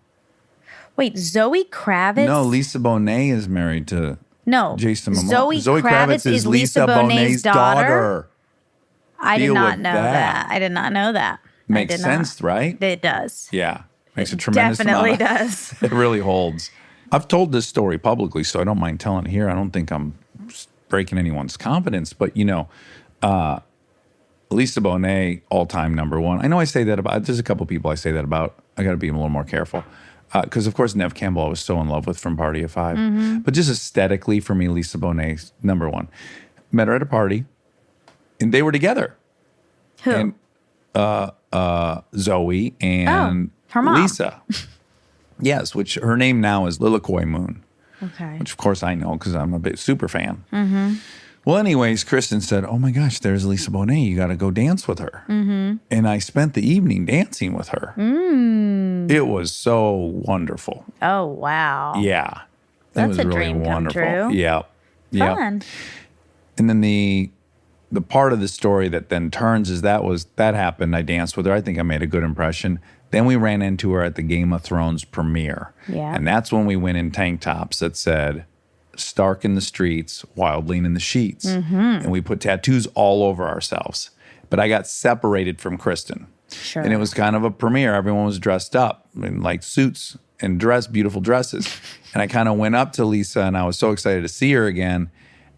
Wait, Zoe Kravitz? No, Lisa Bonet is married to No. Jason Momoa. Zoe Kravitz is Lisa Bonet's daughter? I did Deal not with know that. that. I did not know that. I Makes did sense, not. right? It does. Yeah. Makes a tremendous Definitely amount of- does. It really holds. I've told this story publicly, so I don't mind telling it here. I don't think I'm breaking anyone's confidence, but Lisa Bonet, all-time number one. I know I say that about, there's a couple people I say that about. I got to be a little more careful. Because, of course, Nev Campbell I was so in love with from Party of Five. Mm-hmm. But just aesthetically, for me, Lisa Bonet's number one. Met her at a party, and they were together. Who? And Zoe and her mom. Lisa. Yes, which her name now is Lilikoi Moon, Okay. which, of course, I know because I'm a big super fan. Mm-hmm. Well, anyways, Kristen said, oh, my gosh, there's Lisa Bonet. You got to go dance with her. Mm-hmm. And I spent the evening dancing with her. It was so wonderful. Oh, wow. Yeah. That's it was a really dream come wonderful. true. Yeah. Yeah. Fun. And then the part of the story that then turns is that happened. I danced with her. I think I made a good impression. Then we ran into her at the Game of Thrones premiere. Yeah. And that's when we went in tank tops that said, stark in the streets, wildling in the sheets. Mm-hmm. And we put tattoos all over ourselves. But I got separated from Kristen. Sure. And it was kind of a premiere. Everyone was dressed up in like suits and beautiful dresses. And I kind of went up to Lisa and I was so excited to see her again.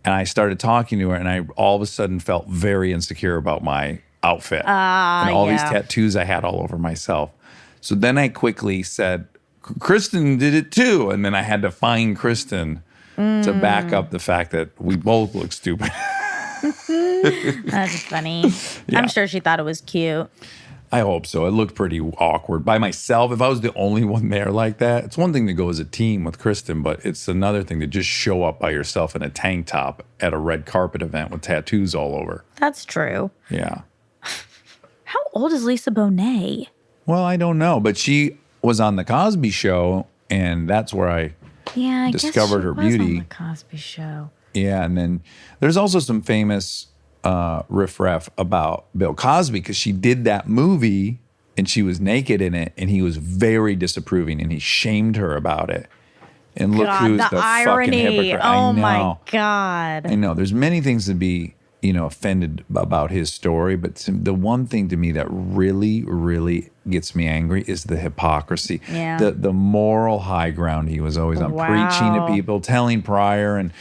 And I started talking to her and I all of a sudden felt very insecure about my outfit and all these yeah. tattoos I had all over myself. So then I quickly said, Kristen did it too. And then I had to find Kristen to back up the fact that we both look stupid. That's funny. Yeah. I'm sure she thought it was cute. I hope so. It looked pretty awkward by myself. If I was the only one there like that, it's one thing to go as a team with Kristen, but it's another thing to just show up by yourself in a tank top at a red carpet event with tattoos all over. That's true. Yeah. How old is Lisa Bonet? Well, I don't know, but she was on the Cosby Show, and that's where I Yeah, I Discovered guess she her was beauty. on the Cosby Show. Yeah, and then there's also some famous riff-raff about Bill Cosby because she did that movie and she was naked in it, and he was very disapproving and he shamed her about it. And look God, who's the irony. fucking hypocrite. Oh I know. my God. I know. There's many things to be, offended about his story, but the one thing to me that really, really gets me angry is the hypocrisy. Yeah. The moral high ground he was always on, Wow. preaching to people, telling Pryor and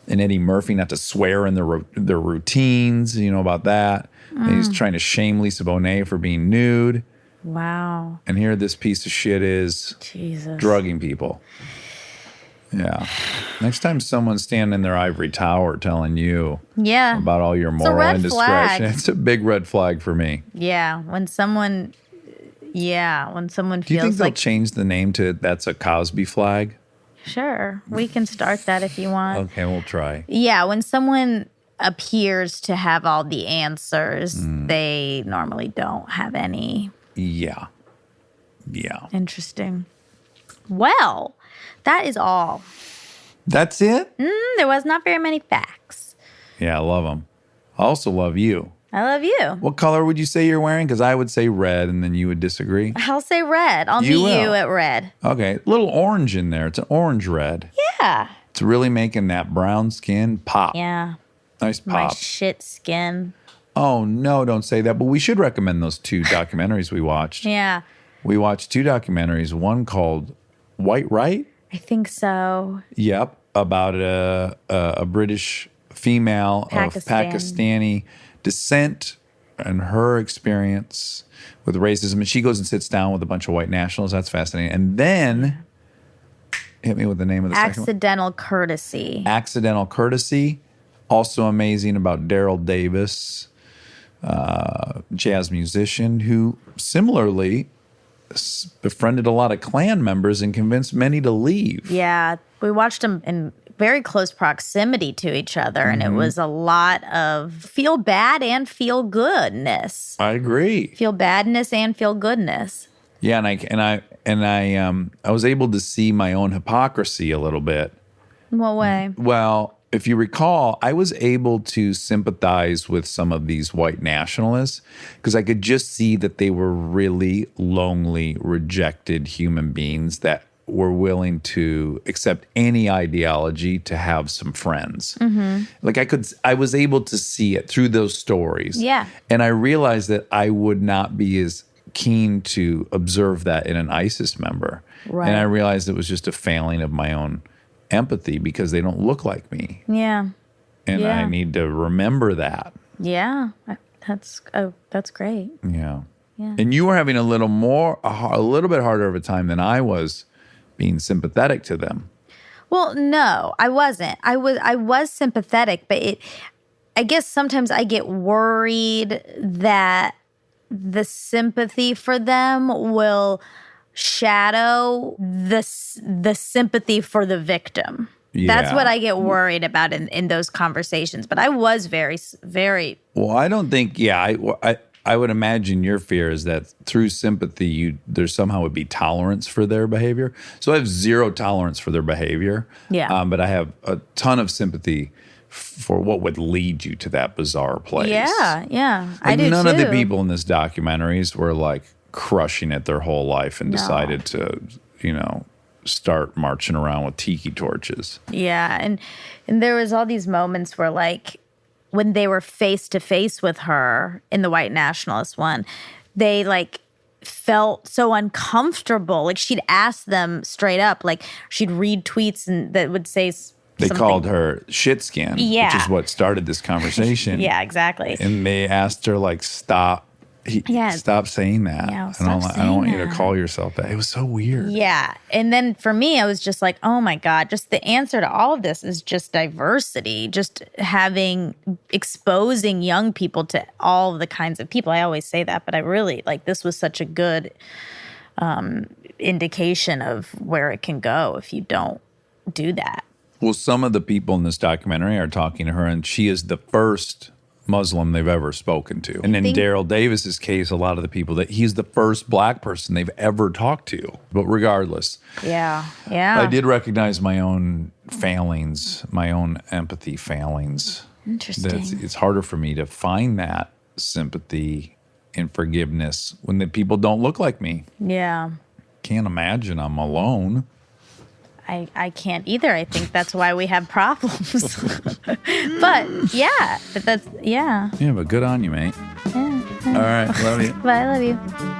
Eddie Murphy not to swear in their routines, about that. And he's trying to shame Lisa Bonet for being nude. Wow. And here this piece of shit is Jesus. drugging people. Yeah. Next time someone's standing in their ivory tower telling you Yeah. about all your a moral red indiscretion, flag. it's a big red flag for me. Yeah. When someone Do you think feels they'll like, change the name to That's a Cosby Flag? sure, we can start that if you want. Okay, we'll try. Yeah. When someone appears to have all the answers, they normally don't have any. Yeah. Yeah. Interesting. Well, that is all. That's it? There was not very many facts. Yeah, I love them. I also love you. I love you. What color would you say you're wearing? Because I would say red, and then you would disagree. I'll say red. I'll You meet you will. at red. Okay, little orange in there. It's an orange red. Yeah. It's really making that brown skin pop. Yeah. Nice My pop. shit skin. Oh, no, don't say that. But we should recommend those 2 documentaries we watched. Yeah. We watched 2 documentaries, one called White Right. I think so. Yep, about a British female of Pakistani descent and her experience with racism. And she goes and sits down with a bunch of white nationals. That's fascinating. And then, hit me with the name of the second one. Accidental Courtesy. Accidental Courtesy. Also amazing about Daryl Davis, jazz musician who similarly befriended a lot of Klan members and convinced many to leave. Yeah. We watched them in very close proximity to each other, and it was a lot of feel bad and feel goodness. I agree. Feel badness and feel goodness. Yeah, I was able to see my own hypocrisy a little bit. In what way? Well, if you recall, I was able to sympathize with some of these white nationalists because I could just see that they were really lonely, rejected human beings that were willing to accept any ideology to have some friends. Like I was able to see it through those stories. Yeah. And I realized that I would not be as keen to observe that in an ISIS member. Right. And I realized it was just a failing of my own empathy because they don't look like me. Yeah. And Yeah. I need to remember that. Yeah. That's great. Yeah. Yeah. And you were having a little bit harder of a time than I was being sympathetic to them. Well, no, I wasn't. I was sympathetic, but I guess sometimes I get worried that the sympathy for them will shadow the sympathy for the victim. That's Yeah. what I get worried about in those conversations. But I was very, very. Well, I don't think, I would imagine your fear is that through sympathy, there somehow would be tolerance for their behavior. So I have zero tolerance for their behavior. Yeah. But I have a ton of sympathy for what would lead you to that bizarre place. Yeah, yeah. I Like do none too. of the people in this documentaries were like crushing it their whole life and No. decided to, start marching around with tiki torches. Yeah, and there was all these moments where, like, when they were face to face with her in the white nationalist one, they like felt so uncomfortable. Like she'd ask them straight up, like she'd read tweets and that would say They something. called her shit skin, Yeah. which is what started this conversation. Yeah, exactly. And they asked her like, stop saying that. Yeah, I stop don't want saying you to that. call yourself that. It was so weird. Yeah. And then for me, I was just like, oh my God, just the answer to all of this is just diversity, just exposing young people to all of the kinds of people. I always say that, but I really, like, this was such a good indication of where it can go if you don't do that. Well, some of the people in this documentary are talking to her, and she is the first Muslim they've ever spoken to. And in Daryl Davis's case, a lot of the people that he's the first black person they've ever talked to. But regardless, Yeah. Yeah. I did recognize my own failings, my own empathy failings. Interesting. It's harder for me to find that sympathy and forgiveness when the people don't look like me. Yeah. Can't imagine I'm alone. I can't either. I think that's why we have problems. But yeah, Yeah, but good on you, mate. Yeah. All right, love you. Bye, I love you.